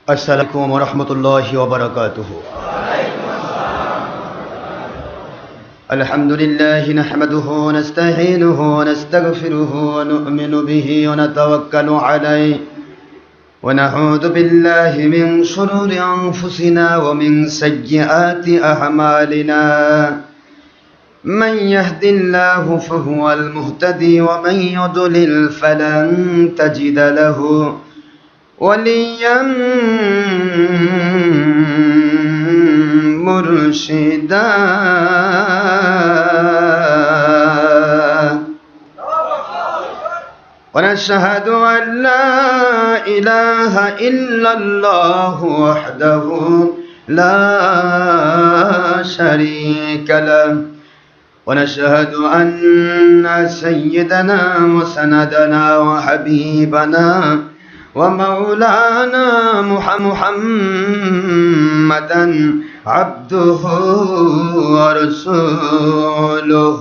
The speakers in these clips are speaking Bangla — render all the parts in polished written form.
अस्सलामु अलैकुम वरहमतुल्लाहि वबरकातुहु। अल्हम्दुलिल्लाहि नहमदुहु व नस्तईनुहु व नस्तगफिरुहु व नु'मिनु बिही व नतवक्कलु अलैहि व नऊज़ु बिल्लाहि मिन शुरूरि अंफुसिना व मिन सय्यिआति अअमालिना। मन यहदिल्लाहु फहुवल मुहतदी व मन युद्लिल फलन तजिद लहु वलिय्यन मुर्शिदा। ونشهد أن لا إله إلا الله وحده لا شريك له ونشهد أن سيدنا وسندنا وحبيبنا ومولانا محمدا عبده ورسوله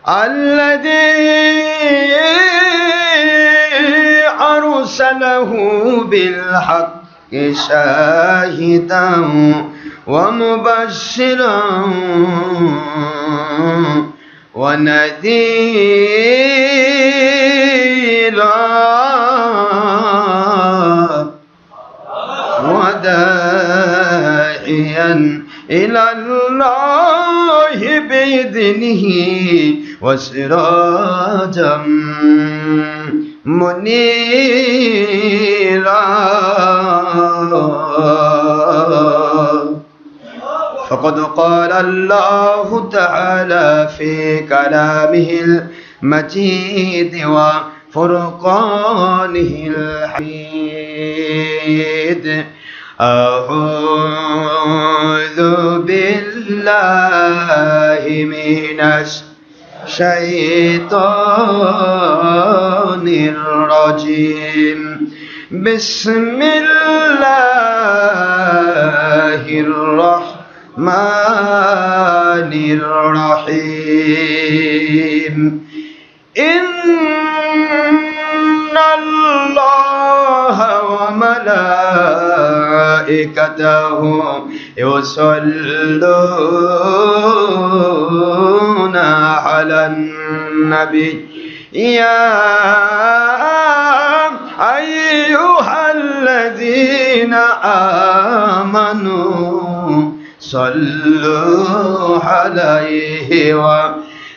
الذي أرسله بالحق شاهدا ومبشرا ونذيرا وداعيا إلى الله بإذنه وسراجا منيرا. فقد قال الله تعالى في كلامه المجيد وفرقانه الحميد: أعوذ بالله من الشيطان الرجيم. بسم الله الرحمن الرحيم. إن الله وملائكته يصلون على النبي يا أيها الذين آمنوا صلوا عليه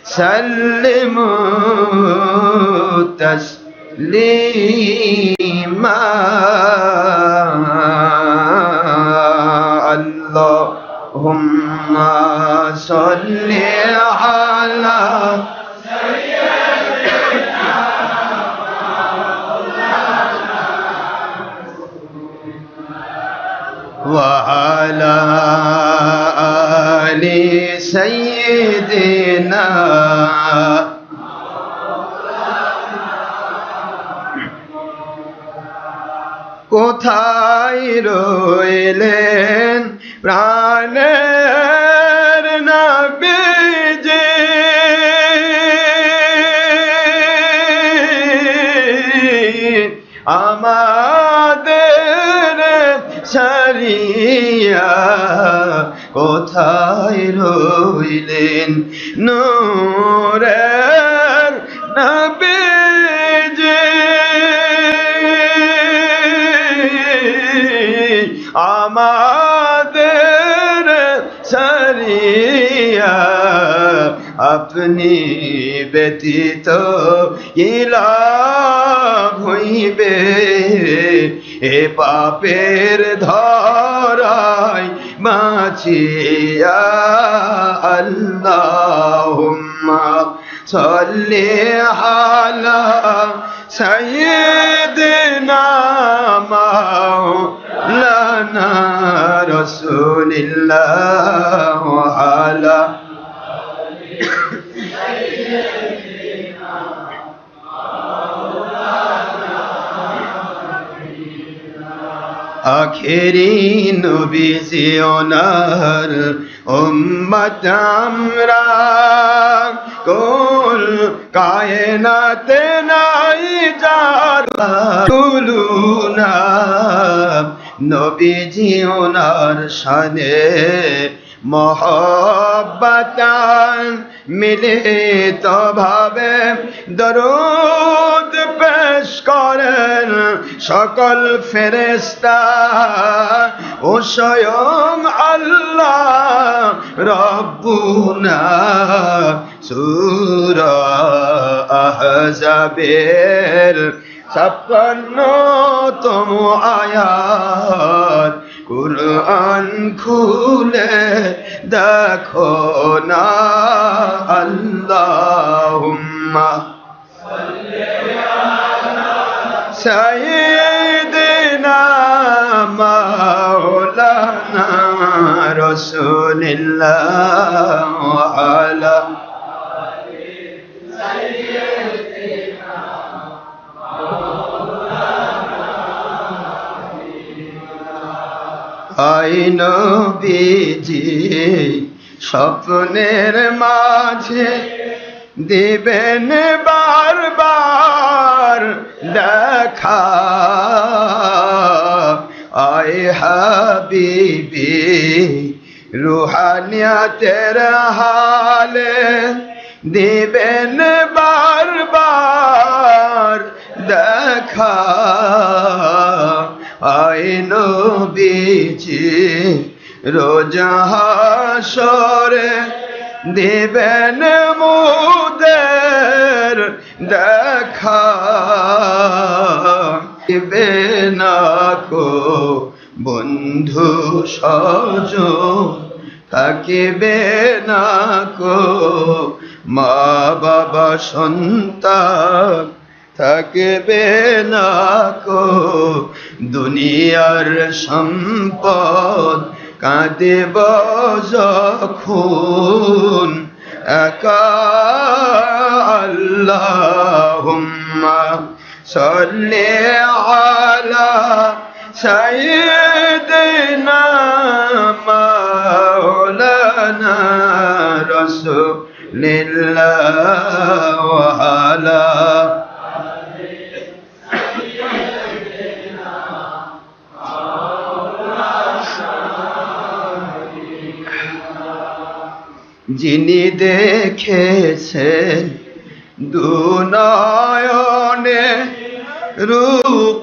وسلموا تسليما. اللهم صل على وعلى آل سيدنا কোথায় রইলেন প্রাণের নবীজি, আমাদের ছাড়িয়া কোথায় রইলেন নূরের নবীজি, আমাদের ছাড়িয়া আপনি ব্যতীত ইলাহ হইবে এ পাপের ধরায় বাঁচিয়া। আল্লাহুম্মা সাল্লি আলা সাইয়্যিদিনা মাওলানা রাসূলিল্লাহ ওয়া আলা আখেরি নবীজি ওনার উম্মত আমরা কুল কায়নাতে নাই যারা তুলনা নবীজি ওনার শানে মহব্বতান মিলিত ভাবে দরুদ পেশ করেন সকল ফেরেশতা ও স্বয়ং আল্লাহ রব্বুনা। সূরা আহজাবের 56তম আয়াত। কুরআন খুলে দেখো না। আল্লাহুম্মা সাইয়্যিদিনা মাওলানা রাসূলিল্লাহ ওয়া আলা আই নবীজি স্বপ্নের মাঝে দিবেন বারবার দেখা। আয় হাবিবি রুহানিয়াতের হালে দিবেন বারবার দেখা। আয় নবীজি রোজ হাসরে দিবেন মুদের দেখা। দিবে না কো বন্ধু সজন, থাকিবে না কো মা বাবা সন্তান, থাকবে না কো দুনিয়ার সম্পদ। কাঁদেব যখন একা। আল্লাহুম্মা সাল্লি আলা সাইয়্যিদিনা মাওলানা রাসূলিল্লাহ ওয়া আলা যিনি দেখেছেন দুনয়নে রূপ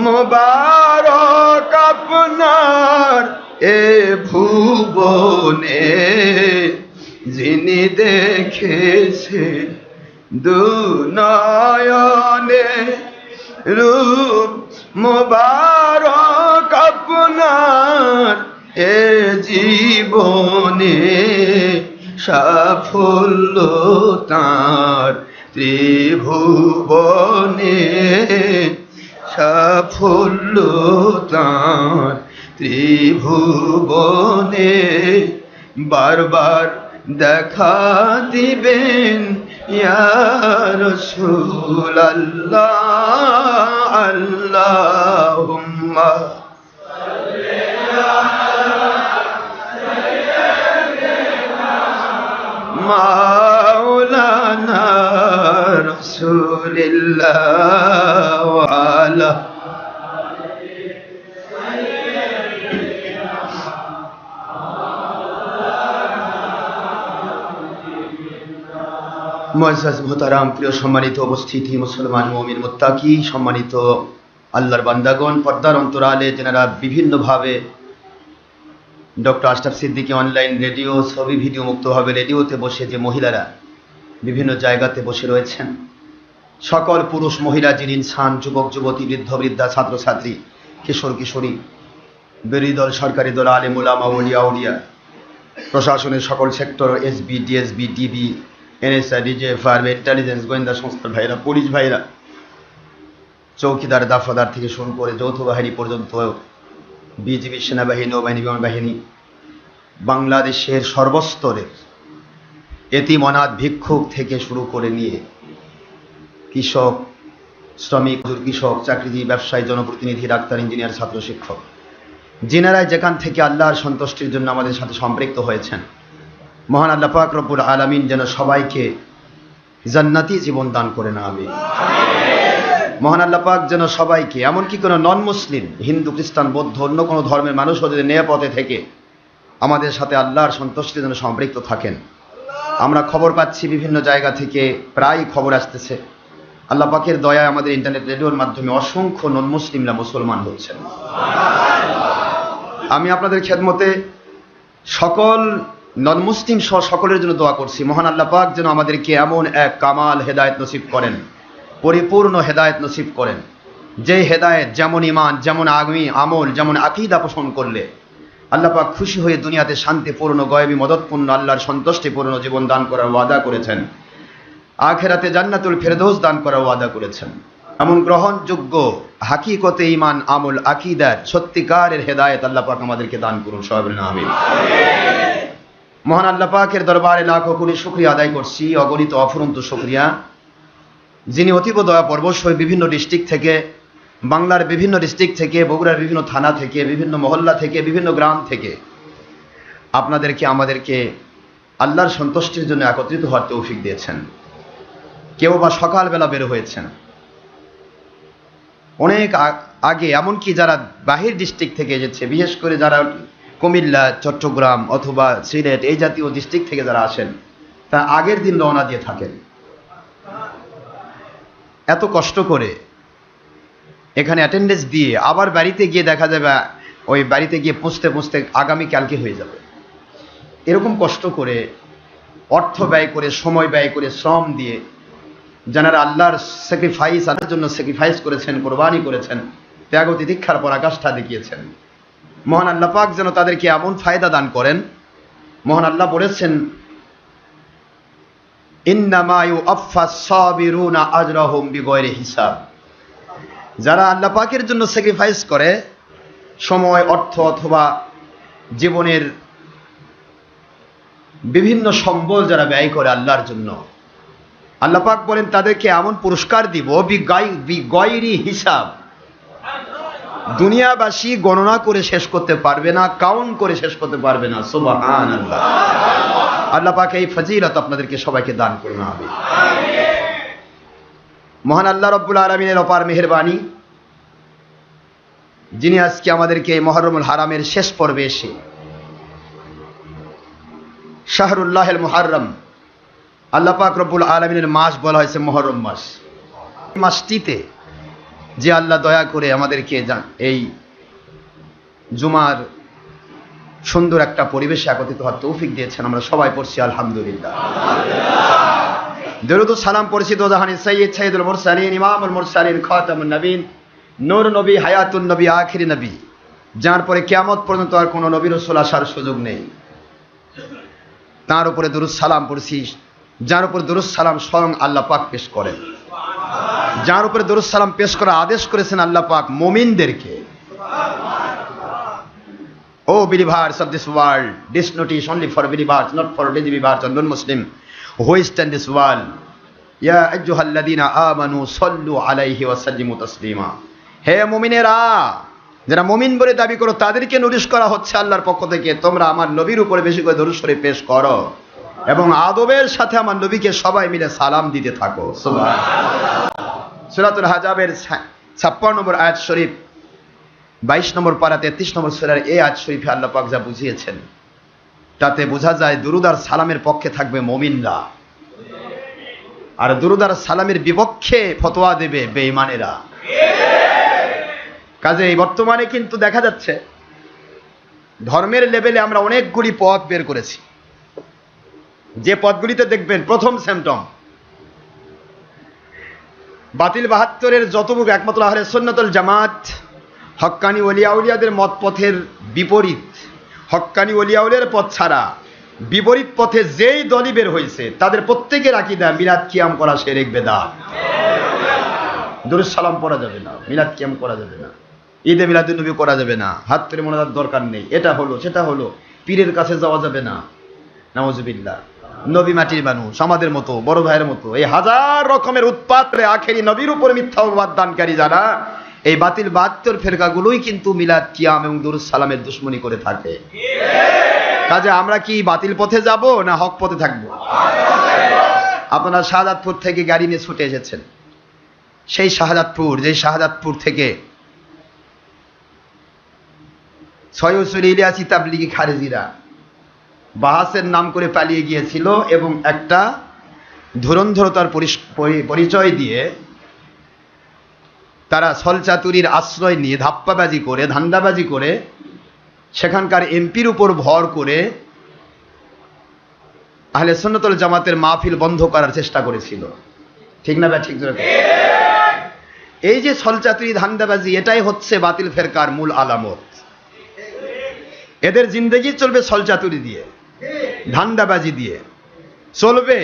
মুবারক আপনার এ ভুবনে। যিনি দেখেছেন দুনয়নে রূপ মুবারক আপনার এ জীবনে। সাফল্য তাঁর ত্রিভুবনে, সাফল্য তাঁর ত্রিভুবনে। বারবার দেখা দিবেন ইয়া রাসূলুল্লাহ। আল্লাহুম্মা মাওলানা রাসূলিল্লাহ ওয়া আলা মুআজ্জাজ মুহতারাম, প্রিয় সম্মানিত উপস্থিতি, মুসলমান মুমিন মুত্তাকি, সম্মানিত আল্লাহর বান্দাগণ, পর্দার অন্তরালে যারা বিভিন্নভাবে doctor Ashraf Siddiqui online radio ছবি ভিডিও মুক্তভাবে রেডিওতে বসে যে মহিলারা বিভিন্ন জায়গাতে বসে রয়েছেন, সকল পুরুষ মহিলা যিনি ইনসান, যুবক যুবতী, বৃদ্ধ বৃদ্ধা, ছাত্রছাত্রী, কিশোর কিশোরী, বিরোধী দল, সরকারি দল, আলেম উলামা, ওলিয়া উলিয়া, প্রশাসনের সকল sector, SB, DSB, DB, NSI, DGF, army, intelligence, গোয়েন্দা সংস্থার ভাইরা, পুলিশ ভাইরা, চৌকিদার, দাফাদার থেকে শুরু করে যৌথ বাহিনী পর্যন্ত, বিজিবি, সেনাবাহিনী, নৌবাহিনী, বিমান বাহিনী, বাংলাদেশের সর্বস্তরের এতিম অনাথ ভিক্ষুক থেকে শুরু করে নিয়ে কৃষক, শ্রমিক, কৃষক, চাকরিজীবী, ব্যবসায়ী, জনপ্রতিনিধি, ডাক্তার, ইঞ্জিনিয়ার, ছাত্র, শিক্ষক, যিনারা যেখান থেকে আল্লাহর সন্তুষ্টির জন্য আমাদের সাথে সম্পৃক্ত হয়েছেন, মহান আল্লাহ পাক রব্বুল আলামিন যেন সবাইকে জান্নাতি জীবন দান করেন, আমিন। মহান আল্লাহ পাক যেন সবাইকে, এমনকি কোনো নন মুসলিম, হিন্দু, খ্রিস্টান, বৌদ্ধ, অন্য কোনো ধর্মের মানুষও যদি ন্যায় পথে থেকে আমাদের সাথে আল্লাহর সন্তুষ্টি যেন সম্পৃক্ত থাকেন। আমরা খবর পাচ্ছি বিভিন্ন জায়গা থেকে, প্রায় খবর আসতেছে, আল্লাহ পাকের দয়ায় আমাদের ইন্টারনেট রেডিওর মাধ্যমে অসংখ্য নন মুসলিমরা মুসলমান হচ্ছেন। আমি আপনাদের খেদমতে সকল নন মুসলিম সহ সকলের জন্য দোয়া করছি, মহান আল্লাহ পাক যেন আমাদেরকে এমন এক কামাল হেদায়েত নসিব করেন, পরিপূর্ণ হেদায়েত নসিব করেন, যে হেদায়েত যেমন ঈমান, যেমন আমল, যেমন আকীদা পোষণ করলে আল্লাহ পাক খুশি হয়ে দুনিয়াতে শান্তিপূর্ণ, গয়বী, মদতপূর্ণ, আল্লাহর সন্তুষ্টিপূর্ণ জীবন দান করার ওয়াদা করেছেন, আখিরাতে জান্নাতুল ফেরদৌস দান করার ওয়াদা করেছেন। এমন গ্রহণযোগ্য হাকিকতে ঈমান, আমল, আকীদার সত্যিকারের হেদায়েত আল্লাহ পাক আমাদেরকে দান করুন, সবাই বলেন আমিন। মহান আল্লাহ পাকের দরবারে লাখো কোটি শুকরিয়া আদায় করছি, অগণিত অফুরন্ত শুকরিয়া, যিনি অতীব দয়া পরবশ হয়ে বিভিন্ন ডিস্ট্রিক্ট থেকে, বাংলার বিভিন্ন ডিস্ট্রিক্ট থেকে, বগুড়ার বিভিন্ন থানা থেকে, বিভিন্ন মহল্লা থেকে, বিভিন্ন গ্রাম থেকে আপনাদেরকে, আমাদেরকে আল্লাহর সন্তুষ্টির জন্য একত্রিত হওয়ার তৌফিক দিয়েছেন। কেউ বা সকালবেলা বের হয়েছেন অনেক আগে, এমনকি যারা বাহির ডিস্ট্রিক্ট থেকে এসেছে, বিশেষ করে যারা কুমিল্লা, চট্টগ্রাম অথবা সিলেট এই জাতীয় ডিস্ট্রিক্ট থেকে যারা আসেন, তা আগের দিন রওনা দিয়ে থাকেন। এত কষ্ট করে এখানে অ্যাটেন্ডেন্স দিয়ে আবার বাড়িতে গিয়ে দেখা যাবে, ওই বাড়িতে গিয়ে পৌঁছতে পৌঁছতে আগামীকালকে হয়ে যাবে। এরকম কষ্ট করে, অর্থ ব্যয় করে, সময় ব্যয় করে, শ্রম দিয়ে যারা আল্লাহর স্যাক্রিফাইস, আল্লাহর জন্য স্যাক্রিফাইস করেছেন, কোরবানি করেছেন, ত্যাগ ও তিতিক্ষার পরাকাষ্ঠা দেখিয়েছেন, মহান আল্লাহ পাক যেন তাদেরকে এমন ফায়দা দান করেন। মহান আল্লাহ বলেছেন, ইন্নামা ইউআফফাস সাবিরুনা আজরাহুম বিগয়রি হিসাব। যারা আল্লাহ পাকের জন্য স্যাক্রিফাইস করে, সময়, অর্থ অথবা জীবনের বিভিন্ন সম্বল যারা ব্যয় করে আল্লাহর জন্য, আল্লাহ পাক বলেন তাদেরকে এমন পুরস্কার দিব বিগয়রি হিসাব, দুনিয়াবাসী গণনা করে শেষ করতে পারবে না, কাউন্ট করে শেষ করতে পারবে না। সুবহানাল্লাহ। আল্লাহ পাক এই ফজিলত আপনাদেরকে সবাইকে দান করুন, আমিন। মহান আল্লাহ রব্বুল আলামিনের অপার মেহেরবানি, যিনি আজকে আমাদেরকে মুহররমুল হারামের শেষ পর্বে এসে, শাহরুল্লাহিল মুহাররম, আল্লাহ পাক রব্বুল আলামিনের মাস বলা হয়েছে মুহররম মাস। মাসটিতে যে আল্লাহ দয়া করে আমাদেরকে এই জুমার সুন্দর একটা পরিবেশে একত্রিত হওয়ার তৌফিক দিয়েছেন, আমরা সবাই পড়ছি আলহামদুলিল্লাহ। দরুদ ও সালাম পড়ছি দোজাহানি সৈয়দ সাইয়্যিদুল মুরসালিন, ইমামুল মুরসালিন, খাতামুন নবীন, নূর নবী, হায়াতুন নবী, আখিরি নবী, যার পরে কিয়ামত পর্যন্ত আর কোনো নবী রাসূল আসার সুযোগ নেই, তার উপরে দরুদ সালাম পড়ছি, যার উপর দরুদ সালাম স্বয়ং আল্লাহ পাক পেশ করেন, যার উপরে দরুদ সালাম পেশ করার আদেশ করেছেন আল্লাহ পাক মুমিনদেরকে। ও believers of this world, this notice only for believers, not for unbelievers or non-Muslim who is in this world. Ya ayyuhalladhina amanu sallu alayhi wa sallimu taslima. হে মুমিনেরা, যারা মুমিন বলে দাবি করো তাদেরকে নোটিশ করা হচ্ছে আল্লাহর পক্ষ থেকে, তোমরা আমার নবীর উপরে বেশি করে দরুদ শরীফ পেশ করো এবং আদবের সাথে আমার নবীকে সবাই মিলে সালাম দিতে থাকো। সুবহানাল্লাহ। সূরাতুল হাজাবের 56 নম্বর আয়াত শরীফ, 22 নম্বর পারা 33 নম্বর সূরার এই আয়াত শরীফে আল্লাহ পাক যা বুঝিয়েছেন, তাতে বোঝা যায় দুরুদ আর সালামের পক্ষে থাকবে মুমিনরা, আর দুরুদ আর সালামের বিপক্ষে ফতোয়া দেবে বেঈমানেরা। কাজে বর্তমানে কিন্তু দেখা যাচ্ছে ধর্মের লেভেলে আমরা অনেকগুলি পথ বের করেছি, যে পথগুলিতে দেখবেন প্রথম সিম্পটম বাতিল 72-এর যতটুকু একমাত্র আহলে সুন্নাত ওয়াল জামাত হক্কানি ওলিয়া উলিয়াদের মত পথের বিপরীত, হক্কানি ওলিয়া উলিয়ার পথ ছাড়া বিপরীত পথে যেই দলই বের হয়েছে তাদের প্রত্যেকের আকীদা মিলাদ কিয়াম করা শিরক বিদআত। দরুদ সালাম পড়া যাবে না, মিলাদ কিয়াম করা যাবে না, ঈদে মিলাদুন নবী করা যাবে না, হাত ধরে মোনাজাত দরকার নেই, এটা হলো সেটা হলো, পীরের কাছে যাওয়া যাবে না, নাউজুবিল্লাহ, নবী মাটির মানুষ, আমাদের মতো বড় ভাইয়ের মতো, এই হাজার রকমের উৎপাত আখেরি নবীর উপর মিথ্যা অপবাদ দানকারী যারা, এই বাতিল 72 ফেরকাগুলোই কিন্তু মিলাদ কিয়াম এবং দরুদ সালামের দুশমনি করে থাকে। কাজে আমরা কি বাতিল পথে যাব না হক পথে থাকবো? আপনারা শাহাদাতপুর থেকে গাড়ি নিয়ে ছুটে এসেছেন। সেই শাহাদাতপুর থেকে ছয়সুর ইলিয়াসি তাবলিগি খারেজিরা বাহাসের নাম করে পালিয়ে গিয়েছিল এবং একটা ধুরন্ধরতার পরিচয় দিয়ে তারা ছলচাতুরির আশ্রয় নিয়ে ধাপ্পাবাজি করে ধান্দাবাজি করে সেখানকার এমপির উপর ভর করে আহলে সুন্নাত ওয়াল জামাতের মাহফিল বন্ধ করার চেষ্টা করেছিল। ঠিক না? ঠিক জোরে। এই যে ছলচাতুরি ধান্দাবাজি, এটাই হচ্ছে বাতিল ফেরকার মূল আলামত। এদের জিন্দেগি চলবে ছলচাতুরি দিয়ে, ধান্দাবাজি দিয়ে চলবে।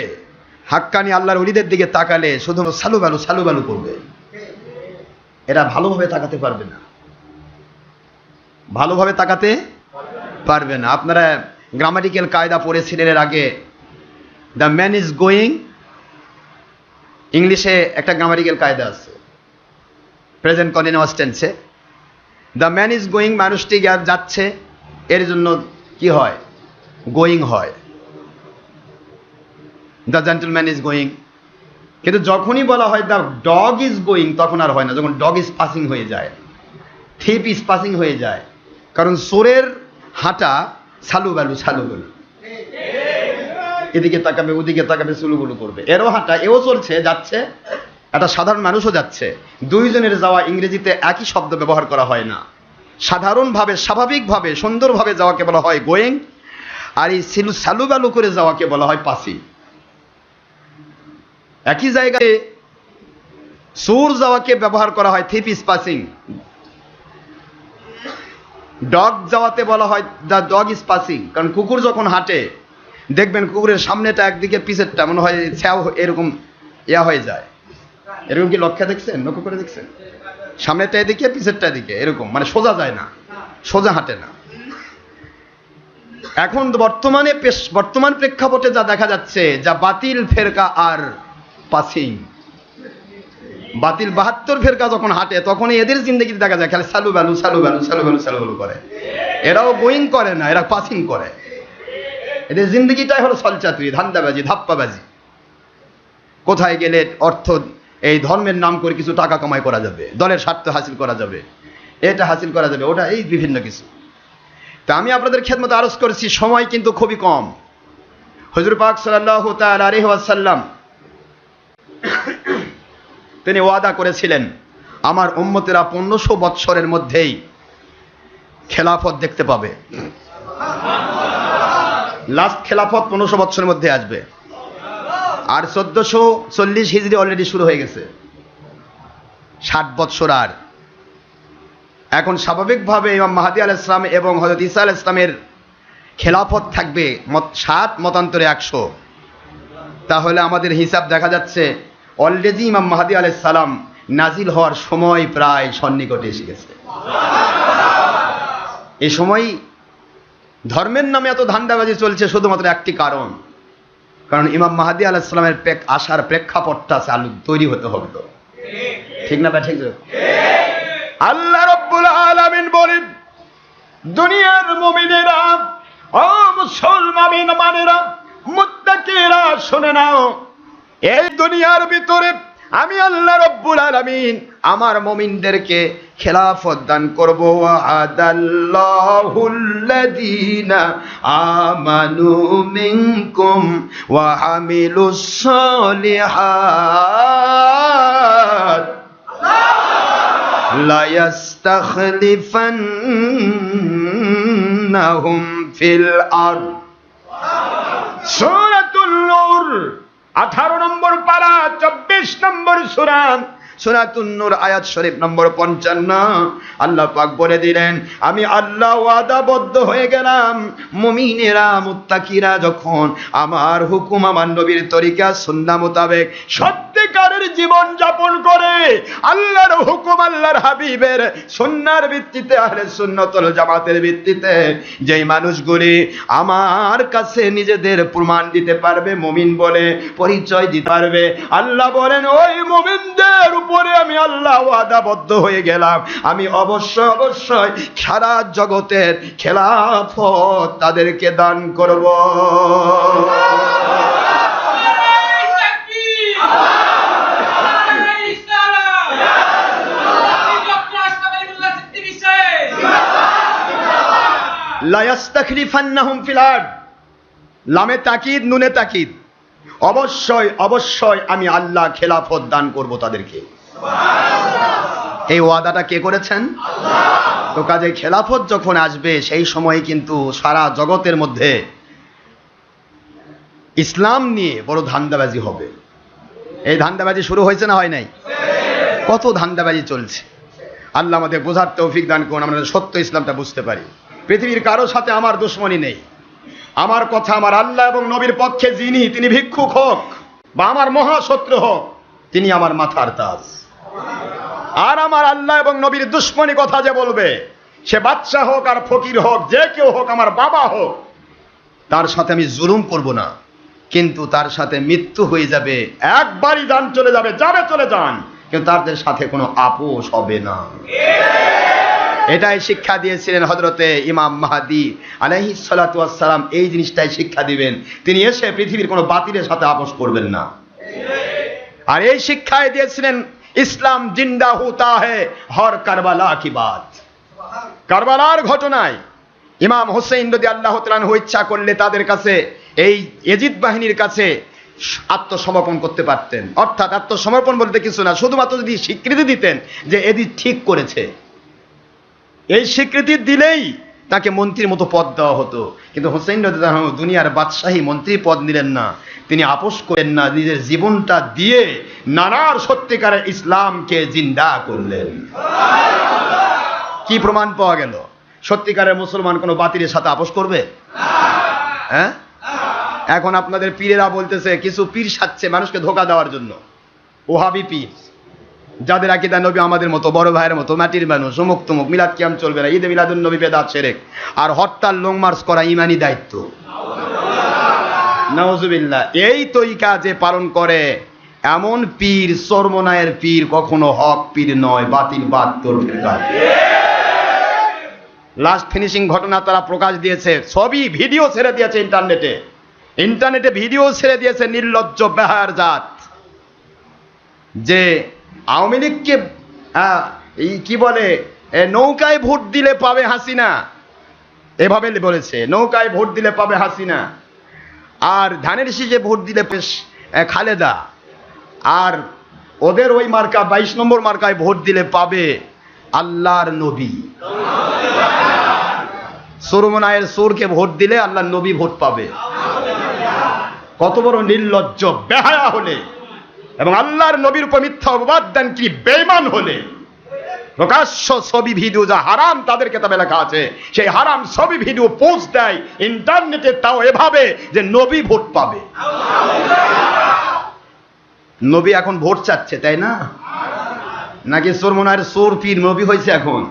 হাক্কানি আল্লাহর ওলিদের দিকে তাকালে শুধু সালুবালু করবে। এরা ভালোভাবে তাকাতে পারবে না, ভালোভাবে তাকাতে পারবে না। আপনারা গ্রামাটিক্যাল কায়দা পড়েছিলেন এর আগে, দ্য ম্যান ইজ গোয়িং। ইংলিশে একটা গ্রামাটিক্যাল কায়দা আছে প্রেজেন্ট কন্টিনিউয়াস টেন্সে। দ্য ম্যান ইজ গোয়িং, মানুষটি যাচ্ছে, এর জন্য কি হয়? গোয়িং হয়। The gentleman is going. কিন্তু যখনই বলা হয় দ্য ডগ ইজ গোয়িং, তখন আর হয় না। যখন ডগ ইজ পাসিং হয়ে যায়, থিপ ইজ পাসিং হয়ে যায়। কারণ চোরের হাঁটা সালুবালু, এদিকে তাকাবে ওদিকে তাকাবে, সুলুবুলু করবে। এরও হাঁটা, এও চলছে, যাচ্ছে, একটা সাধারণ মানুষও যাচ্ছে। দুইজনের যাওয়া ইংরেজিতে একই শব্দ ব্যবহার করা হয় না। সাধারণভাবে, স্বাভাবিকভাবে, সুন্দরভাবে যাওয়াকে বলা হয় গোয়িং, আর এই সালুবালু করে যাওয়াকে বলা হয় পাসিং। একই জায়গায় চোর যাওয়াকে ব্যবহার করা হয় থিপ ইজ পাসিং। ডগ যাওয়াতে বলা হয় দ্য ডগ ইজ পাসিং। কারণ কুকুর যখন হাঁটে দেখবেন কুকুরের সামনেটা একদিকে পিছেরটা মনে হয় ছ্যাও এরকম হয়ে যায়। এরকম কি লক্ষ্য করে দেখছেন? সামনেটা এদিকে পিছেরটা এদিকে এরকম, মানে সোজা যায় না, সোজা হাঁটে না। এখন বর্তমান প্রেক্ষাপটে যা দেখা যাচ্ছে, যা বাতিল ফেরকা আর পাসিং, বাতিল 72 ফেরকা যখন হাঁটে তখনই এদের জিন্দেগিতে দেখা যায় খালি সালুবালু করে। এরাও গোয়িং করে না, এরা পাসিং করে। এদের জিন্দেগিটাই হলো ছলচাতুরি, ধান্দাবাজি, ধাপ্পাবাজি। কোথায় গেলে অর্থ, এই ধর্মের নাম করে কিছু টাকা কামাই করা যাবে, দলের স্বার্থ হাসিল করা যাবে, এটা হাসিল করা যাবে, ওটা, এই বিভিন্ন কিছু। তা আমি আপনাদের খেদমতে আরজ করেছি, সময় কিন্তু খুবই কম। হুজুর পাক সাল্লাল্লাহু তাআলা আলাইহি ওয়াসাল্লাম তিনি ওয়াদা করেছিলেন, আমার উম্মতেরা 1500 বৎসরের মধ্যেই খেলাফত দেখতে পাবে। লাস্ট খেলাফত 1500 বৎসরের মধ্যে আসবে। আর 1440 হিজরি অলরেডি শুরু হয়ে গেছে, 60 বৎসর। আর এখন স্বাভাবিকভাবে ইমাম মাহদী আলাইহিস সালাম এবং হযরত ঈসা আলাইহিস সালামের খেলাফত থাকবে 60, মতান্তরে 100। তাহলে আমাদের হিসাব দেখা যাচ্ছে অলরেডি ইমাম মাহদী আলাইহিস সালাম নাজিল হওয়ার সময় প্রায় সন্নিকটে এসে গেছে। এই সময় ধর্মের নামে এত ধান্দাবাজি চলছে শুধুমাত্র একটি কারণ ইমাম মাহদী আলাইহিস সালামের আসার প্রেক্ষাপটটা তৈরি হতে হবে। তো ঠিক না? ঠিক। আল্লাহ রাব্বুল আলামিন বলেন, দুনিয়ার মুমিনেরা, ও মুসলমানেরা, মুত্তাকিরা, শুনে নাও, এই দুনিয়ার ভিতরে আমি আল্লাহ রাব্বুল আলামিন আমার মুমিনদেরকে খেলাফত দান করব। ওয়াদাল্লাহুল্লাযীনা আমানু মিনকুম ওয়া আমিলুস সালিহাত লা ইয়াস্তাখলিফান্নাহুম ফিল আরদ। সূরাতুন নূর 18 নম্বর পারা, 24 নম্বর সূরা, সূরাতুন নূর আয়াত শরীফ নম্বর 55। আল্লাহ পাক বলে দিলেন, আমি আল্লাহ ওয়াদাবদ্ধ হয়ে গেলাম, মুমিনেরা, মুত্তাকিরা যখন আমার হুকুম, আমার নবীর তরিকা, সুন্নাহ মোতাবেক সত্যিকারের জীবন যাপন করে, আল্লাহর হুকুম, আল্লাহর হাবিবের সুন্নাহর ভিত্তিতে, আহলে সুন্নাত ওয়াল জামাতের ভিত্তিতে, যেই মানুষগুলি আমার কাছে নিজেদের প্রমাণ দিতে পারবে, মুমিন বলে পরিচয় দিতে পারবে, আল্লাহ বলেন ওই মুমিনদের উপরে আমি আল্লাহ ওয়াদাবদ্ধ হয়ে গেলাম, আমি অবশ্যই সারা জগতের খেলাফত তাদেরকে দান করব। লা ইয়াস্তাখলিফান্নাহুম ফিল আরদ, লামে তাকিদ নুনে তাকিদ, অবশ্যই অবশ্যই আমি আল্লাহ খেলাফত দান করব তাদেরকে। এই ওয়াদাটা কে করেছেন? তো কাজে খেলাফত যখন আসবে সেই সময় কিন্তু সারা জগতের মধ্যে ইসলাম নিয়ে বড় ধান্দাবাজি হবে। এই ধান্দাবাজি শুরু হয়েছে না হয় নাই? কত ধান্দাবাজি চলছে। আল্লাহ আমাদের বোঝার তৌফিক দান করুন, আমরা সত্য ইসলামটা বুঝতে পারি। পৃথিবীর কারোর সাথে আমার দুশ্মনী নেই। আমার কথা আমার আল্লাহ এবং নবীর পক্ষে যিনি, তিনি ভিক্ষুক হোক বা আমার মহাশত্রু হোক, তিনি আমার মাথার তাজ। আর আমার আল্লাহ এবং নবীর দুশ্মনী কথা যে বলবে, সে বাদশা হোক আর ফকির হোক, যে কেউ হোক, আমার বাবা হোক, তার সাথে আমি জুলুম করব না, কিন্তু তার সাথে মৃত্যু হয়ে যাবে, একবারই যান চলে যাবে, যাবে চলে যান, কিন্তু তাদের সাথে কোনো আপোষ হবে না। এটাই শিক্ষা দিয়েছিলেন হযরতে ইমাম মাহদী আলাইহিস সালাতু ওয়াস সালাম। এই জিনিসটাই শিক্ষা দিবেন, তিনি এসে পৃথিবীর কোনো বাতিলের সাথে আপোষ করবেন না। আর এই শিক্ষাই দিয়েছিলেন, ইসলাম জিন্দা হোতা হ্যায় হর কারবালা কি বাত। কারবালার ঘটনায় ইমাম হোসেন রাদিয়াল্লাহু তাআলা আনহু ইচ্ছা করলে তাদের কাছে, এই ইয়াজিদ বাহিনীর কাছে আত্মসমর্পণ করতে পারতেন। অর্থাৎ আত্মসমর্পণ বলতে কিছু না, শুধুমাত্র যদি স্বীকৃতি দিতেন যে এদি ঠিক করেছে, এই স্বীকৃতি দিলেই তাকে মন্ত্রীর মতো পদ দেওয়া হতো। কিন্তু হোসেন রাদিয়াল্লাহু আনহু দুনিয়ার বাদশাহী মন্ত্রী পদ নিলেন না, তিনি আপোষ করেন না, নিজের জীবনটা দিয়ে নানার সত্যিকারের ইসলামকে জিন্দা করলেন। কি প্রমাণ পাওয়া গেল? সত্যিকারের মুসলমান কোনো বাতিলের সাথে আপোষ করবে? হ্যাঁ, এখন আপনাদের পীরেরা বলতেছে, কিছু পীর সাজছে মানুষকে ধোঁকা দেওয়ার জন্য, ওহাবি পীর, যাদের আকীদা নবী আমাদের মতো বড় ভাইয়ের মতো মাটির মানুষ, অমুক তমুক, মিলাদ কিয়াম চলবে না, ঈদে মিলাদুন নবী বেদাত শিরক, আর হরতাল লং মার্চ করা ইমানি দায়িত্ব। নাউজুবিল্লাহ। এই তরিকা যে পালন করে, এমন পীর, চরমনায়ের পীর, কখনো হক পীর নয়, বাতিল বাহাত্তর ফিরকা। লাস্ট ফিনিশিং ঘটনা তারা প্রকাশ দিয়েছে, ছবি ভিডিও ছেড়ে দিয়েছে ইন্টারনেটে ভিডিও ছেড়ে দিয়েছে, নির্লজ্জ বেহায়ার জাত, যে আওয়ামী লীগকে কি বলে, নৌকায় ভোট দিলে পাবে হাসিনা, এভাবে বলেছে, নৌকায় ভোট দিলে পাবে হাসিনা, আর ধানের শীষে ভোট দিলে খালেদা, আর ওদের ওই মার্কা 22 নম্বর মার্কায় ভোট দিলে পাবে আল্লাহর নবী। সুরমনায়ের সুরকে ভোট দিলে আল্লাহর নবী ভোট পাবে। কত বড় নির্লজ্জ বেহায়া হলে এবং আল্লাহর নবীর উপর মিথ্যা অপবাদ দান কি বেঈমান হলে প্রকাশ্য ছবি ভিডিও যা হারাম তাদের কিতাবে লেখা আছে, সেই হারাম ছবি ভিডিও পোস্ট দেয় ইন্টারনেটে, তাও এভাবে যে নবী ভোট পাবে। নবী এখন ভোট চাচ্ছে, তাই না? নাকি সুরমনায়ের সুর পীর নবী হয়েছে এখন?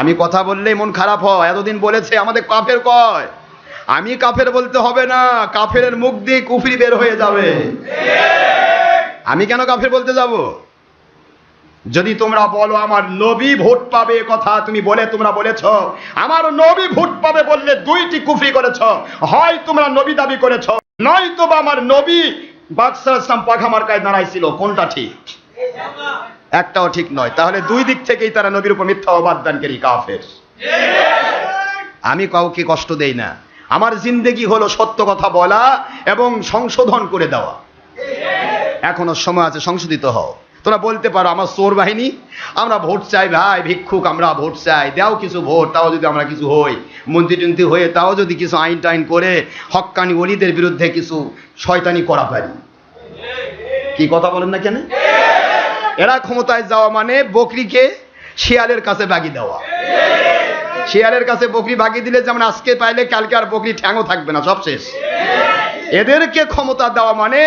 আমি কথা বললেই মন খারাপ হয়। এতদিন বলেছে আমাদের কাফের কয়, আমি কাফের বলতে হবে না, কাফেরের মুখ দিয়ে কুফরি বের হয়ে যাবে। আমি কেন কাফের বলতে যাব? যদি তোমরা বলো আমার নবী ভোট পাবে, কথা তুমি বলে তোমরা বলেছ আমার নবী ভোট পাবে, বললে দুইটি কুফরি করেছ, হয় তোমরা নবী দাবি করেছ, নয়তো বা আমার নবী বাদশাহ ইসলাম পাখা মার্কায় দাঁড়াইছিল। কোনটা ঠিক? একটাও ঠিক নয়। তাহলে দুই দিক থেকেই তারা নবীর উপর মিথ্যা অবাদ দানকারী কাফের। আমি কাউকে কষ্ট দেই না, আমার জিন্দেগি হলো সত্য কথা বলা এবং সংশোধন করে দেওয়া। এখনো সময় আছে, সংশোধিত হও। তোমরা বলতে পারো আমার চোর বাহিনী, আমরা ভোট চাই ভাই, ভিক্ষুক আমরা ভোট চাই, দাও কিছু ভোট, তাও যদি আমরা কিছু হই, মন্ত্রী টন্ত্রী হয়ে তাও যদি কিছু আইন টাইন করে হক্কানি ওলিদের বিরুদ্ধে কিছু শয়তানি করা পারি। কি কথা বলেন না কেন? এরা ক্ষমতায় যাওয়া মানে বকরিকে শিয়ালের কাছে বাগি দেওয়া। শিয়ালের কাছে বকরি বাগি দিলে যেমন আজকে পাইলে কালকে আর বকরি ঠ্যাংও থাকবে না, সব শেষ। এদেরকে ক্ষমতা দেওয়া মানে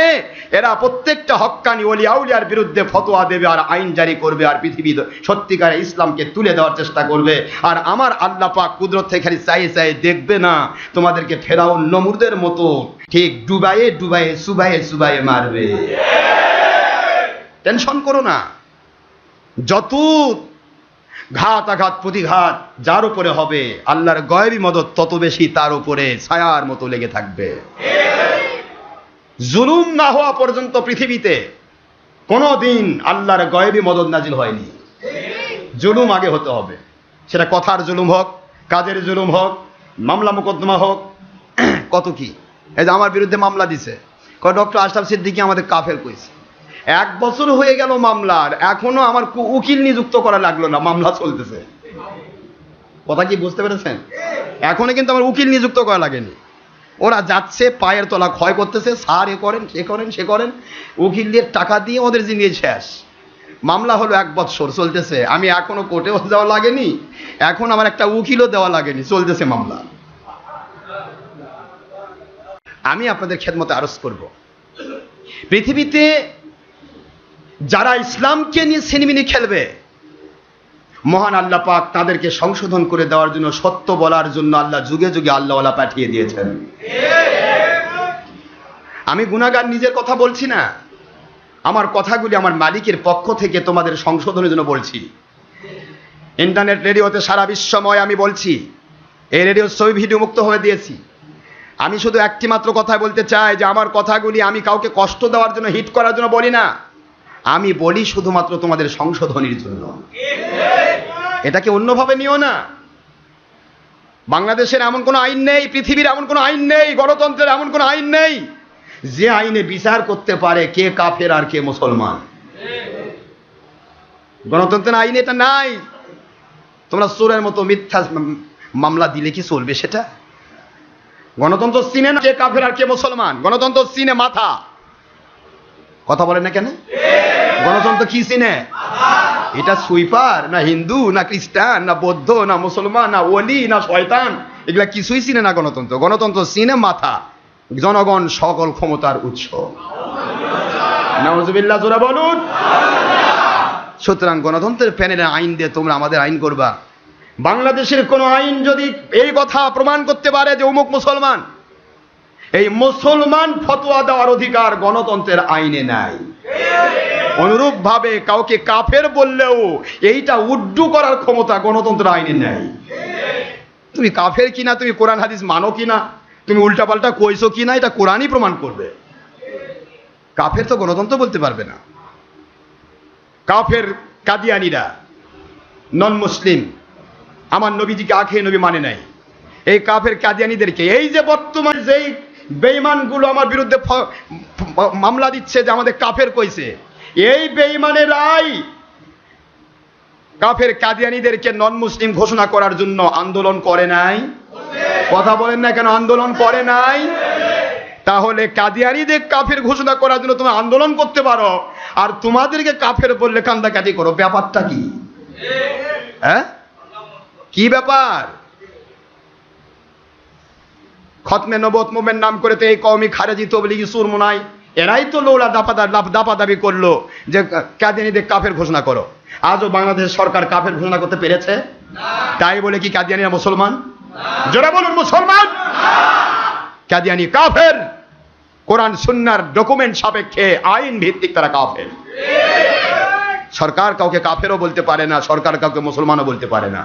এরা প্রত্যেকটা হক্কানি ওলি আউলিয়ার বিরুদ্ধে ফতোয়া দেবে আর আইন জারি করবে আর পৃথিবী সত্যিকারে ইসলামকে তুলে দেওয়ার চেষ্টা করবে। আর আমার আল্লাহ পাক কুদরত থেকে খালি চাইয়ে চাইয়ে দেখবে না, তোমাদেরকে ফেরাউন নমরুদের মতো ঠিক ডুবাইয়ে ডুবাইয়ে সুবাইয়ে সুবাইয়ে মারবে। টেনশন করো না। যত ঘাত আঘাত প্রতিঘাত যার উপরে হবে, আল্লাহর গয়বী মদদ তত বেশি তার উপরে ছায়ার মতো লেগে থাকবে। জুলুম না হওয়া পর্যন্ত পৃথিবীতে কোনদিন আল্লাহর গয়বী মদদ নাজিল হয়নি। জুলুম আগে হতে হবে, সেটা কথার জুলুম হোক, কাজের জুলুম হোক, মামলা মোকদ্দমা হোক, কত কি। এই যে আমার বিরুদ্ধে মামলা দিছে, ডক্টর আশরাফ সিদ্দিকী আমাদের কাফের কইছে। 1 বছর হয়ে গেল মামলার, এখনো আমার উকিল নিযুক্ত করা লাগলো না, মামলা চলতেছে। কথা কি বুঝতে পেরেছেন? এখনো কিন্তু আমার উকিল নিযুক্ত করা লাগেনি। ওরা যাচ্ছে, পায়ের তলা ক্ষয় করতেছে, স্যার এ করেন, সে করেন, সে করেন, উকিলদের টাকা দিয়ে ওদের জিনিস শেষ। মামলা হলো 1 বছর চলতেছে, আমি এখনো কোর্টেও যাওয়া লাগেনি, এখন আমার একটা উকিলও দেওয়া লাগেনি, চলতেছে মামলা। আমি আপনাদের খেদমতে আরজ করব, পৃথিবীতে যারা ইসলামকে নিয়ে ছিনিমিনি খেলবে, মহান আল্লাহ পাক তাদেরকে সংশোধন করে দেওয়ার জন্য, সত্য বলার জন্য আল্লাহ যুগে যুগে আল্লাহওয়ালা পাঠিয়ে দিয়েছেন। আমি গুনাহগার নিজের কথা বলছি না, আমার কথাগুলি আমার মালিকের পক্ষ থেকে তোমাদের সংশোধনের জন্য বলছি। ইন্টারনেট রেডিওতে সারা বিশ্বময় আমি বলছি, এই রেডিও ছবি ভিডিও মুক্ত হয়ে দিয়েছি। আমি শুধু একটি মাত্র কথা বলতে চাই যে আমার কথাগুলি আমি কাউকে কষ্ট দেওয়ার জন্য, হিট করার জন্য বলি না, আমি বলি শুধুমাত্র তোমাদের সংশোধনের জন্য। এটাকে অন্যভাবে নিও না। বাংলাদেশের এমন কোনো আইন নেই, পৃথিবীর এমন কোনো আইন নেই, গণতন্ত্রের এমন কোনো আইন নেই যে আইনে বিচার করতে পারে কে কাফের আর কে মুসলমান। গণতন্ত্রের আইনে এটা নাই। তোমরা চোরের মতো মিথ্যা মামলা দিলে কি চলবে সেটা? গণতন্ত্র চিনে না কে কাফের আর কে মুসলমান, গণতন্ত্র চিনে মাথা। কথা বলেন না কেন? গণতন্ত্র কি চিনে? এটা সুইপার না হিন্দু না খ্রিস্টান না বৌদ্ধ না মুসলমান না ওলি না শয়তান, এগুলা কিছুই চিনে না গণতন্ত্র। গণতন্ত্র চিনে মাথা, জনগণ সকল ক্ষমতার উৎস। নাউজুবিল্লাহ, জোরা বলুন। সুতরাং গণতন্ত্রের প্যানেলে আইন দিয়ে তোমরা আমাদের আইন করবা। বাংলাদেশের কোন আইন যদি এই কথা প্রমাণ করতে পারে যে অমুক মুসলমান, এই মুসলমান ফতোয়া দেওয়ার অধিকার গণতন্ত্রের আইনে নাই। অনুরূপ ভাবে কাউকে কাফের বললেও এইটা উড্ডু করার ক্ষমতা গণতন্ত্রের আইনে নাই। তুমি কাফের কিনা, তুমি কোরআন হাদিস মানো কিনা, তুমি উল্টাপাল্টা কইছো কিনা, এটা কোরআনই প্রমাণ করবে। কাফের তো গণতন্ত্র বলতে পারবে না। কাফের কাদিয়ানিরা, নন মুসলিম, আমার নবীজিকে আখের নবী মানে নাই, এই কাফের কাদিয়ানিদেরকে, এই যে বর্তমান যেই বেঈমানগুলো আমার বিরুদ্ধে মামলা দিচ্ছে যে আমাদের কাফের কইছে, এই বেঈমানেরাই কাফের কাদিয়ানিদেরকে নন মুসলিম ঘোষণা করার জন্য আন্দোলন করে নাই। কথা বলেন না কেন? আন্দোলন করে নাই। তাহলে কাদিয়ানিদের কাফের ঘোষণা করার জন্য তুমি আন্দোলন করতে পারো, আর তোমাদেরকে কাফের বললে কান্দাকাটি করো, ব্যাপারটা কি? হ্যাঁ, কি ব্যাপার? খতমে নবুয়ত মুভমেন্ট নাম করে তো এই কওমি খারেজি তবলিগি সুরমুনাই এরাই তো লৌলা দাপাদাবি করলো যে কাদিয়ানিদের কাফের ঘোষণা করো। আজও বাংলাদেশ সরকার কাফের ঘোষণা করতে পেরেছে? তাই বলে কি কাদিয়ানিরা মুসলমান? যারা বলুন মুসলমান। কাদিয়ানি কাফের, কোরআন সুন্নাহর ডকুমেন্ট সাপেক্ষে আইন ভিত্তিক তারা কাফের। সরকার কাউকে কাফেরও বলতে পারে না, সরকার কাউকে মুসলমানও বলতে পারে না।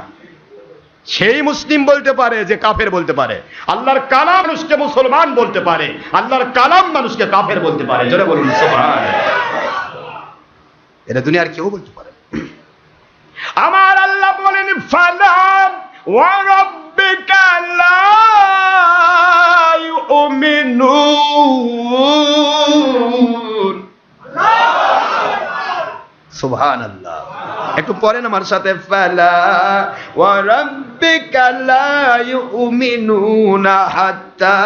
সেই মুসলিম বলতে পারে যে কাফের বলতে পারে। আল্লাহর কালাম মানুষকে মুসলমান বলতে পারে, আল্লাহর কালাম মানুষকে কাফের বলতে পারে। যারা বলুন সুবহানাল্লাহ। এটা দুনিয়ার কেউ বলতে পারে। আমার আল্লাহ বলেন, ফালাম ওয়া রাব্বিকা লা ইউমিনুন। সুবহানাল্লাহ। একটু পড়েন আমার সাথে, ফালা ওয়া রাব্বিকা লা ইউমিনুনা হাত্তা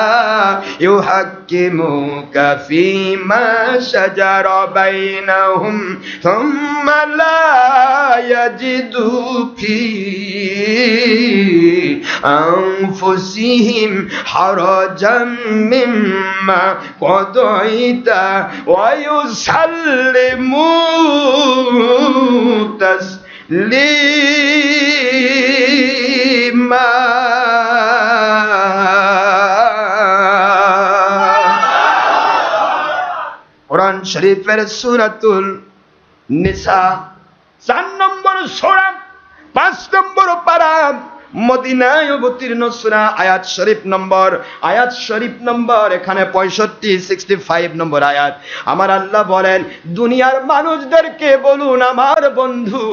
ইউহাক্কিমুকা ফীমা শাজারা বাইনাহুম থুম্মা লা ইয়াজিদু ফী আনফুসিহিম হারাজাম মিম্মা কাদাইতা ওয়া ইউসাল্লিমু তাসলিমা। কোরআন শরীফের সূরাতুল নিসা 4 নম্বর সূরা 5 নম্বর পারা, মদিনায় অবতীর্ণ সূরা, আয়াত শরীফ নম্বর এখানে 65 নম্বর আয়াত। আমার আল্লাহ বলেন, দুনিয়ার মানুষদেরকে বলুন আমার বন্ধু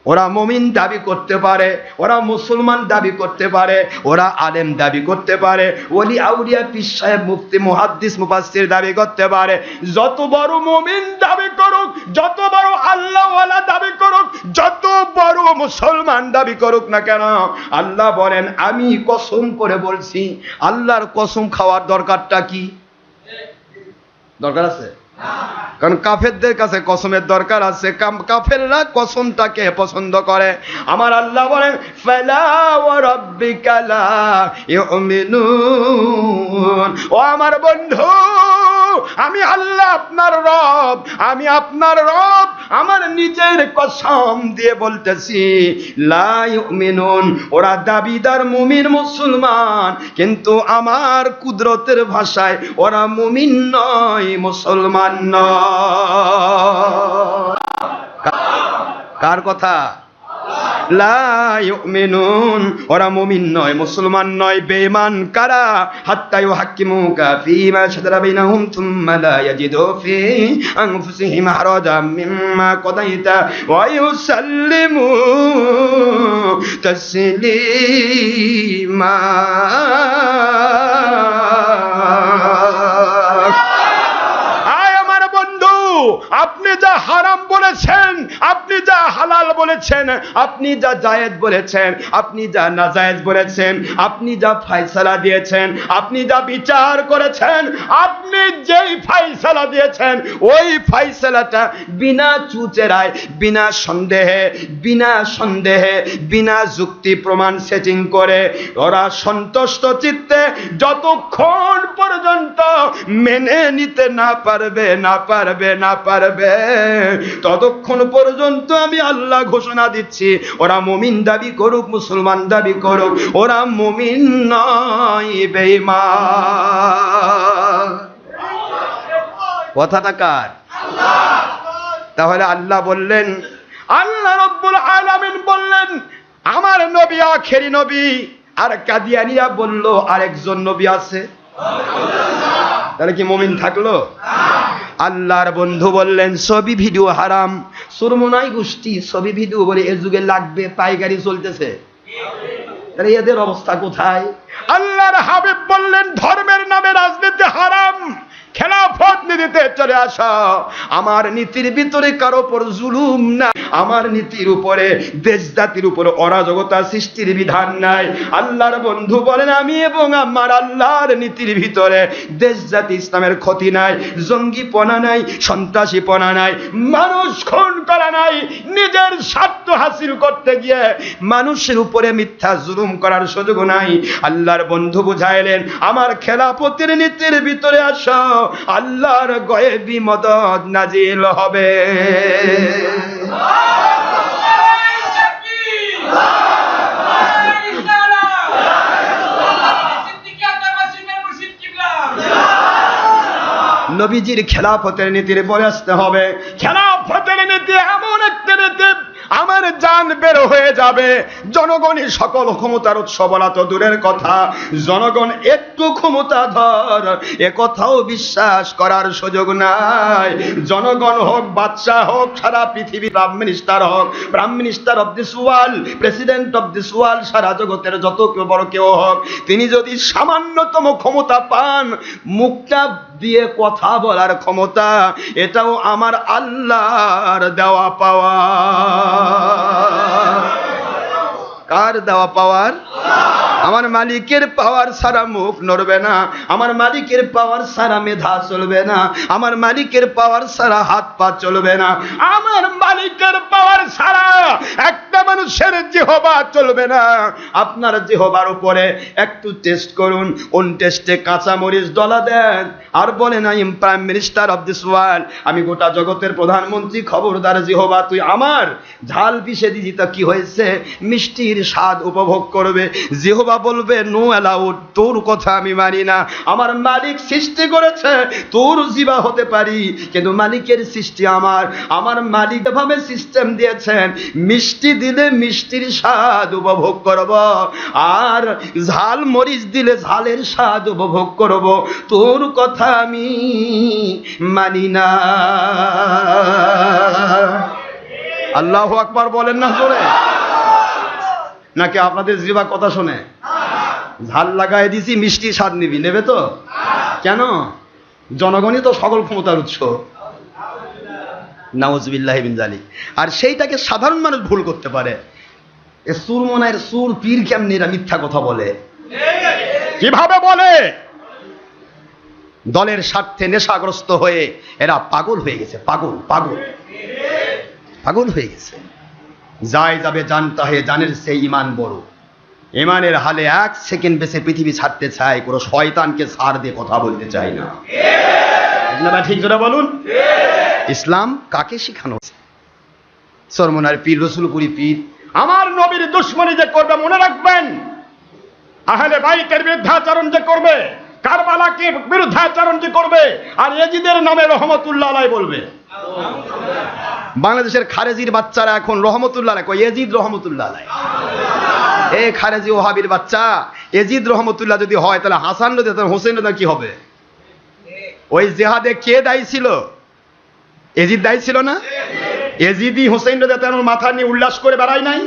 ওরা মুমিন দাবি করতে পারে, ওরা মুসলমান দাবি করতে পারে, ওরা আলেম দাবি করতে পারে, ওলি আউলিয়া পীর সাহেব মুফতি মুহাদ্দিস মুফাসসির দাবি করতে পারে। যত বড় মুমিন দাবি করুক, যত বড় আল্লাহওয়ালা দাবি করুক, যত বড় মুসলমান দাবি করুক না কেন, আল্লাহ বলেন আমি কসম করে বলছি। আল্লাহর কসম খাওয়ার দরকারটা কি? দরকার আছে? কারণ কাফেরদের কাছে কসমের দরকার আছে। কাফেররা কসমটাকে পছন্দ করে। আমার আল্লাহ বলেন ফালা ওয়া রাব্বিকা লা ইউমিনুন। ও আমার বন্ধু, আমি আল্লাহ আপনার রব, আমি আপনার রব, আমার নিজের কসম দিয়ে বলতেছি লা ইউমিনুন। ওরা দাবিদার মুমিন মুসলমান, কিন্তু আমার কুদরতের ভাষায় ওরা মুমিন নয়, মুসলমান নয়। কার কথা? লা ইউমিনুন, ওরা মুমিন নয়, মুসলমান নয়, বেঈমান। কারা? হাত্তা ইউহাক্কিমুকা ফীমা শাজারা বাইনাহুম থুম্মা লা ইয়াজিদু ফী আনফুসিহিম হারাজাম মিম্মা কাদাইতা ওয়া ইউসাল্লিমু তাসলিমা। আপনি যা হারাম বলেছেন, আপনি যা হালাল বলেছেন, আপনি যা জায়েজ বলেছেন, আপনি যা নাজায়েজ বলেছেন, আপনি যা ফয়সালা দিয়েছেন, আপনি যা বিচার করেছেন, আপনি যেই ফয়সালা দিয়েছেন ওই ফয়সালাটা বিনা চুচেরায়, বিনা সন্দেহে, বিনা যুক্তি প্রমাণ সেটিং করে ওরা সন্তুষ্ট চিত্তে যতক্ষণ পর্যন্ত মেনে নিতে না পারবে ততক্ষণ পর্যন্ত আমি আল্লাহ ঘোষণা দিচ্ছি ওরা মুমিন দাবি করুক, মুসলমান দাবি করুক, ওরা মুমিন নয়, বেঈমান। কথাটা কার? তাহলে আল্লাহ বললেন, আল্লাহ রাব্বুল আলামিন বললেন আমার নবী আখেরি নবী। আর কাদিয়ানীরা বলল আরেকজন নবী আছে। তাহলে কি মুমিন থাকলো? আল্লাহর বন্ধু বললেন ছবি ভিডিও হারাম। সুরমুনাই গোষ্ঠী ছবি ভিডিও বলে এ যুগে লাগবে, পাইকারি চলতেছে। তাহলে এদের অবস্থা কোথায়? আল্লাহর হাবিব বললেন ধর্মের নামে রাজনীতি হারাম, খেলাফত নীতিতে চলে আসা। আমার নীতির ভিতরে কারো উপর জুলুম না, আমার নীতির উপরে দেশ জাতির উপর অরাজকতা সৃষ্টির বিধান নাই। আল্লাহর বন্ধু বলেন আমি এবং আমার আল্লাহর নীতির ভিতরে দেশ জাতি ইসলামের ক্ষতি নাই, জঙ্গিপনা নাই, সন্ত্রাসীপনা নাই, মানুষ খুন করা নাই, নিজের স্বার্থ হাসিল করতে গিয়ে মানুষের উপরে মিথ্যা জুলুম করার সুযোগ নাই। আল্লাহর বন্ধু বুঝাইলেন আমার খেলাফতের নীতির ভিতরে আসো, আল্লাহর গায়েবী মদদ নাজিল হবে। নবীজির খেলাফতের নীতির বলে আসতে হবে। খেলাফতের নীতি এমন একটা নীতি আমার জান বের হয়ে যাবে। জনগণই সকল ক্ষমতার উৎস বলা তো দূরের কথা, জনগণ একটু ক্ষমতাধর এ কথাও বিশ্বাস করার সুযোগ নাই। জনগণ হোক, বাদশা হোক, সারা পৃথিবী প্রাইম মিনিস্টার হোক, prime minister of this world, president of this world, সারা জগতের যত কেউ বড় কেউ হোক, তিনি যদি সামান্যতম ক্ষমতা পান, মুখটা দিয়ে কথা বলার ক্ষমতা, এটাও আমার আল্লাহর দেওয়া পাওয়া। কার দেওয়া পাওয়ার? আমার মালিকের পাওয়ার ছাড়া মুখ নড়বে না, আমার মালিকের পাওয়ার ছাড়া মেধা চলবে না, আমার মালিকের পাওয়ার ছাড়া হাত পা চলবে না, আমার মালিকের পাওয়ার ছাড়া একটা মানুষের জিহবা চলবে না। আপনার জিহবার উপরে একটু টেস্ট করুন, কোন টেস্টে কাঁচা মরিচ ডলা দেন আর বলেন I am prime minister of this world, আমি গোটা জগতের প্রধানমন্ত্রী, খবরদার জিহবা তুই আমার ঝাল পিষে দিদি, তা কি হয়েছে? মিষ্টির স্বাদ উপভোগ করবে। জিহবা বলবে নো অ্যালাউড, তোর কথা আমি মানি না। আমার মালিক সৃষ্টি করেছে, তোর জিবা হতে পারি, কিন্তু মালিকের সৃষ্টি আমার। আমার মালিক ভাবে সিস্টেম দিয়েছেন, মিষ্টি দিলে মিষ্টির স্বাদ উপভোগ করব, আর ঝাল মরিচ দিলে ঝালের স্বাদ উপভোগ করব। তোর কথা আমি মানি না। আল্লাহু আকবার বলেন না জোরে? নাকি আপনাদের জিবা কথা শোনে? ঝাল লাগাই দিছি, মিষ্টি স্বাদ নিবি, নেবে তো? কেন? জনগণই তো সকল ক্ষমতার উৎস। নাউজুবিল্লাহি মিন যালিক। আর সেইটাকে সাধারণ মানুষ ভুল করতে পারে। এ সুরমনায়ের সুর পীর কেমনি এরা মিথ্যা কথা বলে? কিভাবে বলে? দলের স্বার্থে নেশাগ্রস্ত হয়ে এরা পাগল হয়ে গেছে। পাগল পাগল পাগল হয়ে গেছে। যায় যাবে জানতা হে, জানের সেই ইমান বড়। ইমানের হালে 1 সেকেন্ড বেঁচে পৃথিবী ছাড়তে চায়, কোনো শয়তানকে ছাড় দিয়ে কথা বলতে চায় না। আপনারা ঠিক করে বলুন, ইসলাম কাকে শিখানো হচ্ছে? সরমনার পীর, রসুলপুরি পীর। আমার নবীর দুশ্মনী যে করবে, মনে রাখবেন, আহলে বাইতের বিরুদ্ধাচরণ যে করবে, কারবালাকে বিরুদ্ধাচরণ যে করবে, আর ইয়াজিদের নামে রহমতুল্লাহ আলাইহি বলবে। বাংলাদেশের খারেজির বাচ্চারা এখন রহমতুল্লাহ আলাইহি কয়, ইয়াজিদ রহমতুল্লাহ আলাইহি। এ খারেজি ওহাবির বাচ্চা, ইয়াজিদ রহমতুল্লাহ যদি হয় তাহলে হাসান রদি, তাহলে হোসেন রদি কি হবে? ওই জিহাদে কে দায়ী ছিল? ইয়াজিদ দায়ী ছিল না? ইয়াজিদি হোসেন রদি তার মাথা নিয়ে উল্লাস করে বেড়ায় নাই?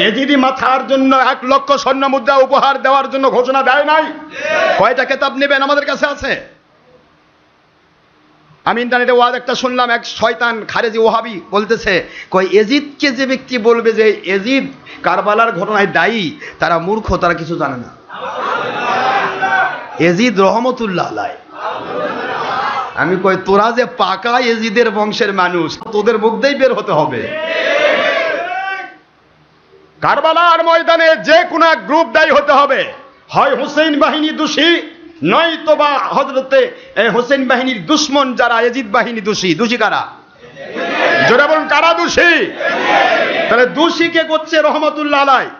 ইয়াজিদি মাথার জন্য 1 লক্ষ স্বর্ণ মুদ্রা উপহার দেওয়ার জন্য ঘোষণা দেয় নাই? কয়টা কিতাব নেবেন? আমাদের কাছে আছে। আমি ইন্টারনেটে ওয়াজ একটা শুনলাম, এক শয়তান খারেজি ওহাবি বলতেছে, কয় ইয়াজিদকে যে ব্যক্তি বলবে যে ইয়াজিদ কারবালার ঘটনায় দায়ী, তারা মূর্খ, তারা কিছু জানে না। ইয়াজিদ রহমতুল্লাহ আলাইহি। আমি কই, তোরা যে পাকা ইয়াজিদের বংশের মানুষ, তোদের মুখ দিয়েই বের হতে হবে। কারবালার ময়দানে যে কোনো গ্রুপ দায়ী হতে হবে। হয় হুসেইন বাহিনী দোষী, নয়তো বা হযরতে হোসেন বাহিনীর দুশমন যারা, ইয়াজিদ বাহিনী দোষী। দোষী কারা? জোরে বলুন, কারা দোষী? তাহলে দোষী কে করছে? রহমতুল্লাহ আলাইহি।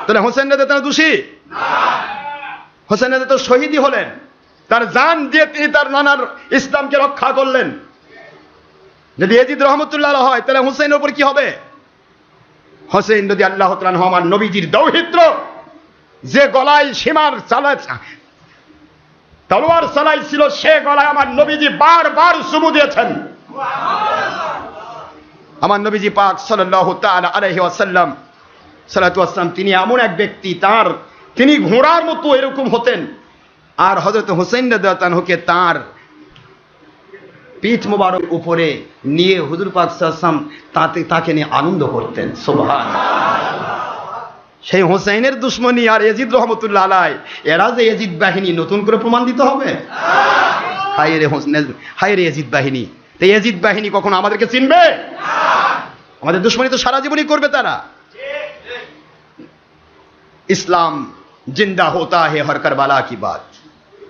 তাহলে হোসেন রাদিয়াল্লাহু তাআলা দোষী? হোসেন রাদিয়াল্লাহু তো শহীদই হলেন, তার জান দিয়ে তিনি তার নানার ইসলামকে রক্ষা করলেন। যদি ইয়াজিদ রহমতুল্লাহ আলাইহি হয়, তাহলে হোসেনের উপর কি হবে? হোসেন রাদিয়াল্লাহু তাআলা আমার নবীজির দৌহিত্র, যে গলায় সীমার তলোয়ার চালাইছিল, সে গলায় আমার নবীজি বারবার চুমু দিয়েছেন। আমার নবীজি পাক সাল্লাল্লাহু তাআলা আলাইহি ওয়াসাল্লাম সাল্লাতু ওয়াসসালাম, তিনি এমন এক ব্যক্তি, তিনি ঘোড়ার মতো এরকম হতেন। আর হযরত হোসেন রাদিয়াল্লাহু আনহুকে তার পিঠ মোবারক উপরে নিয়ে হুজুর পাক সাল্লাল্লাহু আলাইহি ওয়াসাল্লাম তাকে নিয়ে আনন্দ করতেন। সুবহানাল্লাহ। সেই হোসেনের দুশ্মনী আর ইয়াজিদ রহমতুল্লাহ আলাইহি, এরা যে ইয়াজিদ বাহিনী, নতুন করে প্রমাণ দিতে হবে? হায় রে হোসেন, হায় রে ইয়াজিদ বাহিনী। তো ইয়াজিদ বাহিনী কখনো আমাদেরকে চিনবে? আমাদের দুশ্মনী তো সারা জীবনই করবে তারা। ইসলাম জিন্দা হোতা হে হর কারবালা কি বাত।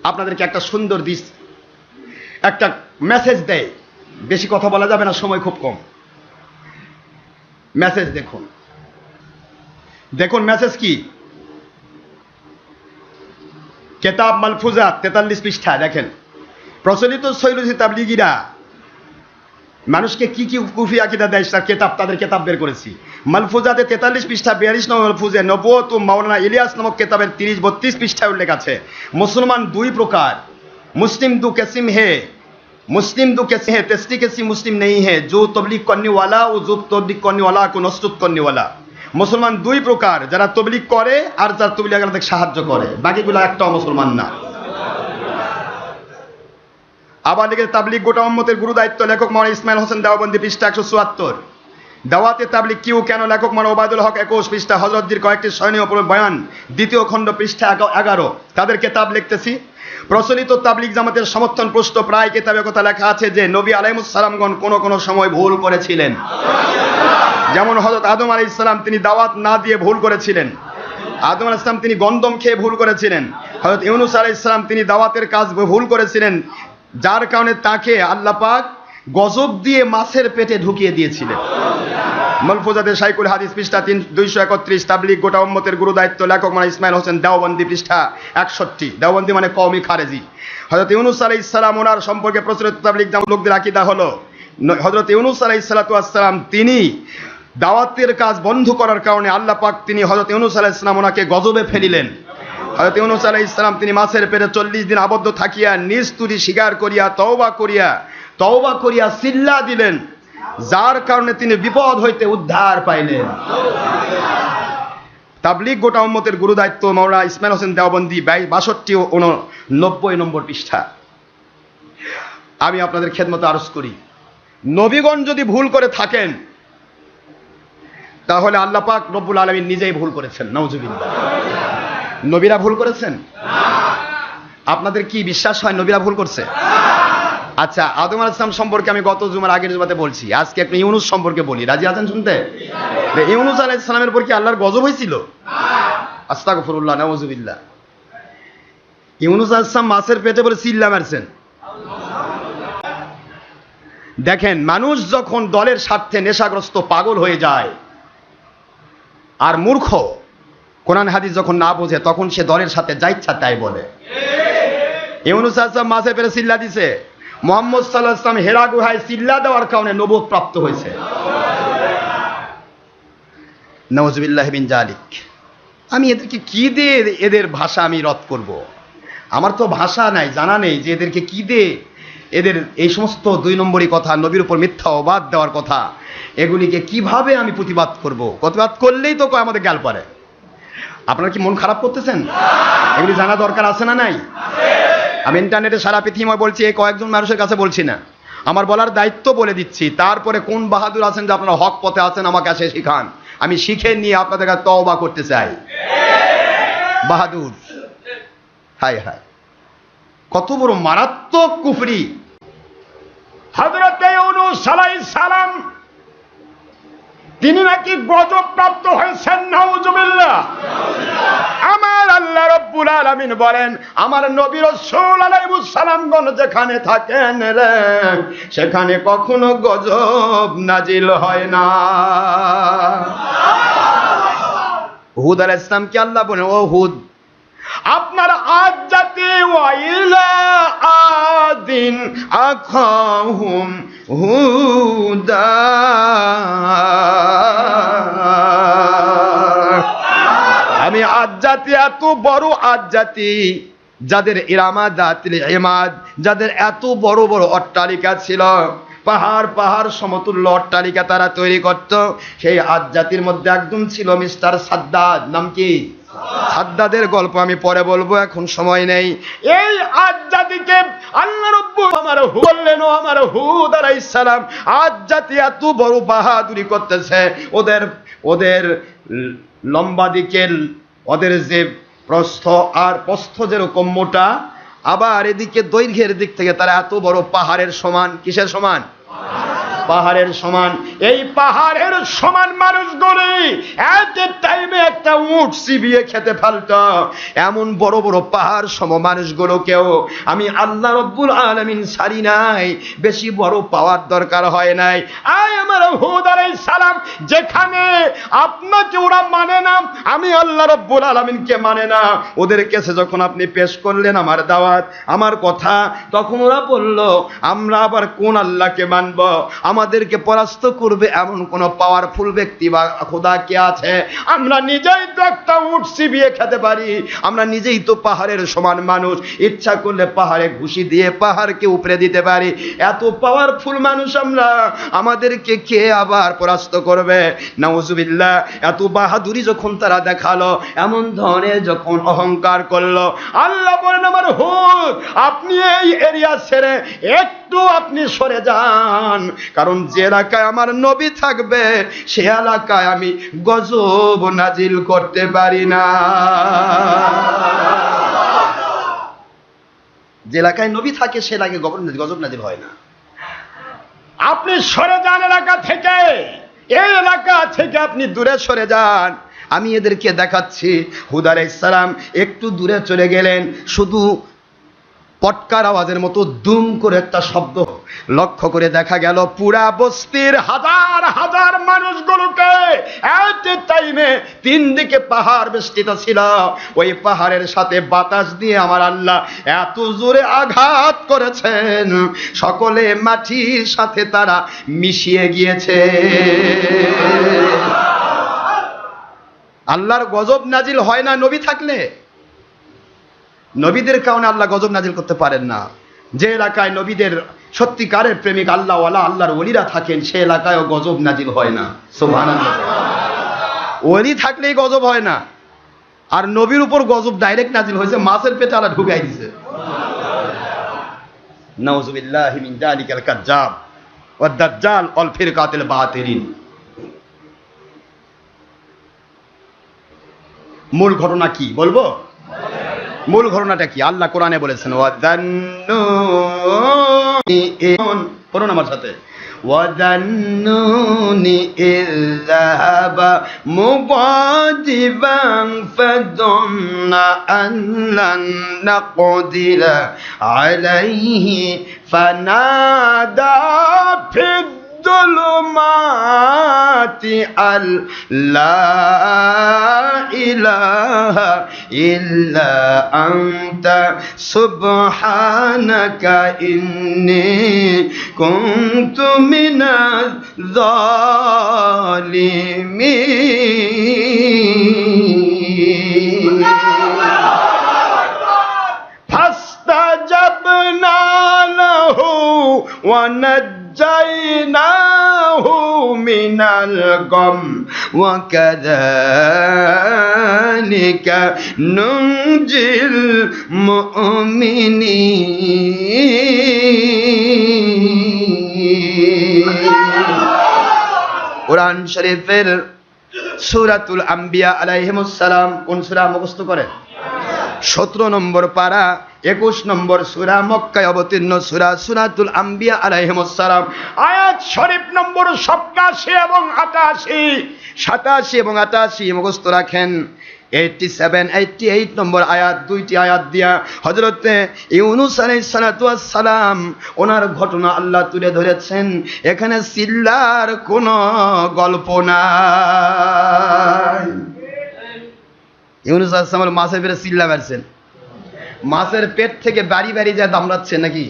আপনাদেরকে একটা সুন্দর দিস, একটা মেসেজ দেয়। বেশি কথা বলা যাবে না, সময় খুব কম। মেসেজ দেখুন, দেখুন মেসেজ কি। কেতাব মালফুজা 43 পৃষ্ঠা দেখেন। প্রচলিত সৈয়দী তাবলিগীরা মানুষকে কি কি কুফরি আকীদা দেয়, কেতাব, তাদের কেতাব বের করেছি। মালফুজাতে 43 পৃষ্ঠা 42 নম্বর মালফুজে নবুয়ত ও মাওলানা ইলিয়াস নামক কেতাবের 30-32 পৃষ্ঠায় উল্লেখ আছে, মুসলমান 2 প্রকার। मुस्लिम दो किस्म है, मुस्लिम दो किस्म है, तीसरी किस्म मुस्लिम नहीं है, जो तबलीग करने वाला और जो तबलीग करने वाला को नसरत करने वाला। মুসলমান 2 প্রকার, যারা তবলিগ করে আর যারা তবলিগের সাহায্য করে, বাকিগুলো একটাও মুসলমান না। আবার লিখে তাবলিগ গোটা উম্মতের গুরু দায়িত্ব, লেখক মাওলানা ইসমাইল হোসেন দেওবন্দি, পৃষ্ঠা 174। দাওয়াতে তাবলিগ কিউ কেন, লেখক মাওলানা ওবায়দুল হক 21 পৃষ্ঠা, হযরতজির কয়েকটি স্মরণীয় বয়ান, 2য় খণ্ড, পৃষ্ঠা 11। তাদের কেতাব লিখতেছি। প্রচলিত তাবলিগ জামাতের সমর্থন পুষ্ট প্রায় কিতাবে কথা লেখা আছে যে নবী আলাইহিস সালামগণ কোন কোন সময় ভুল করেছিলেন। যেমন হযরত আদম আলাইহিস সালাম, তিনি দাওয়াত না দিয়ে ভুল করেছিলেন। আদম আলাইহিস সালাম তিনি গন্ধম খেয়ে ভুল করেছিলেন। হযরত ইউনূস আলাইহিস সালাম তিনি দাওয়াতের কাজ ভুল করেছিলেন, যার কারণে তাকে আল্লাহ পাক গজব দিয়ে মাছের পেটে ঢুকিয়ে দিয়েছিলেন। মালফুজাতে শাইখুল হাদিস, পৃষ্ঠা 231। তাবলিগ গোটা উম্মতের গুরু দায়িত্ব, লেখক মাওলানা ইসমাইল হোসেন দেওবন্দি, পৃষ্ঠা 61। দেওবন্দি মানে কওমি খারেজি। হযরত ইউনূস আলাইহিস সালাম, ওনার সম্পর্কে প্রচলিত তাবলিগ জামাত লোকদের আকীদা হলো, হযরত ইউনূস আলাইহিস সালাম তিনি দাওয়াতের কাজ বন্ধ করার কারণে আল্লাহ পাক তিনি হযরত ইউনূস আলাইহিস সালাম ওনাকে গজবে ফেলিলেন। হযরত ইউনূস আলাইহিস সালাম তিনি মাছের পেটে 40 দিন আবদ্ধ থাকিয়া নিজ তুরি স্বীকার করিয়া তওবা করিয়া চিল্লা দিলেন, যার কারণে তিনি বিপদ হইতে উদ্ধার পাইলেন। তাবলীগ গোটা উম্মতের গুরু দায়িত্ব, মাওলানা ইসমাইল হোসেন দেওবন্দি, 62 ও 90 নম্বর পৃষ্ঠা। আমি আপনাদের খেদমতে আরজ করি, নবীগণ যদি ভুল করে থাকেন তাহলে আল্লাহ পাক রব্বুল আলামিন নিজেই ভুল করেছেন। নাউজুবিল্লাহ। নবীরা ভুল করেছেন? আপনাদের কি বিশ্বাস হয় নবীরা ভুল করছে? আচ্ছা, আদম আলাইহিস সালাম সম্পর্কে আমি গত জুমার আগের জুমাতে বলছি, আজকে একটু ইউনুস সম্পর্কে বলি। রাজি আছেন শুনতে? ইউনুস আলাইহিস সালামের উপর কি আল্লাহর গজব হয়েছিল? আস্তাগফিরুল্লাহ, নাউজুবিল্লাহ। ইউনুস আলাইহিস সালাম মাছের পেটে বলে চিল্লা মারছেন। দেখেন, মানুষ যখন দলের স্বার্থে নেশাগ্রস্ত পাগল হয়ে যায় আর মূর্খ, কোরআন হাদিস যখন না বোঝে, তখন সে দলের সাথে যা ইচ্ছা তাই বলে। ইউনুস আলাইহিস সালাম মাছের পেটে চিল্লা দিছে, মুহাম্মদ সাল্লাল্লাহু আলাইহি ওয়াসাল্লাম হেরা গুহায় চিল্লা দেওয়ার কারণে নবুয়ত প্রাপ্ত হয়েছে। নাউজুবিল্লাহি মিন যালিক। আমি এদেরকে কি দিয়ে এদের ভাষা আমি রদ করব? আমার তো ভাষা নাই, জানা নেই যে এদেরকে কি দিয়ে এদের এই সমস্ত 2 নম্বরই কথা, নবীর উপর মিথ্যা অবাদ দেওয়ার কথা, এগুলিকে কিভাবে আমি প্রতিবাদ করব? প্রতিবাদ করলেই তো আমাদের গাল পারে। আপনারা কি মন খারাপ করতেছেন? এগুলি জানা দরকার আছে না নাই? আমি ইন্টারনেটে সারা পৃথিবী বলছি, এই কয়েকজন মানুষের কাছে বলছি না, আমার বলার দায়িত্ব বলে দিচ্ছি। তারপরে কোন বাহাদুর আছেন যে আপনারা হক পথে আছেন, আমাকে এসে শিখান, আমি শিখে নিয়ে আপনাদের কাছে তওবা করতে চাই। বাহাদুর, হায় হায়, কত বড় মারাত্মক কুফরি! হযরত ইউনূস আলাইহিস সালাম তিনি নাকি গজব প্রাপ্ত হয়েছেন। নাউজুবিল্লাহ। আমার আল্লাহ রাব্বুল আলামিন বলেন, আমার নবী রাসূল আলাইহিস সালামগণ যেখানে থাকেন রে, সেখানে কখনো গজব নাজিল হয় না। হুদ আলাইহিস সালাম কি আল্লাহ বলেন, ও হুদ, আপনার আদ জাতি ওয়াইলা আদিন আখাহুম হুদা, আমি আদ জাতি, এত বড় আদ জাতি যাদের ইরামাদাতিল ইমাদ, যাদের এত বড় বড় অট্টালিকা ছিল, পাহাড় পাহাড় সমতুল্য অট্টালিকা তারা তৈরি করত, সেই আদ জাতির মধ্যে একজন ছিল মিস্টার সাদ্দাদ। নাম কি? সাদ্দাদের গল্প আমি পরে বলবো, এখন সময় নেই। এই আদ জাতিকে আল্লাহ রাব্বুল আমার বললেন, ও আমার হুদ আলাইহিস সালাম, আদ জাতি এত বড় বাহাদুরি করতেছে, ওদের লম্বা দিকে, ওদের যে প্রস্থ আর প্রস্থ যেরকম মোটা, আবার এদিকে দৈর্ঘ্যের দিক থেকে তারা এত বড় পাহাড়ের সমান। কিসের সমান? পাহাড়ের সমান। এই পাহাড়ের সমান মানুষগুলি এত টাইমে একটা উট চিবিয়ে খেতে ফেলতো। এমন বড় বড় পাহাড় সম মানুষগুলোকেও আমি আল্লাহ রাব্বুল আলামিন ছাড়ি নাই, বেশি বড় পাওয়ার দরকার হয় নাই। আয় আমার হুদ আলাইহিস সালাম, যেখানে আপনাকে ওরা মানে না, আমি আল্লাহ রাব্বুল আলামিনকে মানে না, ওদের কাছে যখন আপনি পেশ করলেন আমার দাওয়াত, আমার কথা, তখন ওরা বলল, আমরা আবার কোন আল্লাহকে মানব? আমাদেরকে পরাস্ত করবে এমন কোন পাওয়ারফুল ব্যক্তি বা খোদা কে আছে? আমরা নিজেই তো একটা উট চিবিয়ে খেতে পারি, আমরা নিজেই তো পাহাড়ের সমান মানুষ, ইচ্ছা করলে পাহাড়ে ঘুষি দিয়ে পাহাড়কে উপরে দিতে পারি। এত পাওয়ারফুল মানুষ আমরা, আমাদেরকে কে আবার পরাস্ত করবে? নাউজুবিল্লাহ। এত বাহাদুরি যখন তারা দেখালো, এমন ধরনের যখন অহংকার করলো, আল্লাহ বলেন, আমার হুদ, আপনি এই এরিয়া ছেড়ে একটু আপনি সরে যান, কারণ যে এলাকায় আমার নবী থাকবে সে এলাকায় আমি গজব নাজিল করতে পারি না। যে এলাকায় নবী থাকে সে এলাকায় গজব নাজিল হয় না। আপনি সরে যান এলাকা থেকে, এই এলাকা থেকে আপনি দূরে সরে যান। আমি এদেরকে দেখাচ্ছি। হুদ আলাইহিস সালাম একটু দূরে চলে গেলেন, শুধু পটকার আওয়াজের মতো দুম করে একটা শব্দ, লক্ষ্য করে দেখা গেল পুরা বস্তির হাজার হাজার মানুষগুলোকে এত টাইমে 3 দিকে পাহাড় বেষ্টিত ছিল, ওই পাহাড়ের সাথে বাতাস দিয়ে আমার আল্লাহ এত জোরে আঘাত করেছেন, সকলে মাটির সাথে তারা মিশিয়ে গিয়েছে। আল্লাহর গজব নাজিল হয় না নবী থাকলে? নবীদের কারণে আল্লাহ গজব নাজিল করতে পারেন না। যে এলাকায় নবীদের সত্যিকারের প্রেমিক আল্লাহওয়ালা আল্লাহর ওলিরা থাকেন সে এলাকায়ও গজব নাজিল হয় না। সুবহানাল্লাহ। ওলি থাকলেই গজব হয় না, আর নবীর উপর গজব ডাইরেক্ট নাজিল হয়েছে, মাছের পেটে আল্লাহ ঢুকাই দিছে। নাউযুবিল্লাহি মিন যালিকাল কাজ্জাব ওয়াদ দাজ্জাল ওয়াল ফিরকাতিল বাতিলিন। মূল ঘটনা কি বলবো? মূল ঘটনাটা কি? আল্লাহ কোরআনে বলেছেন ওয়াদান্নুনি, পড়ুন আমার সাথে, ওয়াদান্নুনি ইযহাবা মুগাদিবান ফাদন্না আন লান নাকদিরা আলাইহি ফানাদা ফিদ যুলুমাতি আল্লা ইলাহা ইল্লা আনতা সুবহানাকা ইন্নী কুনতু মিনাজ জালিমিন। ফাস্তাজাবনা লাহু ওয়া نجيناه من الغم وكذلك ننجي المؤمنين। কুরআন শরীফের সূরাতুল আম্বিয়া আলাইহিমুস সালাম কোন সূরা মুখস্থ করে? 17 নম্বর পারা 21 নম্বর সূরা, মক্কায় অবতীর্ণ সূরা, সূরাতুল আম্বিয়া আলাইহিমুস সালাম, আয়াত শরীফ নম্বর 87 এবং 88। 87 এবং 88 মুখস্থ রাখেন। 87 88 নম্বর আয়াত, দুইটি আয়াত দিয়া হযরতে ইউনূস আলাইহিস সালাতু ওয়াস সালাম ওনার ঘটনা আল্লাহ তুলে ধরেছেন। এখানে সিল্লার কোনো গল্প নাই। ইউনূস আলাইহিস সালাম মাছের পেটে চিল্লা মারছেন, মাছের পেট থেকে বাড়ি বাড়ি যা দামড়াচ্ছে নাকি?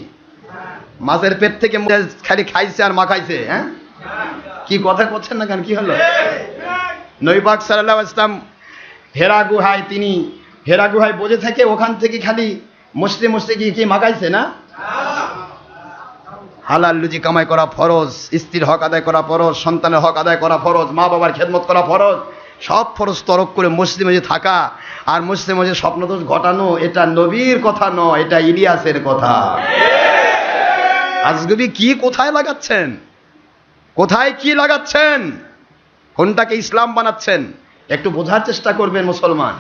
মাছের পেট থেকে খালি খাইছে আর মাখাইছে? হ্যাঁ, কি কথা করছেন না কেন? কি হলো? নবী পাক সাল্লাল্লাহু আলাইহি ওয়াসাল্লাম হেরা গুহায়, তিনি হেরা গুহায় বসে থেকে ওখান থেকে খালি মসতে মসতে কি মাখাইছে না? হালাল রুজি কামাই করা ফরজ, স্ত্রীর হক আদায় করা ফরজ, সন্তানের হক আদায় করা ফরজ, মা বাবার খেদমত করা ফরজ, সব ফরজ তরক করে মসজিদে মসজিদে থাকা আর মসজিদে মসজিদে স্বপ্নদোষ ঘটানো, এটা নবীর কথা নয়, এটা ইলিয়াসের কথা। আজগবি কি কোথায় লাগাচ্ছেন? কোথায় কি লাগাচ্ছেন? কোনটাকে ইসলাম বানাচ্ছেন? একটু বোঝার চেষ্টা করবেন মুসলমান।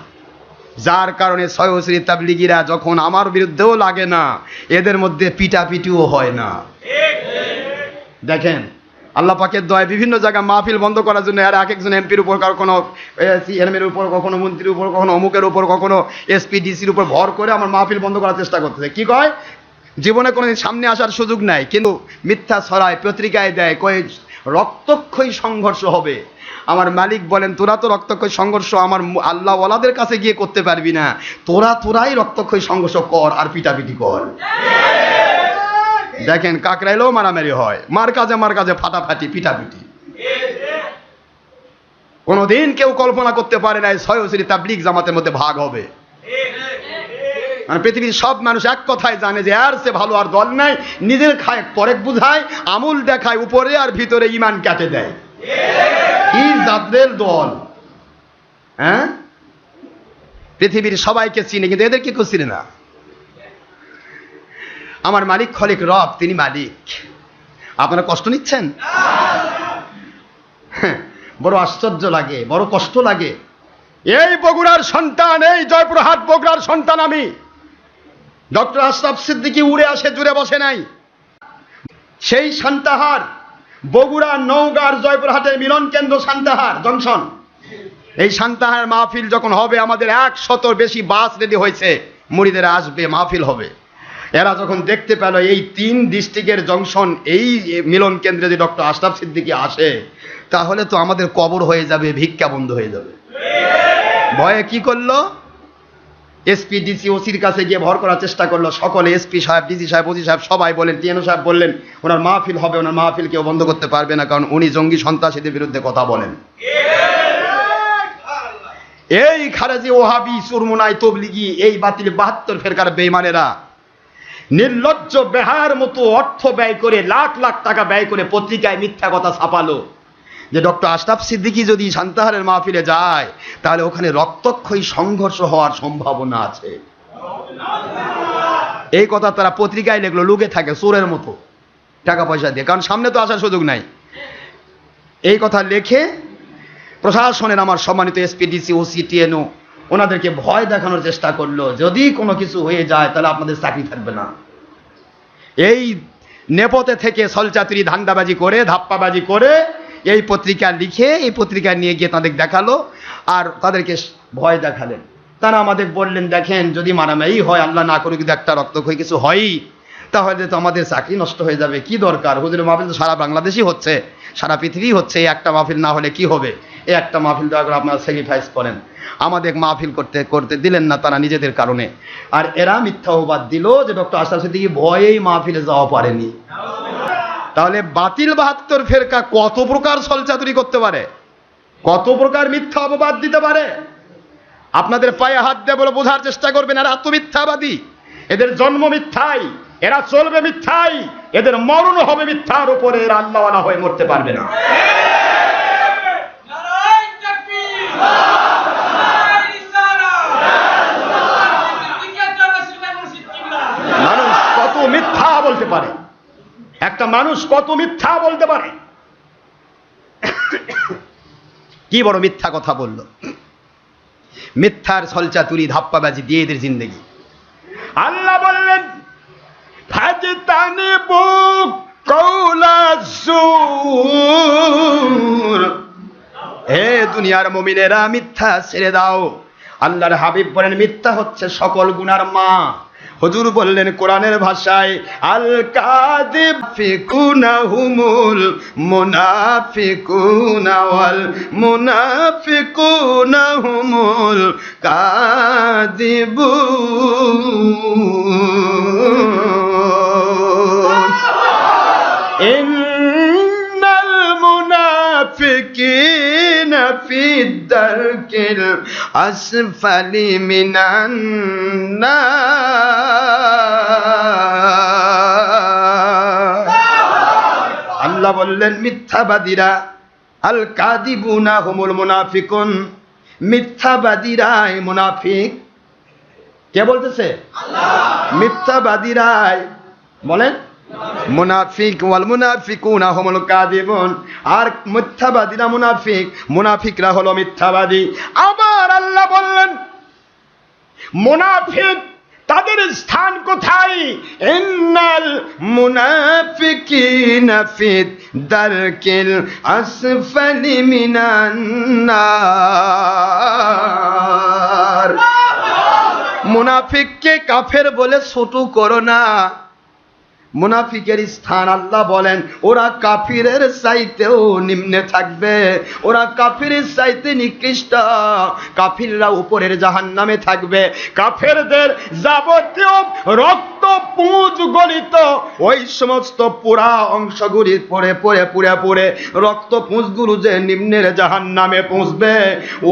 যার কারণে সয়সরি তাবলিগীরা যখন আমার বিরুদ্ধেও লাগে না, এদের মধ্যে পিটাপিটিও হয় না। দেখেন আল্লাহ পাকের দয়ায় বিভিন্ন জায়গায় মাহফিল বন্ধ করার জন্য আর এক একজন এমপির উপর, কখনো সিএমের উপর, কখনো মন্ত্রীর উপর, কখনো অমুকের উপর, কখনো এসপিডিসির উপর ভর করে আমার মাহফিল বন্ধ করার চেষ্টা করতেছে। কি কয়? জীবনে কোনোদিন সামনে আসার সুযোগ নাই, কিন্তু মিথ্যা ছড়ায়, পত্রিকায় দেয়, কয় রক্তক্ষয়ী সংঘর্ষ হবে। আমার মালিক বলেন তোরা তো রক্তক্ষয়ী সংঘর্ষ আমার আল্লাহ ওয়ালাদের কাছে গিয়ে করতে পারবি না, তোরাই রক্তক্ষয়ী সংঘর্ষ কর আর পিটাপিটি কর। দেখেন কাকরাইলেও মারামারি হয়, মার কাজে ফাটাফাটি পিটাপিটি। কোনদিন কেউ কল্পনা করতে পারে না সয়সরি তাবলিগ জামাতের মধ্যে ভাগ হবে। মানে পৃথিবীর সব মানুষ এক কথায় জানে যে আর সে ভালো আর দল নাই, নিজের খায় পরেক বুঝায়, আমুল দেখায় উপরে আর ভিতরে ইমান কেটে দেয়। কি জাতের দল? হ্যাঁ, পৃথিবীর সবাইকে চিনে কিন্তু এদেরকে কেউ চিনে না। আমার মালিক খলিক রব, তিনি মালিক। আপনারা কষ্ট নিচ্ছেন? বড় আশ্চর্য লাগে, বড় কষ্ট লাগে। এই বগুড়ার সন্তান, এই জয়পুরহাট বগুড়ার সন্তান আমি। ডক্টর আশরাফ সিদ্দিকী উড়ে আসে, জুড়ে বসে নাই। সেই সান্তাহার, বগুড়া, নওগাঁর, জয়পুরহাটের মিলন কেন্দ্র সান্তাহার জংশন। এই সান্তাহার মাহফিল যখন হবে, আমাদের 100 বেশি বাস রেডি হয়েছে, মুরিদেরা আসবে, মাহফিল হবে। এরা যখন দেখতে পেল এই 3 ডিস্ট্রিক্টের জংশন, এই মিলন কেন্দ্রে যে ডক্টর আশরাফ সিদ্দিকী আসে, তাহলে তো আমাদের কবর হয়ে যাবে, ভিক্ষা বন্ধ হয়ে যাবে। ভয়ে কি করলো? এসপি ডিসি ওসির কাছে গিয়ে ভর করার চেষ্টা করলো। সকলে, এসপি সাহেব, ডিসি সাহেব, ওসি সাহেব সবাই বলেন, টিএনও সাহেব বললেন ওনার মাহফিল হবে, ওনার মাহফিল কেউ বন্ধ করতে পারবে না, কারণ উনি জঙ্গি সন্ত্রাসীদের বিরুদ্ধে কথা বলেন। এই খারেজি, ওহাবি, চুরমুনাই, তবলিগি, এই বাতিল 72 ফেরকার বেঈমানেরা নির্লজ্জ বেহার মতো অর্থ ব্যয় করে, লাখ লাখ টাকা ব্যয় করে পত্রিকায় মিথ্যা কথা ছাপালো যে ডক্টর আশরাফ সিদ্দিকী যদি শান্তাহারের মাহফিলে যায় তাহলে ওখানে রক্তক্ষয়ী সংঘর্ষ হওয়ার সম্ভাবনা আছে। এই কথা তারা পত্রিকায় লিখলো, লুকে থাকে চোরের মতো টাকা পয়সা দিয়ে, কারণ সামনে তো আসার সুযোগ নাই। এই কথা লিখে প্রশাসনের আমার সম্মানিত এসপিডিসি, ওসি, টিএনও ওনাদেরকে ভয় দেখানোর চেষ্টা করলো, যদি কোনো কিছু হয়ে যায় তাহলে আপনাদের চাকরি থাকবে না। এই নেপথ্যে থেকে ছলচাতুরি, ধান্দাবাজি করে, ধাপ্পাবাজি করে এই পত্রিকা লিখে এই পত্রিকা নিয়ে গিয়ে তাদের দেখালো আর তাদেরকে ভয় দেখালেন। তারা আমাদের বললেন, দেখেন যদি মারামারি হয়, আল্লাহ না করে যদি একটা রক্তক্ষয়ী কিছু হয়ই, তাহলে তো আমাদের চাকরি নষ্ট হয়ে যাবে। কি দরকার, হুজুরের মাহফিল তো সারা বাংলাদেশই হচ্ছে, সারা পৃথিবী হচ্ছে, এই একটা মাহফিল না হলে কি হবে? এই একটা মাহফিল দয়া করে আপনারা স্যাক্রিফাইস করেন। আমাদের মাহফিল করতে দিলেন না তারা নিজেদের কারণে। আর এরা মিথ্যা অপবাদ দিল যে ডক্টর আশরাফ সিদ্দিকী ভয়েই মাহফিলে যাওয়া পারেনি। তাহলে বাতিল 72 ফেরকা কত প্রকার ছলচাতুরি করতে পারে, কত প্রকার মিথ্যা অপবাদ দিতে পারে। আপনাদের পায়ে হাত দিয়ে বলে বোঝার চেষ্টা করবেন, এরা আত্মমিথ্যাবাদী, এদের জন্ম মিথ্যাই, এরা চলবে মিথ্যাই, এদের মরণ হবে মিথ্যার উপরে, এরা আল্লাহওয়ালা হয়ে মরতে পারবে না। মানুষ কত মিথ্যা বলতে পারে, একটা মানুষ কত মিথ্যা বলতে পারে। কি বড় মিথ্যা কথা বলল, মিথ্যার ছলচাতুরি, ধাপ্পাবাজি দিয়ে এদের জিন্দেগি। আল্লাহ বললেন, ফাজতানিবু কাউলাসুর, হে দুনিয়ার মুমিনেরা মিথ্যা ছেড়ে দাও। আল্লাহর হাবিব বলেন, মিথ্যা হচ্ছে সকল গুনার মা। হুজুর বললেন কোরআনের ভাষায়, আল কাযিবুনা হুমুল মুনাফিকুনা ওয়াল মুনাফিকুনা হুমুল কাযিবুন, ইন্নাল মুনাফিকিনা ফি দারকিল আসফালি মিনান নার। আল্লাহ বললেন মিথ্যাবাদীরা, আল কাযিবুনা হুমুল মুনাফিকুন, মিথ্যাবাদীরাই মুনাফিক। কে বলতেছে? আল্লাহ। মিথ্যাবাদীরাই বলেন মুনাফিক, ওয়াল মুনাফিকুনা হুমুল কাযিবুন, আর মিথ্যাবাদীরা মুনাফিক, মুনাফিকরা হলো মিথ্যাবাদী। আবার আল্লাহ বললেন মুনাফিক তাদের স্থান কোথায়? ইন্নাল মুনাফিকিনা ফি দারকিল আসফালি মিনান নার। মুনাফিককে কাফের বলে ছোট করো না। মুনাফিকের স্থান আল্লাহ বলেন ওরা কাফিরের চাইতেও নিম্নে থাকবে, ওরা কাফিরের চাইতে নিকৃষ্ট, কাফিররা উপরের জাহান্নামে থাকবে। কাফেরদের যাবতীয় রক্ত পুঁজ গলিত ওই সমস্ত পুরা অংশগুলি পড়ে রক্ত পুঁজগুলো যে নিম্নের জাহান্নামে পৌঁছবে,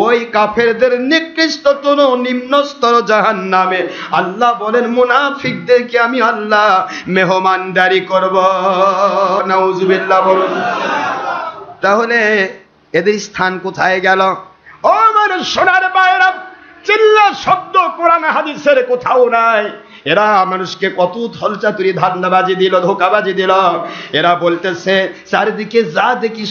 ওই কাফেরদের নিকৃষ্টতর নিম্নস্তর জাহান্নামে। আল্লাহ বলেন মুনাফিকদেরকে আমি আল্লাহ মেহমানদারি করব। নাউজুবিল্লাহ বলুন। তাহলে এদের স্থান কোথায় গেল? ও মানুষ সোনার বাইরা, চিল্লা শব্দ কোরআন হাদিসের কোথাও নাই। এরা মানুষকে কত ছলচাতুরি, ধান্দাবাজি দিল, ধোকাবাজি দিল। এরা বলতেছে চারিদিকে যা দেখি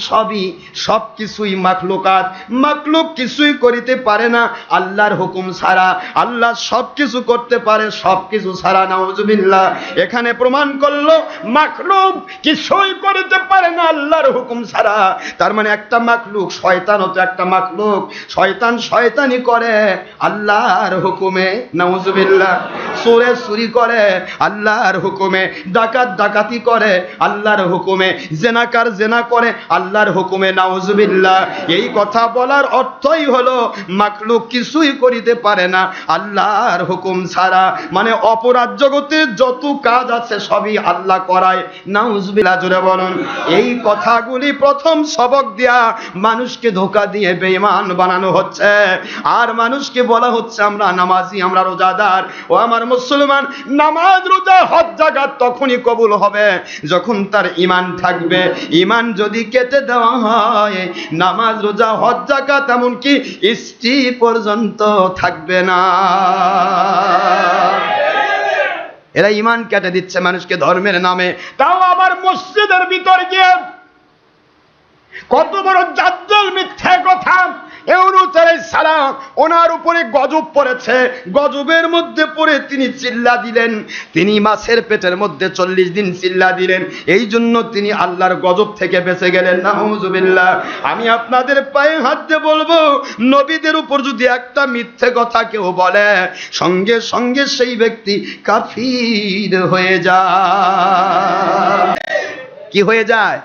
সব কিছুই মাখলুকাত, মাখলুক কিছুই করিতে পারে না আল্লাহর হুকুম ছাড়া। আল্লাহ সব কিছু করতে পারে, সব কিছু ছাড়া। নাউজুবিল্লাহ। এখানে প্রমাণ করলো মাখলুক কিছুই করিতে পারে না আল্লাহর হুকুম ছাড়া। তার মানে একটা মাখলুক, শয়তানও তো একটা মাখলুক। শয়তান শয়তানি করে আল্লাহর হুকুমে। নাউজুবিল্লাহ। চোরে চুরি করে আল্লাহর হুকুমে, ডাকাত ডাকাতি করে আল্লাহর হুকুমে, জেনাকার জেনা করে আল্লাহর হুকুমে। নাউজুবিল্লাহ। এই কথা বলার অর্থই হলো মাখলুক কিছুই করিতে পারে না আল্লাহর হুকুম ছাড়া। মানে অপরাধ জগতের যত কাজ আছে সবই আল্লাহ করায়। নাউজুবিল্লাহ। জোরে বলুন। এই কথাগুলি প্রথম সবক দিয়া মানুষকে ধোঁকা দিয়ে বেঈমান বানানো হচ্ছে, আর মানুষকে বলা হচ্ছে আমরা নামাজি, আমরা রোজাদার। ও আমার মুসলমান, নামাজ রোজা হজ যাকাত তখনই কবুল হবে যখন তার ঈমান থাকবে। ঈমান যদি কেটে দেওয়া হয়, নামাজ রোজা হজ যাকাত এমনকি স্ত্রী পর্যন্ত থাকবে না। এরা ঈমান কেটে দিচ্ছে মানুষকে ধর্মের নামে। তাও আবার মসজিদের ভিতর গিয়ে কত বড় জাজ্জাল মিথ্যা কথা। ইউনূস আলাইহিস সালাম, ওনার উপরে গজব পড়েছে, গজবের মধ্যে পড়ে তিনি চিল্লা দিলেন। তিনি মাছের পেটের মধ্যে 40 দিন চিল্লা দিলেন, এই জন্য তিনি আল্লাহর গজব থেকে বেঁচে গেলেন। নাউযুবিল্লাহ। আমি আপনাদের পায়ে হাত দিয়ে বলবো, নবীদের উপর যদি একটা মিথ্যে কথা কেউ বলে, সঙ্গে সঙ্গে সেই ব্যক্তি কাফির হয়ে যায়। কি হয়ে যায়?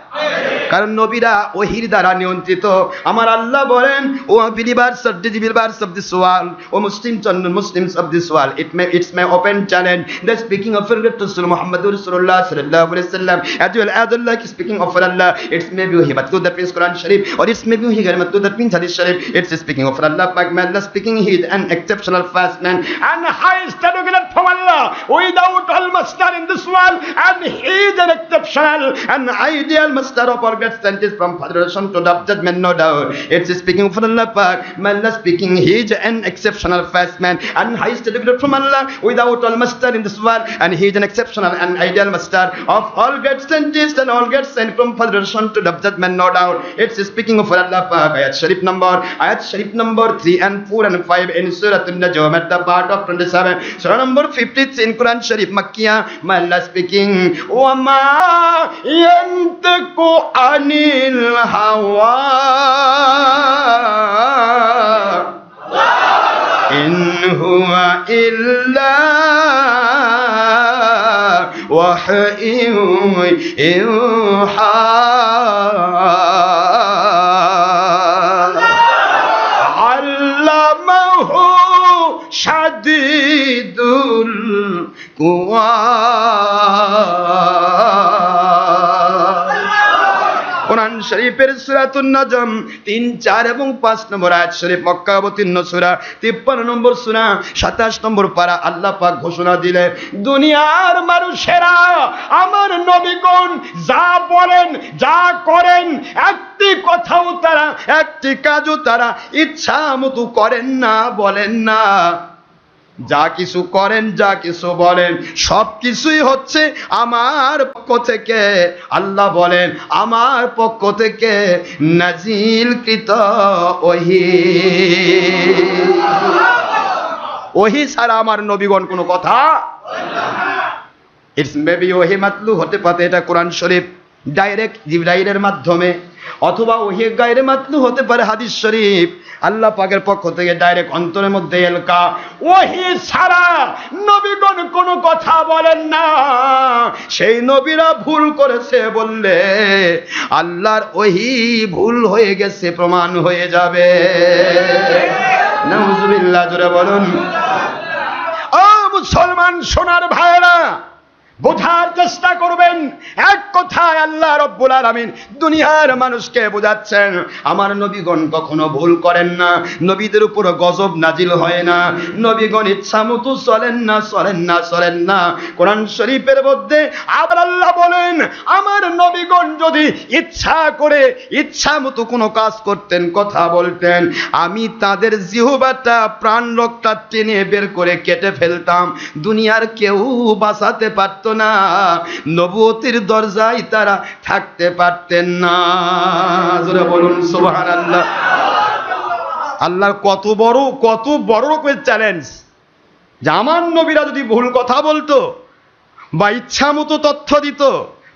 কারণ নবীরা ওহির দ্বারা নিয়ন্ত্রিত। আমার আল্লাহ বলেন, ও believers of this world, O Muslims of this world, it's my open challenge. The speaking of Rasul Muhammadur Rasulullah sallallahu alaihi wasallam, as well as Allah speaking of Allah, it's maybe he but that means Quran Sharif, or it's maybe he that means Hadith Sharif. It's speaking of Allah, Allah speaking, he is an exceptional fast man and highest educated from Allah without all master in this world, and he is an exceptional and ideal master of all great scientists from Federation to the judgment, no doubt. It's speaking from Allah, Allah speaking, he is an exceptional fast man and highest educated from Allah without all master in this world, and he is an exceptional and ideal master of all great scientists and all great scientists from Federation to the judgment, no doubt. It's speaking of Allah. Ayat Sharif number 3 and 4 and 5 in Surah An-Najm at the part of 27. Surah number 50 in Quran Sharif Makkiyah. Allah speaking, wa ma yantiqu anil hawa in huwa illa wahyun yuha. Allamahu shadidul quwa. কোরআন শরীফের সূরাতুন নাজম 3, 4 এবং 5 নম্বর আয়াত শরীফ মক্কা অবতীর্ণ সূরা, 53 নম্বর সূরা, 27 নম্বর পারা। আল্লাহ পাক ঘোষণা দিলেন, দুনিয়ার মানুষেরা আমার নবীগণ যা বলেন যা করেন, একটি কথাও তারা, একটি কাজও তারা ইচ্ছা মতো করেন না, বলেন না। যা কিছু করেন, যা কিছু বলেন, সব কিছুই হচ্ছে আমার পক্ষ থেকে। আল্লাহ বলেন, আমার পক্ষ থেকে নাজিলকৃত ওহী। ওহী ছাড়া আমার নবীগণ কোনো কথা। ইটস মেবি ওহী মাতলু হতে পারে, এটা কোরআন শরীফ ডাইরেক্ট জিবরাইলের মাধ্যমে, অথবা ওহী গায়রে মাতলু হতে পারে হাদিস শরীফ আল্লাহ পাকের পক্ষ থেকে ডাইরেক্ট অন্তরের মধ্যে এলকা। ওহী ছাড়া নবীগণ কোনো কথা বলেন না। সেই নবীরা ভুল করেছে বললে আল্লাহর ওহী ভুল হয়ে গেছে প্রমাণ হয়ে যাবে। নাউযুবিল্লাহ, জোরে বলুন। ও মুসলমান সোনার ভাইরা, বোঝার চেষ্টা করবেন। এক কথায় আল্লাহ রাব্বুল আলামিন দুনিয়ার মানুষকে বোঝাচ্ছেন, আমার নবীগণ কখনো ভুল করেন না, নবীদের উপর গজব নাজিল হয় না, নবীগণ ইচ্ছা মতো চলেন না, চলেন না, চলেন না। কোরআন শরীফের মধ্যে আবার আল্লাহ বলেন, আমার নবীগণ যদি ইচ্ছা করে ইচ্ছা মতো কোনো কাজ করতেন, কথা বলতেন, আমি তাদের জিহ্বাটা প্রাণ রক্তটা টেনে বের করে কেটে ফেলতাম, দুনিয়ার কেউ বাঁচাতে পারত না, নবুয়তির দরজায় তারা থাকতে পারতেন না। জোরে বলুন সুবহানাল্লাহ। আল্লাহর কত বড় রকমের চ্যালেঞ্জ, যে আমার নবীরা যদি ভুল কথা বলতো বা ইচ্ছা মতো তথ্য দিত,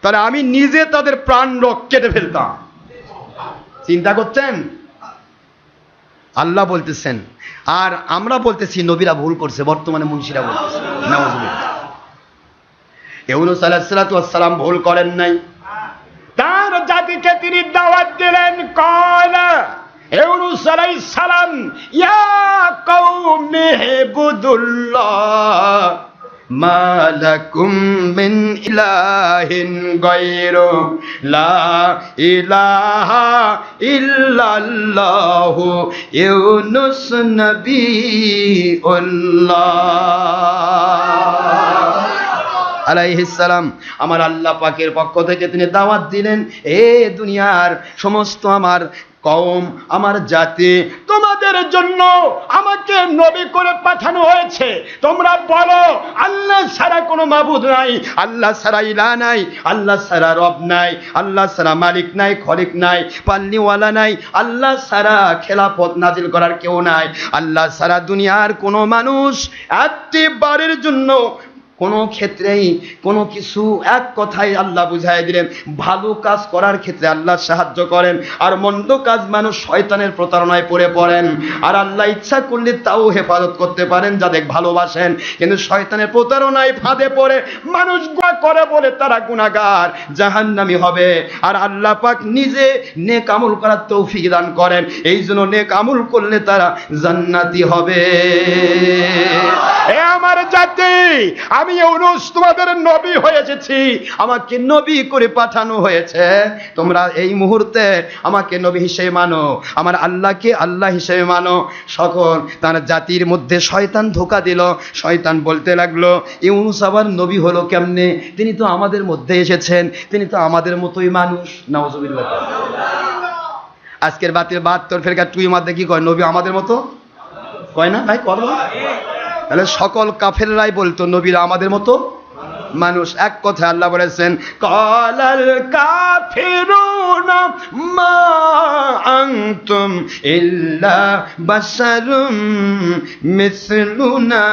তাহলে আমি নিজে তাদের প্রাণ রক্ত কেটে ফেলতাম। চিন্তা করছেন? আল্লাহ বলতেছেন, আর আমরা বলতেছি নবীরা ভুল করছে, বর্তমানে মুন্সিরা বলতেছে। নাউযুবিল্লাহ। ইউনূস আলাইহিস সালাতু ওয়াস সালাম ভুল করেন নাই, তার জাতিকে তিনি দাওয়াত দিলেন। ক্বালা ইউনূস আলাইহিস সালাম, ইয়া কওমি ইবুদুল্লাহ মা লাকুম মিন ইলাহিন গায়রু লা ইলাহা ইল্লাল্লাহু ইউনুস নবিউল্লাহ আলাইহিস সালাম। আমার আল্লাহ পাকের পক্ষ থেকে তিনি দাওয়াত দিলেন, এ দুনিয়ার সমস্ত আমার কওম, আমার জাতি, তোমাদের জন্য আমাকে নবী করে পাঠানো হয়েছে। তোমরা বলো আল্লাহ ছাড়া কোনো মাবুদ নাই, আল্লাহ ছাড়া ইলাহ নাই, আল্লাহ ছাড়া রব নাই, আল্লাহ ছাড়া মালিক নাই, খলিক নাই, পালনিওয়ালা নাই, আল্লাহ ছাড়া খেলাফত নাজিল করার কেউ নাই, আল্লাহ ছাড়া দুনিয়ার কোনো মানুষ একটিবারের জন্য কোনো ক্ষেত্রেই কোনো কিছু, এক কথায় আল্লাহ বুঝাই দিলেন, ভালো কাজ করার ক্ষেত্রে আল্লাহ সাহায্য করেন, আর মন্দ কাজ মানুষ শয়তানের প্রতারণায় পড়ে পড়েন। আর আল্লাহ ইচ্ছা করলে তাও হেফাজত করতে পারেন যাদের ভালোবাসেন, কিন্তু শয়তানের প্রতারণায় ফাঁদে পড়ে মানুষ গুনাহ করে বলে তারা গুনাহগার, জাহান্নামী হবে। আর আল্লাহ পাক নিজে নেক আমল করার তৌফিক দান করেন, এই জন্য নেক আমল করলে তারা জান্নাতি হবে। এ আমার জাতি, আমি ইউনূস তোমাদের নবী হয়ে এসেছি, আমাকে নবী করে পাঠানো হয়েছে। তোমরা এই মুহূর্তে আমাকে নবী হিসেবে মানো, আমার আল্লাহকে আল্লাহ হিসেবে মানো। সকল তার জাতির মধ্যে শয়তান ধোঁকা দিল। শয়তান বলতে লাগলো, ইউনূস আবার নবী হলো কেমনে? তিনি তো আমাদের মধ্যে এসেছেন, তিনি তো আমাদের মতোই মানুষ। নাউজুবিল্লাহ। আজকের বাতের 72 ফেরকা টুই মধ্যে কি কয়? নবী আমাদের মতো কয় না ভাই? করো। তাহলে সকল কাফেররাই বলতো নবীরা আমাদের মতো মানুষ। এক কথায় আল্লাহ বলেছেন, কালাল কাফিরুনা মা আনতুম ইল্লা বাশারুম মিসলুনা।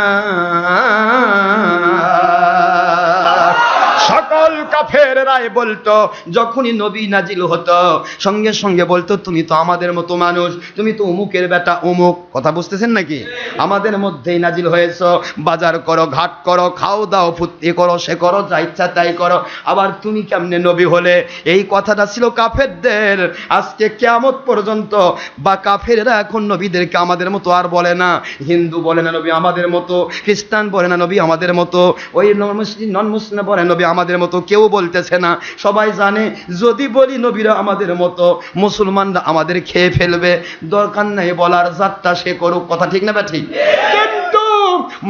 সকল কাফেররাই বলতো, যখনই নবী নাজিল হতো সঙ্গে সঙ্গে বলতো, তুমি তো আমাদের মতো মানুষ, তুমি তো অমুকের বেটা অমুক। কথা বুঝতেছেন নাকি? আমাদের মধ্যেই নাজিল হয়েছ, বাজার করো, ঘাট করো, খাও দাও, ফুর্তি করো, সে করো, যা ইচ্ছা তাই করো, আবার তুমি কেমনে নবী হলে? এই কথাটা ছিল কাফেরদের। আজকে কিয়ামত পর্যন্ত বা কাফেররা এখন নবীদেরকে আমাদের মতো আর বলে না। হিন্দু বলে না নবী আমাদের মতো, খ্রিস্টান বলে না নবী আমাদের মতো, ওই নন মুসলিম বলে নবী আমাদের মতো, কেউ বলতেছে না। সবাই জানে যদি বলি নবীরা আমাদের মতো, মুসলমানরা আমাদের খেয়ে ফেলবে, দরকার নাই বলার, যাত্রা সে করুক। কথা ঠিক না বা ঠিক? কিন্তু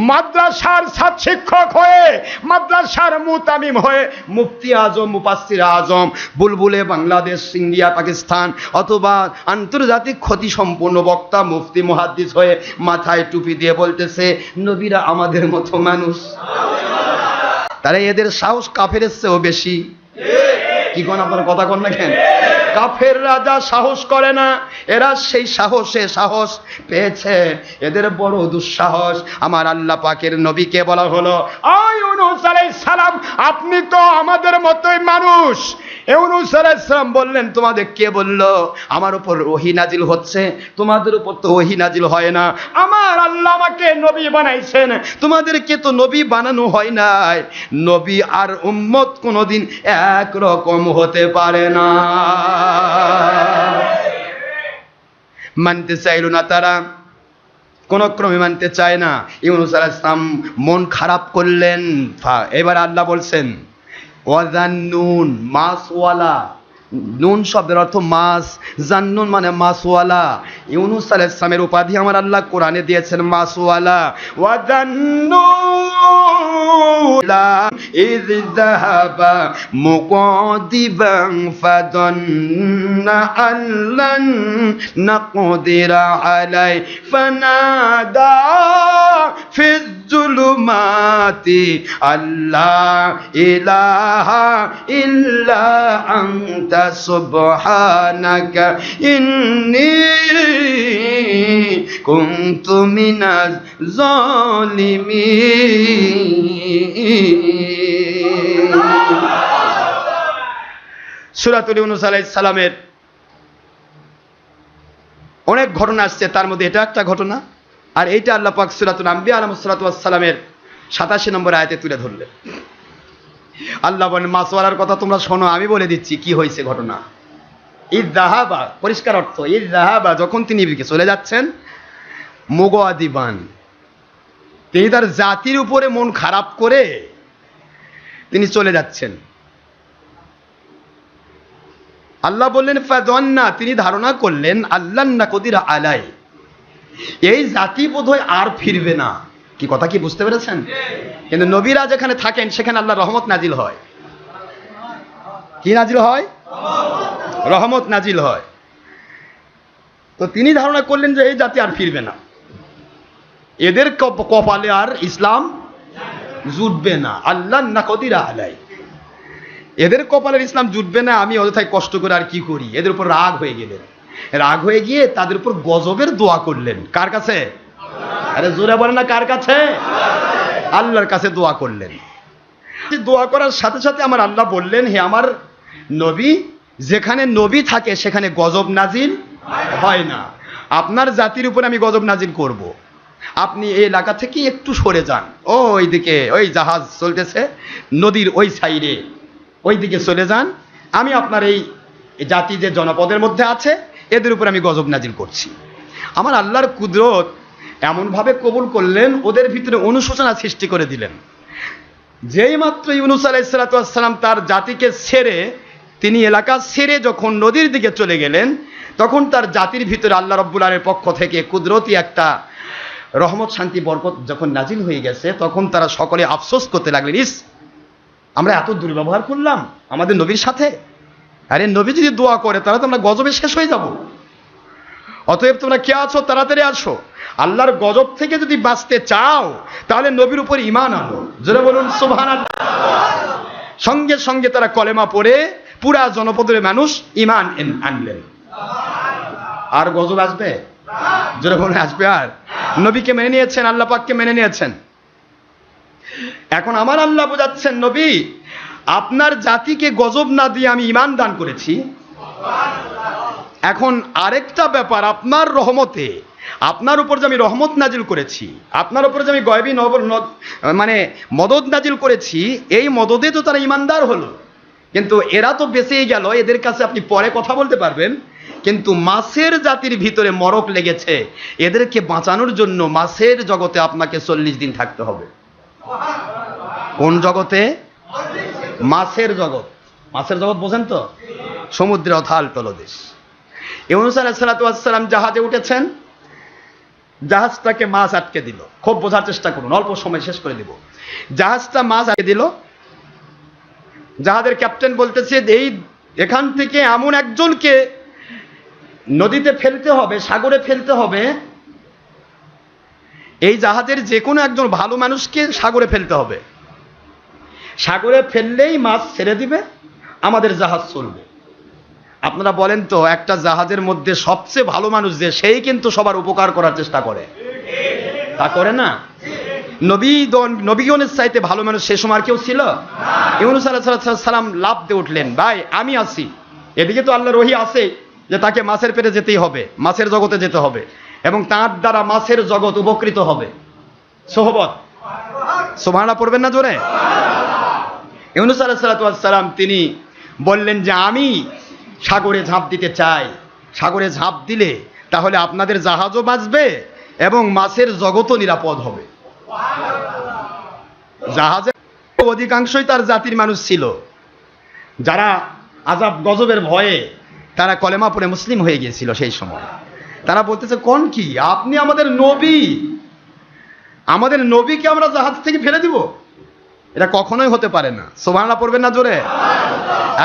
মাদ্রাসার ছাত্র শিক্ষক হয়ে, মাদ্রাসার মুতামিম হয়ে, মুফতি আজম, মুফাসসির আজম, বুলবুলে বাংলাদেশ, ইন্ডিয়া, পাকিস্তান, অথবা আন্তর্জাতিক ক্ষতি সম্পূর্ণ বক্তা, মুফতি, মুহাদ্দিস হয়ে মাথায় টুপি দিয়ে বলতেছে নবীরা আমাদের মতো মানুষ। তাহলে এদের সাহস কাফেরের চেয়েও বেশি। কি কোন আপনার কথা কন না কেন? কাফের রাজা সাহস করে না, এরা সেই সাহস পেয়েছে। এদের বড় দুঃসাহস। আমার আল্লাহ পাকের নবীকে বলা হলো, ইউনূস আলাইহিস সালাম, আপনি তো আমাদের মতোই মানুষ। ইউনূস আলাইহিস সালাম বললেন, তোমাদের কে বললো আমার উপর ওহী নাজিল হচ্ছে? তোমাদের উপর তো ওহী নাজিল হয় না, আমার আল্লাহ আমাকে নবী বানাইছেন, তোমাদেরকে তো নবী বানানো হয় নাই। নবী আর উম্মত কোনোদিন এক রকম হতে পারে না। মানতে চাইল না তারা, কোন ক্রমে মানতে চায় না। ইউনূস আলাইহিস সালাম মন খারাপ করলেন। এবার আল্লাহ বলছেন, ওয়াজান্নুন, মাছওয়ালা। নুন শব্দের অর্থ মাছ, জান্নুন মানে মাছওয়ালা। ইউনূস আলাইহিস সালামের উপাধি আমার আল্লাহ কোরআনে দিয়েছেন মাছওয়ালা। ওয়াজান্নুন ইয যাহাবা মুকাদিবান ফাদান্না আল্লান নাকদিরা আলাই ফানাদা ফিজ যুলুমাতি আল্লা ইলাহা ইল্লা আনতা সুবহানাকা ইন্নী কুনতু মিনাজ জালিমিন। সূরাতুল ইউনূস আলাইহিস সালামের অনেক ঘটনা আসছে, তার মধ্যে এটা একটা ঘটনা। আর এইটা আল্লাহ পাক সূরাতুল আম্বিয়া আলাইহিস সালাতু ওয়াস সালামের 87 নম্বর আয়াতে তুলে ধরলেন। আল্লাহ বলেন, মাছওয়ালার কথা তোমরা শোনো, আমি বলে দিচ্ছি কি হয়েছে ঘটনা। ইয যাহাবা, পরিষ্কার অর্থ, ইয যাহাবা, যখন তিনি চলে যাচ্ছেন, মুগাদিবান, তিনি তার জাতির উপরে মন খারাপ করে তিনি চলে যাচ্ছেন। আল্লাহ বললেন ফাযন্না, তিনি ধারণা করলেন আল্লাহ না কদির আলাই, এই জাতি বোধহয় আর ফিরবে না। কি কথা কি বুঝতে পেরেছেন? কিন্তু নবীরা যেখানে থাকেন সেখানে আল্লাহ রহমত নাজিল হয়। কি নাজিল হয়? রহমত নাজিল হয়। তো তিনি ধারণা করলেন যে এই জাতি আর ফিরবে না, এদের কপালে আর ইসলাম জুটবে না। আল্লাহ না কদিরা আলাই, এদের কপালের ইসলাম জুটবে না, আমি অযথায় কষ্ট করে আর কি করি। এদের উপর রাগ হয়ে গেলেন, রাগ হয়ে গিয়ে তাদের উপর গজবের দোয়া করলেন। কার কাছে? আরে জোরে বলে না, কার কাছে? আল্লাহর কাছে দোয়া করলেন। দোয়া করার সাথে সাথে আমার আল্লাহ বললেন, হে আমার নবী, যেখানে নবী থাকে সেখানে গজব নাজিল হয় না। আপনার জাতির উপরে আমি গজব নাজিল করব। আপনি এই এলাকা থেকে একটু সরে যান, ওইদিকে ওই জাহাজ চলতেছে নদীর ওই সাইডে, ওই দিকে চলে যান। আমি আপনার এই জাতি যে জনপদের মধ্যে আছে এদের উপর আমি গজব নাজিল করছি। আমার আল্লাহর কুদরত এমনভাবে কবুল করলেন, ওদের ভিতরে অনুশোচনা সৃষ্টি করে দিলেন। যেই মাত্র ইউনূস আলাইহিস সালাম তার জাতিকে ছেড়ে, তিনি এলাকা ছেড়ে যখন নদীর দিকে চলে গেলেন, তখন তার জাতির ভিতরে আল্লাহ রাব্বুল আলামিনের পক্ষ থেকে কুদরতি একটা রহমত শান্তি বরকত যখন নাজিল হয়ে গেছে, তখন তারা সকলে আফসোস করতে লাগলেন, ইস আমরা এত দুর্ব্যবহার করলাম আমাদের নবীর সাথে। আরে নবী যদি দোয়া করে তাহলে তো আমরা গজবে শেষ হয়ে যাব। অতএব তোমরা কে আছো তাড়াতাড়ি আসো, আল্লাহর গজব থেকে যদি বাঁচতে চাও তাহলে নবীর উপর ঈমান আনো। জোরে বলুন সুবহানাল্লাহ। সঙ্গে সঙ্গে তারা কলেমা পড়ে পুরা জনপদের মানুষ ঈমান আনলেন। আর গজব আসবে? জোরে বলুন আসবে? আর নবীকে মেনে নিয়েছেন, আল্লাহ পাককে মেনে নিয়েছেন। এখন আমার আল্লাহ বোঝাচ্ছেন, নবী আপনার জাতিকে গজব না দিয়ে আমি ঈমান দান করেছি। এখন আরেকটা ব্যাপার, আপনার রহমতে, আপনার উপর যে আমি রহমত নাজিল করেছি, আপনার উপর যে আমি গয়বী মানে মদদ নাজিল করেছি, এই মদদে তো তারা ঈমানদার হলো, কিন্তু এরা তো বেঁচেই গেল, এদের কাছে আপনি পরে কথা বলতে পারবেন। কিন্তু মাছের জাতির ভিতরে মরক লেগেছে, এদেরকে বাঁচানোর জন্য মাছের জগতে আপনাকে 40 দিন থাকতে হবে। কোন জগতে? মাছের জগৎ। মাছের জগৎ বোঝেন তো? সমুদ্রে অথাল তলদেশ। ইউনূস আলাইহিস সালাম জাহাজে উঠেছেন, জাহাজটাকে মাছ আটকে দিল। খুব বোঝার চেষ্টা করুন, অল্প সময় শেষ করে দিব। জাহাজটা মাছ আটকে দিল। জাহাজের ক্যাপ্টেন বলতেছে, এখান থেকে এমন একজনকে নদীতে ফেলতে হবে, সাগরে ফেলতে হবে, এই জাহাজের যে কোনো একজন ভালো মানুষকে সাগরে ফেলতে হবে। সাগরে ফেললেই মাছ ছেড়ে দিবে, আমাদের জাহাজ চলবে। আপনারা বলেন তো, একটা জাহাজের মধ্যে সবচেয়ে ভালো মানুষ যে, সেই কিন্তু সবার উপকার করার চেষ্টা করে, তা করে না? নবীগণের চাইতে ভালো মানুষ সে সময় কেউ ছিল? ইউনূস আলাইহিস সালাম লাফ দিয়ে উঠলেন, ভাই আমি আছি। এদিকে তো আল্লাহর ওহী আছে যে তাকে মাছের পেটে যেতেই হবে, মাছের জগতে যেতে হবে, এবং তার দ্বারা মাছের জগৎ উপকৃত হবে। সোহবত সুবহানাল্লাহ পড়বেন না জোরে? ইউনূস আলাইহিস সালাম তিনি বললেন যে আমি সাগরে ঝাঁপ দিতে চাই। সাগরে ঝাঁপ দিলে তাহলে আপনাদের জাহাজও বাঁচবে এবং মাছের জগৎও নিরাপদ হবে। জাহাজে অধিকাংশই তার জাতির মানুষ ছিল, যারা আযাব গজবের ভয়ে তারা কলেমা পড়ে মুসলিম হয়ে গিয়েছিল। সেই সময় তারা বলতেছে, কোন কি আপনি আমাদের নবী, আমাদের নবীকে আমরা জাহাজ থেকে ফেলে দিব? এটা কখনোই হতে পারে না। সুবহানাল্লাহ পড়বেন না জোরে?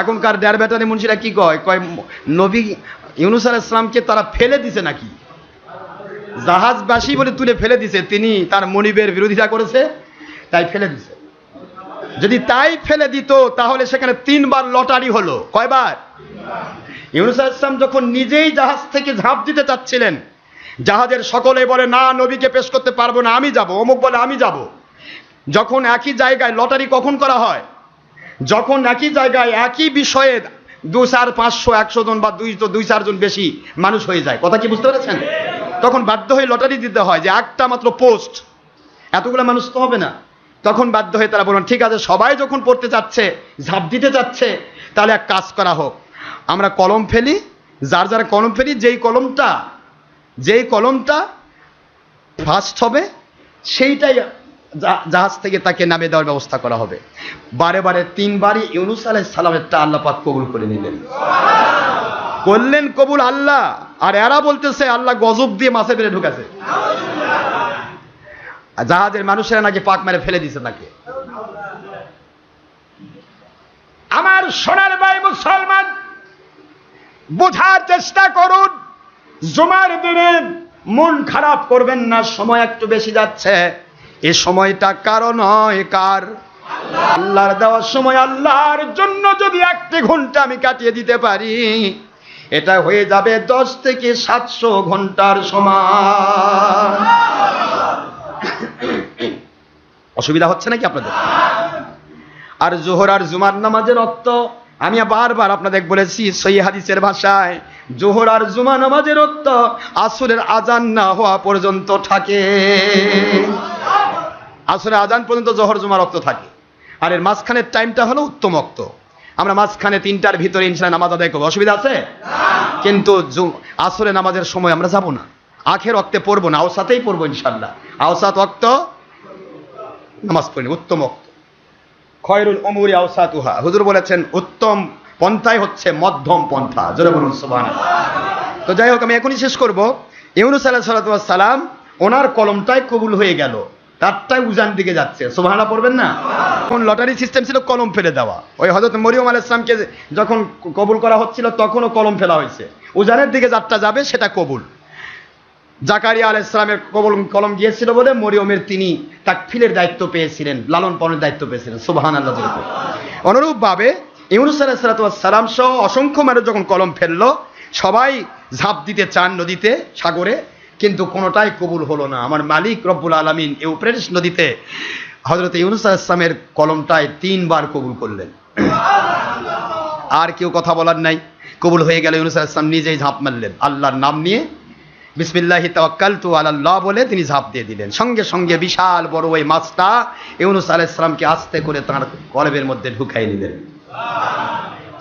এখনকার দেড় বেটানি মুন্সিরা কি কয়, নবী ইউনূস আলাইহিস সালামকে তারা ফেলে দিছে নাকি, জাহাজবাসী বলে তুলে ফেলে দিছে, তিনি তার মনিবের বিরোধিতা করেছে তাই ফেলে দিছে। যদি তাই ফেলে দিত তাহলে সেখানে 3 বার লটারি হলো। কয়বার? ইউনূস আলাইহিস সালাম যখন নিজেই জাহাজ থেকে ঝাঁপ দিতে চাচ্ছিলেন, জাহাজের সকলে বলে না, নবীকে পেশ করতে পারবো না, আমি যাব। অমুক বলে আমি যাব। যখন একই জায়গায় লটারি কখন করা হয়? যখন একই জায়গায় একই বিষয়ে 2, 4, 500, 100 জন বা 2-4 জন বেশি মানুষ হয়ে যায়। কথা কি বুঝতে পেরেছেন? তখন বাধ্য হয়ে লটারি দিতে হয় যে একটা মাত্র পোস্ট, এতগুলো মানুষ তো হবে না। তখন বাধ্য হয়ে তারা বলেন, ঠিক আছে, সবাই যখন পড়তে যাচ্ছে, ঝাঁপ দিতে যাচ্ছে, তাহলে এক কাজ করা হোক, আমরা কলম ফেলি, যার যারা কলম ফেলি, যেই কলমটা ফার্স্ট হবে সেইটাই জাহাজ থেকে তাকে নামে দেওয়ার ব্যবস্থা করা হবে। বারে বারে 3 বারই ইউনূস আলাইহিস সালামেরটা আল্লাহ পাক কবুল করে নিলেন। করলেন কবুল আল্লাহ, আর এরা বলতেছে আল্লাহ গজব দিয়ে মাছে পেরে ঢুকাছে। জাহাজের মানুষেরা নাকি পাক মেরে ফেলে দিছে তাকে। আমার সোনার ভাই মুসলমান, বোঝার চেষ্টা করুন। জুমার দিনে মন খারাপ করবেন না, সময় একটু বেশি যাচ্ছে। এই সময়টা কারো নয়, কার? আল্লাহর দেওয়ার সময়। আল্লাহর জন্য যদি 1 ঘন্টা আমি কাটিয়ে দিতে পারি, এটা হয়ে যাবে 10 থেকে 700 ঘন্টার সমান। অসুবিধা হচ্ছে নাকি আপনাদের? আর জোহর আর জুমার নামাজের অর্থ আমি বারবার আপনাদের বলেছি সহিহ হাদিসের ভাষায়, জোহর আর জুমা নামাজের অর্থ আসরের আজান না হওয়া পর্যন্ত থাকে। আসরের আজান পর্যন্ত জোহর জুমার অর্থ থাকে, আর এর মাঝখানের টাইমটা হলো উত্তম অক্ত। আমরা মাঝখানে 3টার ভিতরে ইনশাআল্লাহ নামাজ আদায় করবো, অসুবিধা আছে? কিন্তু আসরে নামাজের সময় আমরা যাব না, আখের ওয়াক্তে পড়বো না, আওসাতেই পড়বো ইনশাআল্লাহ। আওসাত ওয়াক্ত নামাজ পড়ি, উত্তম ওয়াক্ত। খয়রুল উমুরি আওসাতুহা, হুজুর বলেছেন উত্তম পন্থাই হচ্ছে মধ্যম পন্থা। জোরে বলুন সুবহানাল্লাহ। তো যাই হোক, আমি এখনই শেষ করব। ইউনূস আলাইহিস সালাম ওনার কলমটাই কবুল হয়ে গেল, তারটাই উজান দিকে যাচ্ছে। সুবহানাল্লাহ পড়বেন না? তখন লটারি সিস্টেম ছিল, কলম ফেলে দেওয়া। ওই হযরত মরিয়ম আলাইহিস সালামকে যখন কবুল করা হচ্ছিল তখনও কলম ফেলা হয়েছে। উজানের দিকে যাত্রা যাবে, সেটা কবুল। জাকারিয়া আলাইহিস সালামের কলম গিয়েছিল বলে মরিয়মের তিনি তাকফিলের দায়িত্ব পেয়েছিলেন, লালন পালনের দায়িত্ব পেয়েছিলেন। সুবহানাল্লাহ। অনুরূপভাবে ইউনূস আলাইহিস সালাম সহ অসংখ্য মানুষ যখন কলম ফেললো, সবাই ঝাঁপ দিতে চান নদীতে, সাগরে, কিন্তু কোনোটাই কবুল হলো না। আমার মালিক রব্বুল আলামিন ইউফ্রেটিস নদীতে হযরত ইউনূস আলাইহিস সালামের কলমটায় 3 বার কবুল করলেন। আর কেউ কথা বলার নাই, কবুল হয়ে গেল। ইউনূস আলাইহিস সালাম নিজেই ঝাঁপ মারলেন, আল্লাহর নাম নিয়ে বিসমিল্লাহি তাওয়াক্কালতু আলাল্লাহ বলে তিনি ঝাঁপ দিয়ে দিলেন। সঙ্গে সঙ্গে বিশাল বড় ওই মাছটা ইউনূস আলাইহিস সালামকে আস্তে করে তার কলবের মধ্যে ঢুকাই নিলেন।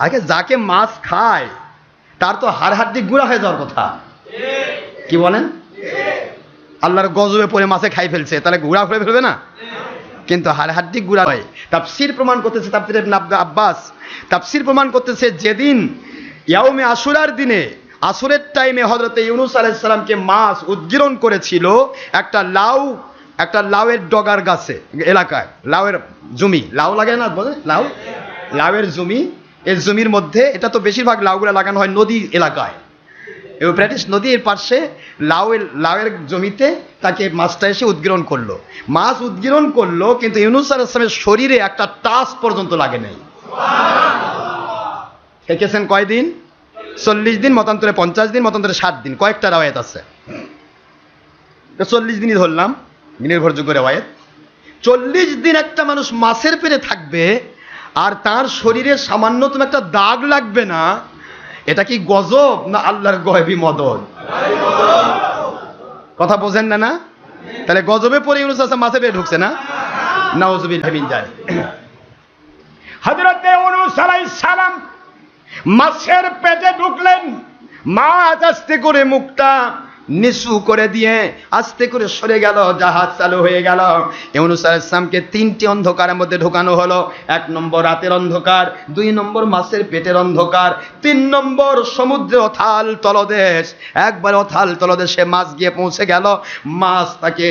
আগে যাকে মাছ খায় তার তো হাড় হাড্ডি গুঁড়া হয়ে যাওয়ার কথা, কি বলেন? আল্লাহর গজবে পড়ে মাছে খাই ফেলছে, তাহলে গুঁড়া করে ফেলবে না? কিন্তু হাড় হাড্ডি গুঁড়া হয়। তাফসীর প্রমাণ করতেছে, তাফসীর ইবনে আব্বাস তাফসীর প্রমাণ করতেছে, যেদিন ইয়াউমে আশুরার দিনে আসরের টাইমে হযরত ইউনূস আলাইহিস সালামকে মাছ উদ্গীরণ করেছিল একটা লাউয়ের ডগার গাছে এলাকায়, লাউয়ের জমি, লাউ লাগে না বলে, লাউয়ের জমি। এই জমির মধ্যে, এটা তো বেশিরভাগ লাউগুলো লাগানো হয় নদী এলাকায়, ইউফ্রেটিস নদীর পাশে লাউয়ের জমিতে তাকে মাছটা এসে উদ্গীরণ করলো। মাছ উদ্গীরণ করলো, কিন্তু ইউনূস আলাইহিস সালামের শরীরে একটা টাচ পর্যন্ত লাগে নাই। দেখেছেন কয়দিন? 40 দিন, মতান্তরে 50 দিন, মতান্তরে 7 দিন, কয়েকটা রাওয়ায়াত আছে। 40 দিনই ধরলাম নির্ভরযোগ্য রাওয়ায়াত। 40 দিন একটা মানুষ মাছের পেটে থাকবে আর তার শরীরে সামান্যতম একটা দাগ লাগবে না, এটা কি গজব না আল্লাহর গয়বী মদদ? কথা বোঝেন না? না তাহলে গজবে পড়ে ইউনূস আলাইহিস সালাম মাছের পেটে ঢুকছে না? নাউযুবিল্লাহি মিন যালিক। হযরত ইউনূস আলাইহিস সালাম মাছের পেটে ঢুকলেন। মাছ আস্তে করে মুখটা নিচু করে দিয়ে আস্তে করে সরে গেল, জাহাজ চালু হয়ে গেল। ইউনূস আলাইহিস সালামকে 3টি অন্ধকারের মধ্যে ঢোকানো হলো। 1 নম্বর রাতের অন্ধকার, 2 নম্বর মাছের পেটের অন্ধকার, 3 নম্বর সমুদ্রের অথাল তলদেশ। একবার অথাল তলদেশে মাছ গিয়ে পৌঁছে গেল। মাছ তাকে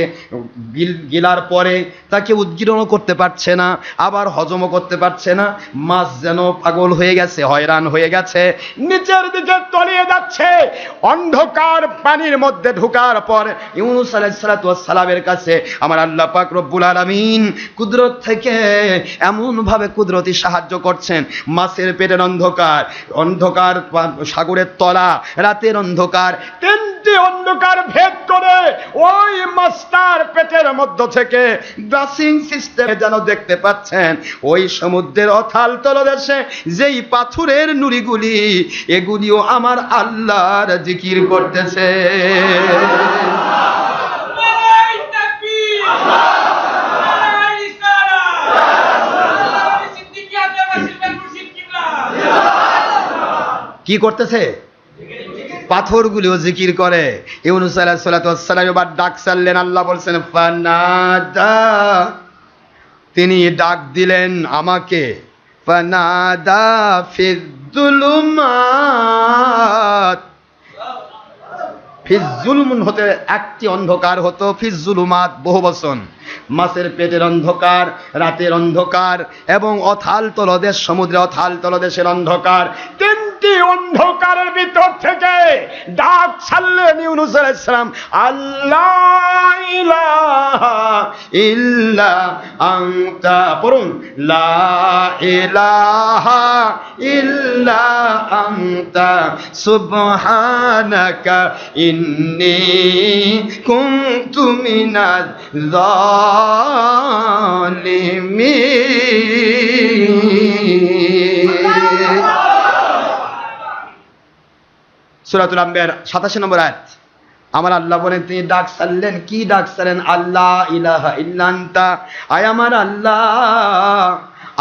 গিলার পরে তাকে উদ্গীরণও করতে পারছে না, আবার হজমও করতে পারছে না। মাছ যেন পাগল হয়ে গেছে, হয়রান হয়ে গেছে, নিচের দিকে তলিয়ে যাচ্ছে। অন্ধকার পানির মধ্যে ঢোকার পর ইউনূস আলাইহিস সালামের কাছে আমার আল্লাহ পাক রব্বুল আলামিন কুদরত থেকে এমন ভাবে কুদরতি সাহায্য করছেন। মাছের পেটের অন্ধকার সাগরের তলা, রাতের অন্ধকার, 3টি অন্ধকার ভেদ করে ওই মাছটার পেটের মধ্য থেকে ব্রাশিং সিস্টেম যেন দেখতে পাচ্ছেন ওই সমুদ্রের অথাল তলদেশে যেই পাথরের নুড়িগুলি, এগুলিও আমার আল্লাহর জিকির করতেছে। কি করতেছে? পাথরগুলিও জিকির করে। ইউনূস আলাইহিস সালাতু ওয়াস সালাম এবার ডাক ছাড়লেন, আল্লাহ বলছেন ফানাদা, তিনি ডাক দিলেন আমাকে, ফানাদা ফিজ্জুলুমাত, ফিজ্জুলুমুন হতে একটি অন্ধকার হতো, ফিজ্জুলুমাত বহু বচন, মাছের পেটের অন্ধকার, রাতের অন্ধকার এবং অথাল তলদেশ, সমুদ্রে অথাল তলদেশের অন্ধকার, তিনটি অন্ধকারের ভিতর থেকে ডাক ছাড়লেন ইউনূস আলাইহিস সালাম, আল্লাহ ইলাহা ইল্লা আনতা, পড়ুন, লা ইলাহা ইল্লা আনতা সুবহানাকা ইন্নী কুনতু মিনাজ জালিমিন। সূরাতুল আম্বিয়ার 87 নম্বর আয়াত। আমার আল্লাহ বলেন তিনি ডাক ছাড়লেন, কি ডাক ছাড়লেন? আল্লাহ ইলাহা ইল্লা আনতা, আয় আমার আল্লাহ,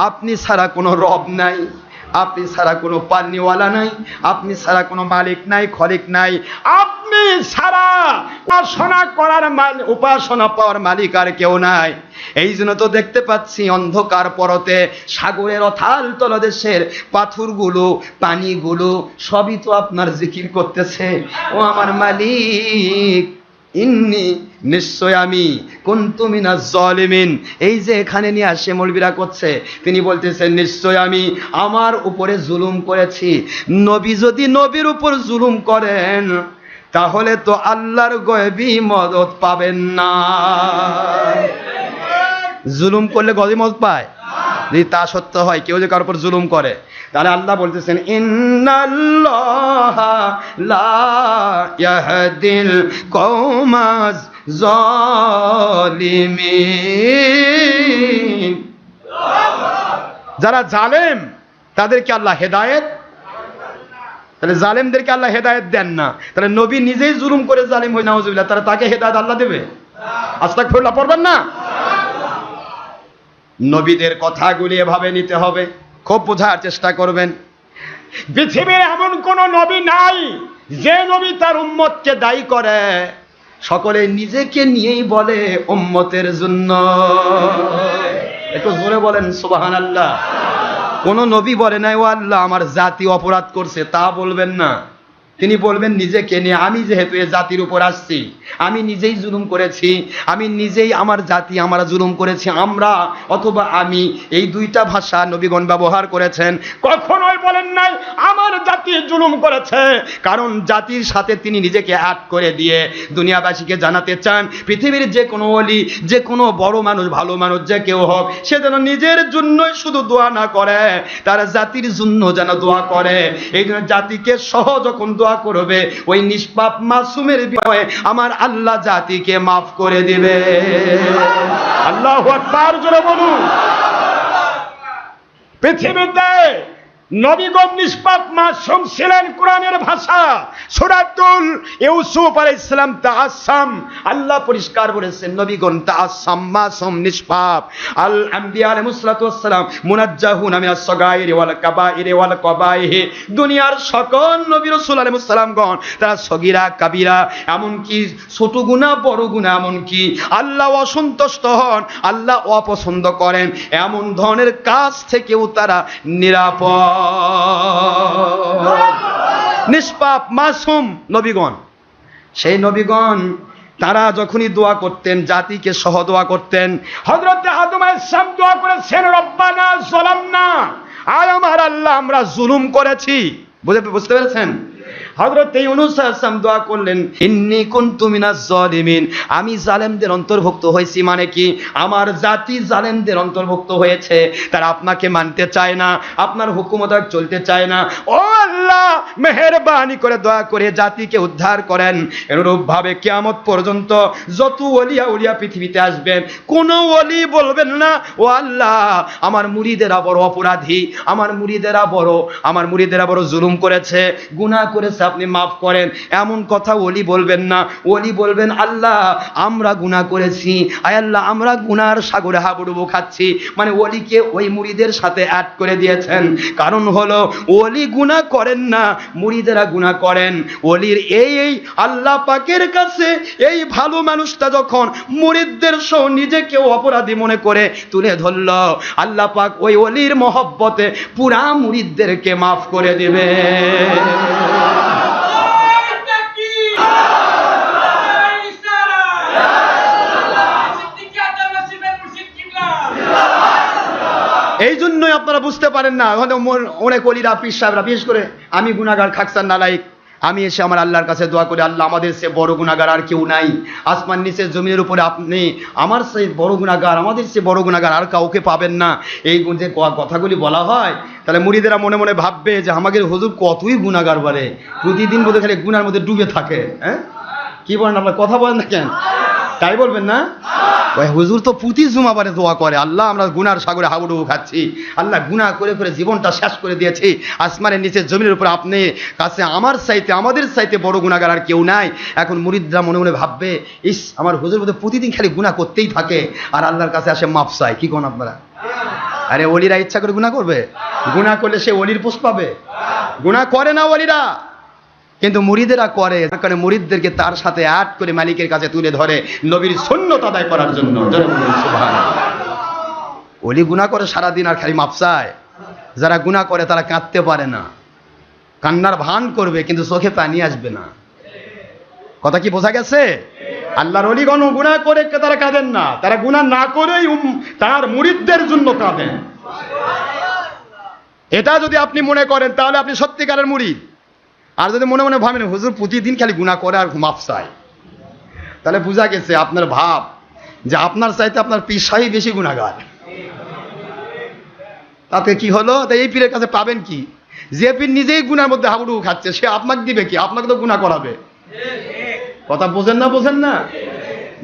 আপনি ছাড়া কোনো রব নাই, আপনি ছাড়া কোনো পালনিওয়ালা নাই, আপনি ছাড়া কোনো মালিক নাই, খলিক নাই, আপনি ছাড়া উপাসনা পাওয়ার মালিক আর কেউ নাই। এই জন্য তো দেখতে পাচ্ছি অন্ধকার পরতে সাগরের অথাল তলদেশের পাথরগুলো, পানিগুলো সবই তো আপনার জিকির করতেছে, ও আমার মালিক, ইন্নি, নিশ্চয় আমি, কুনতু মিনাজ জালিমিন। এই যে এখানে নিয়ে আসে মৌলবীরা করছে, তিনি বলতেছেন নিশ্চয় আমি আমার উপরে জুলুম করেছি। নবী যদি নবীর উপর জুলুম করেন তাহলে তো আল্লাহর গয়বী মদদ পাবেন না। জুলুম করলে গয়বী মদদ পায়? যদি তা সত্য হয়, কেউ যদি কারোর উপর জুলুম করে, তাহলে আল্লাহ বলতেছেন ইন্নাল্লাহা লা ইয়াহদিল কওমাজ জালিমিন। যারা জালেম তাদেরকে আল্লাহ হেদায়েত, তাহলে জালেমদেরকে আল্লাহ হেদায়েত দেন না, তাহলে নবী নিজেই জুলুম করে জালিম হই, নাউজুবিল্লাহ, তারা তাকে হেদায়েত আল্লাহ দেবে? আস্তাগফিরুল্লাহ পড়বেন না? নবীদের কথাগুলি এভাবে নিতে হবে, খুব বোঝার চেষ্টা করবেন। পৃথিবীর এমন কোন নবী নাই যে নবী তার উম্মতকে দায়ী করে, সকলে নিজেকে নিয়েই বলে উম্মতের জন্য। একটু জোরে বলেন সুবহানাল্লাহ। কোন নবী বলে নাই ও আল্লাহ আমার জাতি অপরাধ করছে, তা বলবেন না। তিনি বলবেন নিজেকে নিয়ে, আমি যেহেতু এ জাতির উপর আসছি, আমি নিজেই জুলুম করেছি, আমি নিজেই, আমার জাতি আমরা জুলুম করেছি, আমরা অথবা আমি, এই দুইটা ভাষা নবীগণ ব্যবহার করেছেন। কখনোই বলেন নাই আমার জাতি জুলুম করেছে, কারণ জাতির সাথে তিনি নিজেকে অ্যাড করে দিয়ে দুনিয়াবাসীকে জানাতে চান পৃথিবীর যে কোনো ওলি, যে কোনো বড় মানুষ, ভালো মানুষ যে কেউ হোক, সে যেন নিজের জন্যই শুধু দোয়া না করে, তার জাতির জন্য যেন দোয়া করে। এই জন্য জাতিকে সহ যখন দোয়া করবে, ওই নিষ্পাপ মাসুমের বিষয়ে আমার আল্লাহ জাতিকে মাফ করে দিবে। আল্লাহু আকবার, জোরে বলুন। পৃথিবীতে নবীগণ নিষ্পাপ মাসুম ছিলেন, কোরআনের ভাষা সূরাতুল ইউসুফ আলাইহিস সালাম তাআসাম, আল্লাহ পরিষ্কার বলেছেন নবীগণ তাআসাম, মাসুম, নিষ্পাপ। আল আম্বিয়া আলাইহিস সালাতু ওয়াস সালাম মুনাজ্জাহুনা মিনাস সাগাইরি ওয়াল কাবাইরি ওয়াল কবাইহি, দুনিয়ার সকল নবী রাসূল আলাইহিস সালামগণ তারা সগীরা কাবীরা, এমন কি ছোট গুনাহ বড় গুনাহ, এমন কি আল্লাহ অসন্তুষ্ট হন, আল্লাহ অপছন্দ করেন এমন ধরনের কাজ থেকেও তারা নিরাপদ, নিষ্পাপ মাসুম নবীগণ। সেই নবীগণ তারা যখনই দোয়া করতেন জাতিকে সহ দোয়া করতেন। হযরত আদম আলাইহিস সালাম দোয়া করেছেন রব্বানা যালামনা, আয় আমার আল্লাহ আমরা জুলুম করেছি। বুঝতে পেরেছেন? হযরত ইউনূস আলাইহিস সালাম দোয়া করলেন ইন্নী কুনতু মিনাজ জালিমিন, আমি জালেমদের অন্তর্ভুক্ত হয়েছি। মানে কি? আমার জাতি জালেমদের অন্তর্ভুক্ত হয়েছে, তারা আপনাকে মানতে চায় না, আপনার হুকুমত চলতে চায় না। ও আল্লাহ মেহেরবানি করে দয়া করে জাতিকে উদ্ধার করেন। এরূপ ভাবে কিয়ামত পর্যন্ত যত ওলিয়া উলিয়া পৃথিবীতে আসবেন, কোন ওলি বলবেন না ও আল্লাহ আমার মুরিদেরা বড় অপরাধী, আমার মুরিদেরা বড় জুলুম করেছে, গুনাহ করেছে, আপনি মাফ করেন, এমন কথা ওলি বলবেন না। ওলি বলবেন আল্লাহ আমরা গুনাহ করেছি, আয় আল্লাহ আমরা গুনার সাগরে হাবুডুবু খাচ্ছি। মানে ওলিকে ওই মুরিদের সাথে অ্যাড করে দিয়েছেন। কারণ হলো ওলি গুনাহ করেন না, মুরিদেরা গুনাহ করেন। ওলির এই আল্লাহ পাকের কাছে এই ভালো মানুষটা যখন মুরিদদের সহ নিজেকে অপরাধী মনে করে তুলে ধরল, আল্লাহ পাক ওই ওলির মহব্বতে পুরা মুরিদদেরকে মাফ করে দিবে। এই জন্যই আপনারা বুঝতে পারেন না, অনেক ওলিরা পীর সাহেবরা, বিশেষ করে আমি গুনাহগার খাকসার নালায়েক, আমি এসে আমার আল্লাহর কাছে দোয়া করি, আল্লাহ আমাদের সে বড় গুনাহগার আর কেউ নাই। আসমান নিচে জমিনের উপরে আপনি আমার সে বড় গুনাহগার, আমাদের সে বড় গুনাহগার আর কাউকে পাবেন না। এই যে কথাগুলি বলা হয়, তাহলে মুরিদেরা মনে মনে ভাববে যে আমাদের হুজুর কতই গুনাহগার বারে, প্রতিদিন বোধহয় খালি গুনার মধ্যে ডুবে থাকে। হ্যাঁ কি বলেন আপনার, কথা বলেন না কেন? তাই বলবেন না? ওই হুজুর তো প্রতি জুমাবারে দোয়া করে, আল্লাহ আমরা গুনার সাগরে হাবুডুবু খাচ্ছি, আল্লাহ গুনাহ করে করে জীবনটা শেষ করে দিয়েছি, আসমানের নিচে জমিনের উপর আপনি কাছে আমার চাইতে আমাদের চাইতে বড় গুনাহগার আর কেউ নাই। এখন মুরিদরা মনে মনে ভাববে, ইস আমার হুজুর মধ্যে প্রতিদিন খালি গুনাহ করতেই থাকে আর আল্লাহর কাছে আসে মাফ চায়। কি কোন আপনারা? আরে ওলিরা ইচ্ছা করে গুনাহ করবে? গুনাহ করলে সে ওলির পোস্ট পাবে? গুনাহ করে না ওলিরা, কিন্তু মুরিদেরা করে। কারণ মুরিদদেরকে তার সাথে অ্যাড করে মালিকের কাছে তুলে ধরে নবীর সুন্নাত আদায় করার জন্য। সুবহানাল্লাহ। ওলি গুনাহ করে সারাদিন আর খালি মাফ চায়। যারা গুনাহ করে তারা কাঁদতে পারে না, কান্নার ভান করবে কিন্তু চোখে পানি আসবে না। কথা কি বোঝা গেছে? আল্লাহর ওলিগণ গুনাহ করে তারা কাঁদেন না, তারা গুনাহ না করেই তার মুরিদদের জন্য কাঁদেন। এটা যদি আপনি মনে করেন তাহলে আপনি সত্যিকারের মুরিদ। আর যদি মনে মনে ভাবেন হুজুর প্রতিদিন খালি গুনাহ করে আর মাফ চায়, তাহলে বোঝা গেছে আপনার ভাব যে আপনার চাইতে আপনার পীর সাহেব বেশি গুনাহগার। তাতে কি হলো? তাই এই পীরের কাছে পাবেন কি? যে পীর নিজেই গুনার মধ্যে হাবুডুবু খাচ্ছে, সে আপনাকে দিবে কি? আপনাকে তো গুনাহ করাবে। কথা বোঝেন না? বোঝেন না?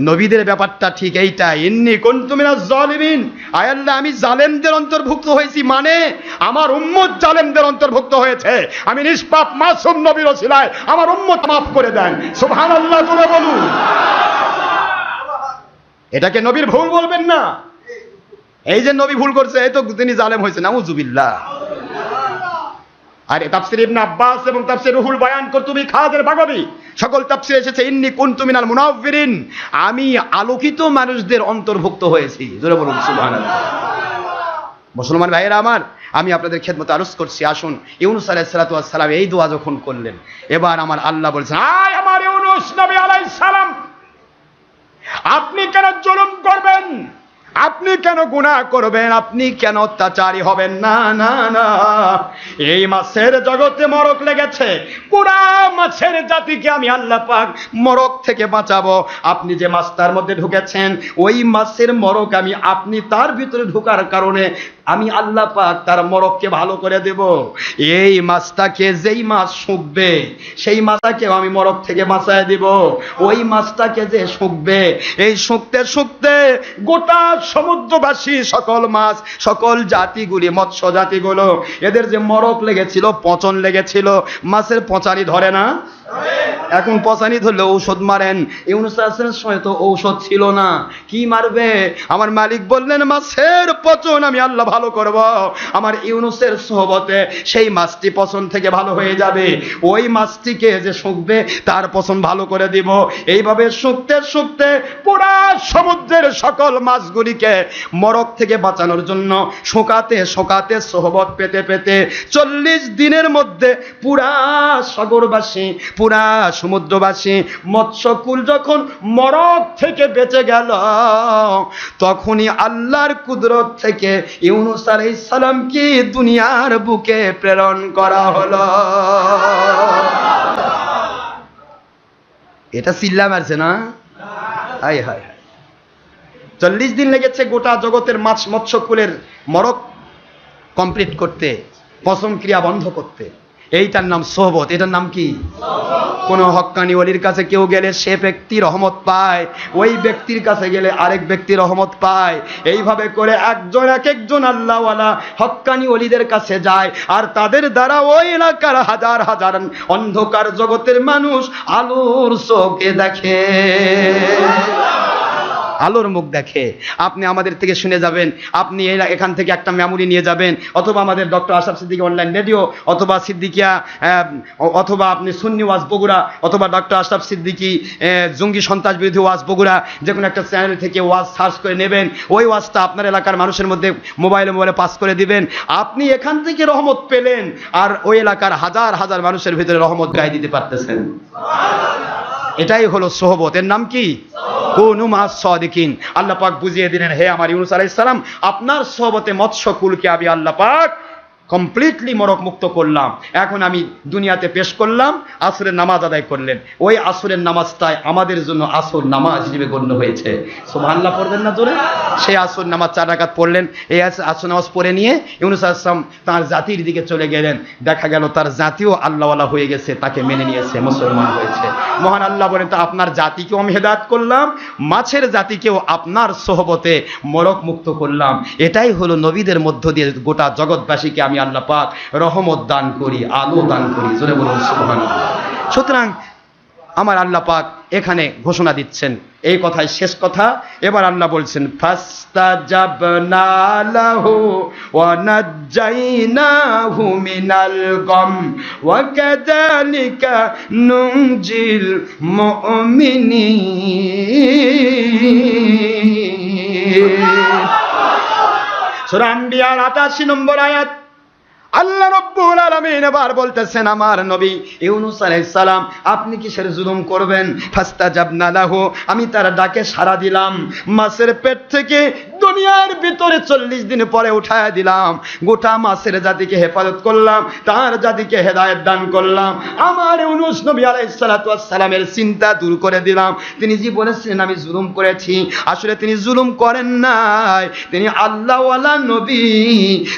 নবীদের ব্যাপারটা ঠিক এইটা, ইন্নী কুনতু মিনাজ জালিমিন, আয় আল্লাহ আমি জালেমদের অন্তর্ভুক্ত হয়েছি, মানে আমার উম্মত জালেমদের অন্তর্ভুক্ত হয়েছে। আমি নিষ্পাপ মাসুম নবীর ওসিলায় আমার উম্মত মাফ করে দেন। সুবহানাল্লাহ জোরে বলুন। এটাকে নবীর ভুল বলবেন না। এই যে নবী ভুল করছে, এই তো তিনি জালেম হয়েছে, নাউজুবিল্লাহ। আর তাফসীর ইবনে আব্বাস এবং তাফসীর রুহুল বায়ান কুরতুবী খাজের বাগাবী সকল তাফসীরে এসেছে ইন্নী কুনতু মিনাল মুনাওয়িরিন, আমি আলোকিত মানুষদের অন্তর্ভুক্ত হয়েছি। জোরে বলুন সুবহানাল্লাহ। মুসলমান ভাইয়েরা আমার, আমি আপনাদের খেদমতে আরজ করছি, আসুন ইউনূস আলাইহিস সালাতু ওয়াস সালাম এই দোয়া যখন করলেন, এবার আমার আল্লাহ বলছেন, আয় আমার ইউনূস নবী আলাইহিস সালাম, আপনি কেন জুলুম করবেন? আপনি কেন গুনাহ করবেন? আপনি কেন অত্যাচারী হবেন? না না না, এই মাছের জগতে মরক লেগেছে, পুরা মাছের জাতিকে আমি আল্লাহ পাক মরক থেকে বাঁচাবো। আপনি যে মাছটার মধ্যে ঢুকেছেন, ওই মাছের মরক আমি আপনি তার ভিতরে ঢোকার কারণে আমি আল্লাহ পাক তার মরককে ভালো করে দেব। এই মাছটাকে যেই মাছ শুকবে, সেই মাছটাকে আমি মরক থেকে বাঁচায় দিব। ওই মাছটাকে যে শুকবে, এই শুকতে শুকতে গোটা সমুদ্রবাসী সকল মাছ, সকল জাতিগুলি, মৎস্য জাতিগুলো, এদের যে মরক লেগেছিল, পচন লেগেছিল, মাছের পচানি ধরে না? এখন পচানি ধরলে ঔষধ মারেন। ইউনূস আলাইহিস সালামের সময় তো ঔষধ ছিল না, কি মারবে? আমার মালিক বললেন মাছের পচন আমি আল্লাহ ভালো করব। আমার ইউনূসের সোহবতে সেই মাছটি পচন থেকে ভালো হয়ে যাবে, ওই মাছটিকে যে শুকবে তার পচন ভালো করে দিব। এইভাবে শুকতে শুকতে পুরা সমুদ্রের সকল মাছগুলিকে মরক থেকে বাঁচানোর জন্য শুকাতে শুকাতে সোহবত পেতে পেতে 40 দিনের মধ্যে পুরা সাগরবাসী, পুরা সমুদ্রবাসী, মৎস্যকুল যখন মরক থেকে বেঁচে গেল, তখনই আল্লাহর কুদরত থেকে ইউনূস আলাইহিস সালামকে দুনিয়ার বুকে প্রেরণ করা হলো। এটা চিল্লা মারছে না? হায় হায় হায়। 40 দিন লেগেছে গোটা জগতের মাছ মৎস্যকুলের মরক কমপ্লিট করতে, পচন ক্রিয়া বন্ধ করতে। এইটার নাম সোহবত। এটার নাম কি? কোন হক্কানি ওলির কাছে কেউ গেলে সে ব্যক্তি রহমত পায়, ওই ব্যক্তির কাছে গেলে আরেক ব্যক্তি রহমত পায়। এইভাবে করে একজন এক একজন আল্লাহওয়ালা হক্কানি ওলিদের কাছে যায়, আর তাদের দ্বারা ওই এলাকার হাজার হাজার অন্ধকার জগতের মানুষ আলোর চোখে দেখে, আলোর মুখ দেখে। আপনি আমাদের থেকে শুনে যাবেন, আপনি এখান থেকে একটা মেমোরি নিয়ে যাবেন, অথবা আমাদের doctor Ashraf Siddiqui online radio, অথবা সিদ্দিকিয়া, অথবা আপনি সুন্নি ওয়াজ বগুড়া, অথবা ডক্টর আশরাফ সিদ্দিকী জঙ্গি সন্ত্রাস বিরোধী ওয়াজ বগুড়া, যে কোনো একটা চ্যানেল থেকে ওয়াজ সার্চ করে নেবেন, ওই ওয়াজটা আপনার এলাকার মানুষের মধ্যে মোবাইলে পাস করে দিবেন। আপনি এখান থেকে রহমত পেলেন, আর ওই এলাকার হাজার হাজার মানুষের ভিতরে রহমত গায়ে দিতে পারতেছেন। এটাই হলো সোহবত। এর নাম কি? কুনু মা'আস সাদিকিন। আল্লাহ পাক বুঝিয়ে দিলেন, হে আমার ইউনূস আলাইহিস সালাম, আপনার সোহবতে মৎস্যকুলকে আমি আল্লাহ পাক কমপ্লিটলি মরক মুক্ত করলাম। এখন আমি দুনিয়াতে পেশ করলাম, আসরের নামাজ আদায় করলেন। ওই আসরের নামাজটাই আমাদের জন্য আসর নামাজ হিসেবে গণ্য হয়েছে। সুবহানাল্লাহ পড়বেন না জোরে? সেই আসর নামাজ 4 রাকাত পড়লেন। এই আসর নামাজ পড়ে নিয়ে ইউনূস আলাইহিস সালাম তার জাতির দিকে চলে গেলেন। দেখা গেল তার জাতিও আল্লাহওয়ালা হয়ে গেছে, তাকে মেনে নিয়েছে, মুসলমান হয়েছে। মহান আল্লাহ বলেন, তো আপনার জাতিকেও আমি হেদায়েত করলাম, মাছের জাতিকেও আপনার সোহবতে মরক মুক্ত করলাম। এটাই হলো নবীদের মধ্য দিয়ে গোটা জগৎবাসীকে আমি আল্লাহ পাক রহমত দান করি, আলো দান করি। জোরে বলুন সুবহানাল্লাহ। সুতরাং আমার আল্লাহ পাক এখানে ঘোষণা দিচ্ছেন, এই কথাই শেষ কথা। এবার আল্লাহ বলছেন, ফাস্তাজাবনা লাহু ওয়া নাজ্জাইনাহু মিনাল গাম ওয়া কাযালিকা নুনজিল মুমিনিন। সূরা আম্বিয়ার 88 নম্বর আয়াত। আল্লাহ রাব্বুল আলামিন এবার বলতেছেন, আমার নবী ইউনূস আলাইহিস সালাম আপনি কিসের জুলুম করবেন? ফাস্তাজাবনা লাহু, আমি তার ডাকে সাড়া দিলাম। মাছের পেট থেকে দুনিয়ার ভিতরে 40 দিন পরে উঠায় দিলাম। গোটা মাছের জাতিকে হেফাজত করলাম, তার জাতিকে হেদায়েত দান করলাম। আমার ইউনূস নবী আলাইহিস সালাতু ওয়াস সালামের চিন্তা দূর করে দিলাম। তিনি যে বলেছিলেন আমি জুলুম করেছি, আসলে তিনি জুলুম করেন নাই, তিনি আল্লাহওয়ালা নবী।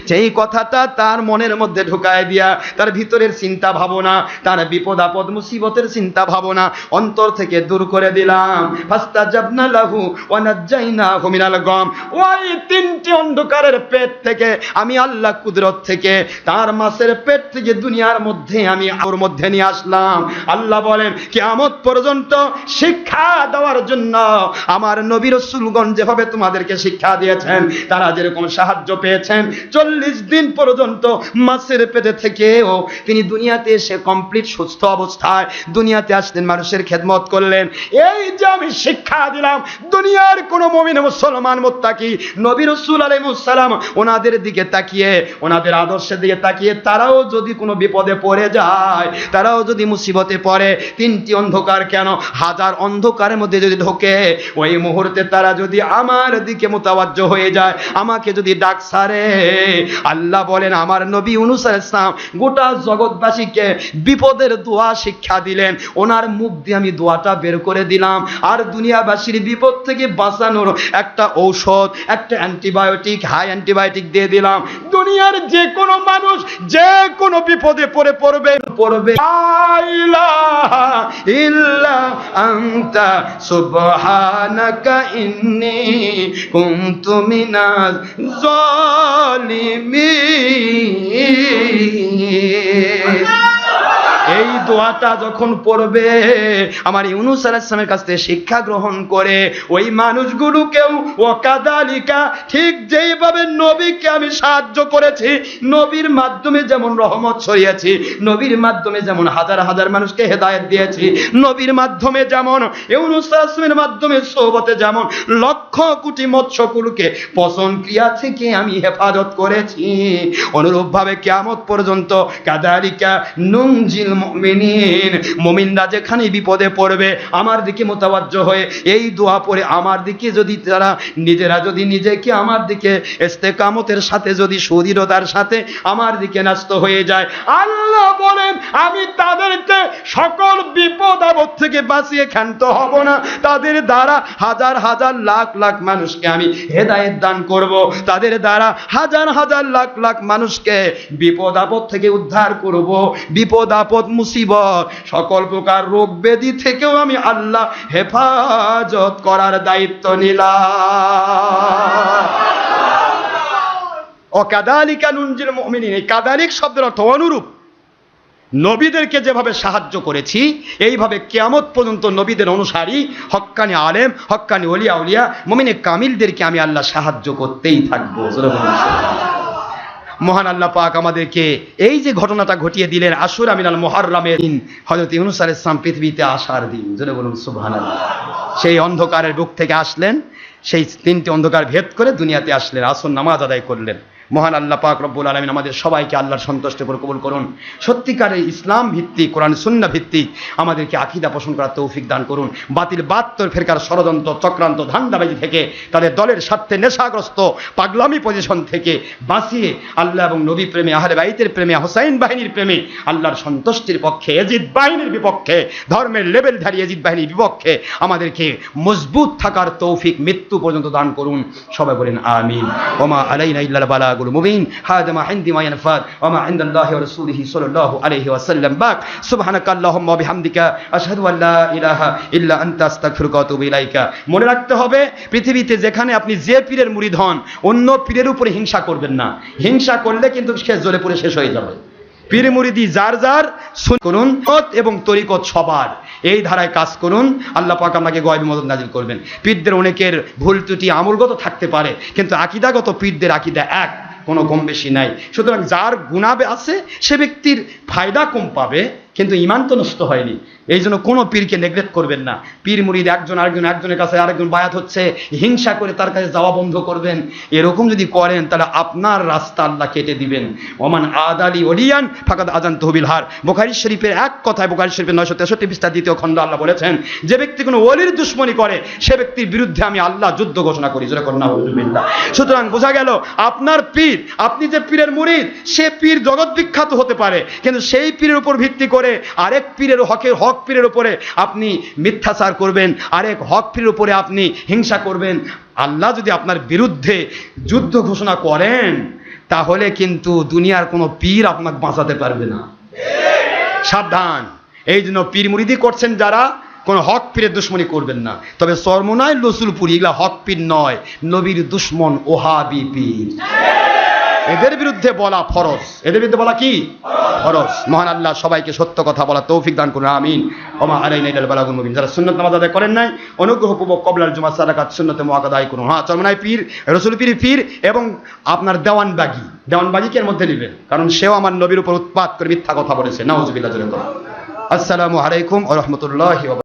সেই কথাটা তার মনের মধ্যে ঢুকায় দিয়া তার ভিতরের চিন্তা ভাবনা, তার বিপদ আপদ মুসিবতের চিন্তা ভাবনা অন্তর থেকে দূর করে দিলাম। ফাস্তাজাবনা লাহু ওয়া নাজ্জাইনাহু মিনাল গাম, ওই 3টি অন্ধকারের পেট থেকে আমি আল্লাহ কুদরত থেকে, তার মাছের পেট থেকে দুনিয়ার মধ্যে আমি ওর মধ্যে নিয়ে আসলাম। আল্লাহ বলেন, কিয়ামত পর্যন্ত শিক্ষা দেওয়ার জন্য আমার নবী রাসূলগণ যেভাবে তোমাদেরকে শিক্ষা দিয়েছেন, তারা যেরকম সাহায্য পেয়েছেন, 40 দিন পর্যন্ত মাছের পেটে থেকেও তিনি দুনিয়াতে এসে কমপ্লিট সুস্থ অবস্থায় দুনিয়াতে আসলেন, মানুষের খেদমত করলেন। এই যে আমি শিক্ষা দিলাম, দুনিয়ার কোন মুমিন মুসলমান মুত্তাকি নবী রাসূল আলাইহিস সালাম ওনাদের দিকে তাকিয়ে, ওনাদের আদর্শের দিকে তাকিয়ে তারাও যদি কোনো বিপদে পড়ে যায়, তারাও যদি মুসিবতে পড়ে, 3টি অন্ধকার কেন, হাজার অন্ধকারের মধ্যে যদি ঢোকে, ওই মুহূর্তে তারা যদি আমার দিকে মুতাওয়াজ্জহ হয়ে যায়, আমাকে যদি ডাক ছাড়ে, আল্লাহ বলেন আমার নবী ইউনূস আলাইহিস সালাম গোটা জগৎবাসীকে বিপদের দোয়া শিক্ষা দিলেন। ওনার মুখ দিয়ে আমি দোয়াটা বের করে দিলাম, আর দুনিয়াবাসীর বিপদ থেকে বাঁচানোর একটা ঔষধ, একটা অ্যান্টিবায়োটিক, হাই অ্যান্টিবায়োটিক দিয়ে দিলাম। দুনিয়ার যে কোনো মানুষ যে কোনো বিপদে পড়বে লা ইলাহা ইল্লা আনতা সুবহানাকা ইন্নী কুনতু মিনাজ জালিমিন। এই দোয়াটা যখন পড়বে, আমার ইউনূস আলাইহিস সালামের কাছ থেকে শিক্ষা গ্রহণ করে ওই মানুষগুলোকেও ওয়াকাদালিকা, ঠিক যেইভাবে নবীকে আমি সাহায্য করেছি, নবীর মাধ্যমে যেমন রহমত ছড়িয়েছি, নবীর মাধ্যমে যেমন হাজার হাজার মানুষকে হেদায়েত দিয়েছি, নবীর মাধ্যমে যেমন ইউনূস আলাইহিস সালামের মাধ্যমে সোহবতে যেমন লক্ষ কোটি মৎস্যকুলকে পচন ক্রিয়া থেকে আমি হেফাজত করেছি, অনুরূপভাবে কিয়ামত পর্যন্ত কাদালিকা নুনজিল মুমিনিন, মুমিনরা যেখানে বিপদে পড়বে আমার দিকে মোতাবাজ্জহ হয়ে এই দোয়া পড়ে আমার দিকে যদি তারা নিজেরা যদি নিজেকে আমার দিকে ইস্তেকামতের সাথে যদি সুদৃঢ়তার সাথে আমার দিকে ন্যস্ত হয়ে যায়, আল্লাহ বলেন আমি তাদেরকে সকল বিপদ আপদ থেকে বাঁচিয়ে ক্ষান্ত হব না। তাদের দ্বারা হাজার হাজার লাখ লাখ মানুষকে আমি হেদায়েত দান করব, তাদের দ্বারা হাজার হাজার লাখ লাখ মানুষকে বিপদ আপদ থেকে উদ্ধার করব। বিপদ আপদ মুসিবত সকল প্রকার রোগ ব্যাধি থেকেও আমি আল্লাহ হেফাজত করার দায়িত্ব নিলাম। অকাদালিকা নুনজিল মুমিনিন, এই কাদালিক শব্দের অর্থ অনুরূপ। নবীদেরকে যেভাবে সাহায্য করেছি এইভাবে কিয়ামত পর্যন্ত নবীদের অনুসারী হক্কানি আলেম, হক্কানি ওলিয়া উলিয়া মুমিনে কামিলদেরকে আমি আল্লাহ সাহায্য করতেই থাকবো। মহান আল্লাহ পাক আমাদেরকে এই যে ঘটনাটা ঘটিয়ে দিলেন, আশুরা মিনাল মুহাররমের দিন, হযরত ইউনূস আলাইহিস সালাম পৃথিবীতে আসার দিন। জোরে বলুন সুবহানাল্লাহ। সেই অন্ধকারের বুক থেকে আসলেন, সেই তিনটি অন্ধকার ভেদ করে দুনিয়াতে আসলেন, আসর নামাজ আদায় করলেন। মহান আল্লাহ পাক রব্বুল আলামিন আমাদের সবাইকে আল্লাহর সন্তুষ্ট করে কবুল করুন। সত্যিকারের ইসলাম ভিত্তিক, কোরআন সুন্নাহ ভিত্তিক আমাদেরকে আকীদা পোষণ করার তৌফিক দান করুন। বাতিল বাত্তর ফেরকার ষড়যন্ত্র চক্রান্ত ধান্দাবাজি থেকে, তাদের দলের স্বার্থে নেশাগ্রস্ত পাগলামি পজিশন থেকে বাঁচিয়ে আল্লাহ এবং নবী প্রেমে, আহলে বাইতের প্রেমে, হোসাইন বাহিনীর প্রেমে, আল্লাহর সন্তুষ্টির পক্ষে, ইয়াজিদ বাহিনীর বিপক্ষে, ধর্মের লেবেলধারী ইয়াজিদ বাহিনীর বিপক্ষে আমাদেরকে মজবুত থাকার তৌফিক মৃত্যু পর্যন্ত দান করুন। সবাই বলেন আমিন। ওমা আলাইনা ইল্লাল বালাগুল মুবিন। হাদা মা ইনদি মা ইয়ানফাদ ওয়া মা ইনদাল্লাহি ওয়া রাসূলিহি সাল্লাল্লাহু আলাইহি ওয়াসাল্লাম। বাক সুবহানাকা আল্লাহুম্মা ওয়া বিহামদিকা আশহাদু আল্লা ইলাহা ইল্লা আনতা আস্তাগফিরুকা ওয়া আতুবু ইলাইকা। মনে রাখতে হবে, পৃথিবীতে যেখানে আপনি যে পীরের মুরিদ হন, অন্য পীরের উপরে হিংসা করবেন না। হিংসা করলে কিন্তু সে জ্বলে পুড়ে শেষ হয়ে যাবে। পীর মুরিদি যার যার করুন এবং তরিকত সবার, এই ধারায় কাজ করুন। আল্লাহ পাক আপনাকে গয়বী মদদ নাজিল করবেন। পীরদের অনেকের ভুল ত্রুটি আমলগত থাকতে পারে, কিন্তু আকীদাগত পীরদের আকীদা এক, কোনো কম বেশি নাই। সুতরাং যার গুনাহ আছে সে ব্যক্তির ফায়দা কম পাবে, কিন্তু ঈমান তো নষ্ট হয়নি। এই জন্য কোনো পীরকে নেগলেক্ট করবেন না। পীর মুরিদ একজনের কাছে আরেকজন বায়াত হচ্ছে, হিংসা করে তার কাছে যাওয়া বন্ধ করবেন। এরকম যদি করেন তাহলে আপনার রাস্তা আল্লাহ কেটে দিবেন। ওমান আদালি ওলিয়ান ফাকাদ আযানতুহু বিল হার। বুখারী শরীফের এক কথায়, বুখারী শরীফের 963 পৃষ্ঠা 2য় খণ্ড আল্লাহ বলেছেন, যে ব্যক্তি কোনো ওলির দুশমনি করে সে ব্যক্তির বিরুদ্ধে আমি আল্লাহ যুদ্ধ ঘোষণা করি। জোরে করুন নাউযুবিল্লাহ। সুতরাং বোঝা গেল, আপনার পীর, আপনি যে পীরের মুরিদ, সে পীর জগৎ বিখ্যাত হতে পারে, কিন্তু সেই পীরের উপর ভিত্তি করে আরেক পীরের হক পীরের উপরে আপনি মিথ্যাচার করবেন, আরেক হক পীরের উপরে আপনি হিংসা করবেন। আল্লাহ যদি আপনার বিরুদ্ধে যুদ্ধ ঘোষণা করেন তাহলে কিন্তু দুনিয়ার কোনো পীর আপনাকে বাঁচাতে পারবে না। সাবধান। এই জন্য পীর মুরিদি করছেন যারা, কোন হক পীরের দুশ্মনী করবেন না। তবে চরমোনাই রসুলপুরি এগুলা হক পীর নয়, নবীর দুশ্মন ওহাবি পীর। এদের বিরুদ্ধে বলা ফরজ, এদের বিরুদ্ধে বলা কি ফরজ। মহান আল্লাহ সবাইকে সত্য কথা বলা তৌফিক দান করুন, আমিন। ওমা আলাইনা ইল্লাল বালাগুল মুবিন। যারা সুন্নাত নামাজ আদায় করেন নাই, অনুগ্রহপূর্বক কবলাল জুমা সাদাকাত সুন্নতে মুআক্কাদা আদায় করুন। হ্যাঁ, চরমোনাই পীর, রসুলপুরি পীর এবং আপনার দেওয়ানবাগিকে এর মধ্যে নেবেন, কারণ সেও আমার নবীর উপর উৎপাত করে মিথ্যা কথা বলেছে। নাউযুবিল্লাহ। আসসালামু আলাইকুম ওয়া রাহমাতুল্লাহি ওয়া বারাকাতুহু।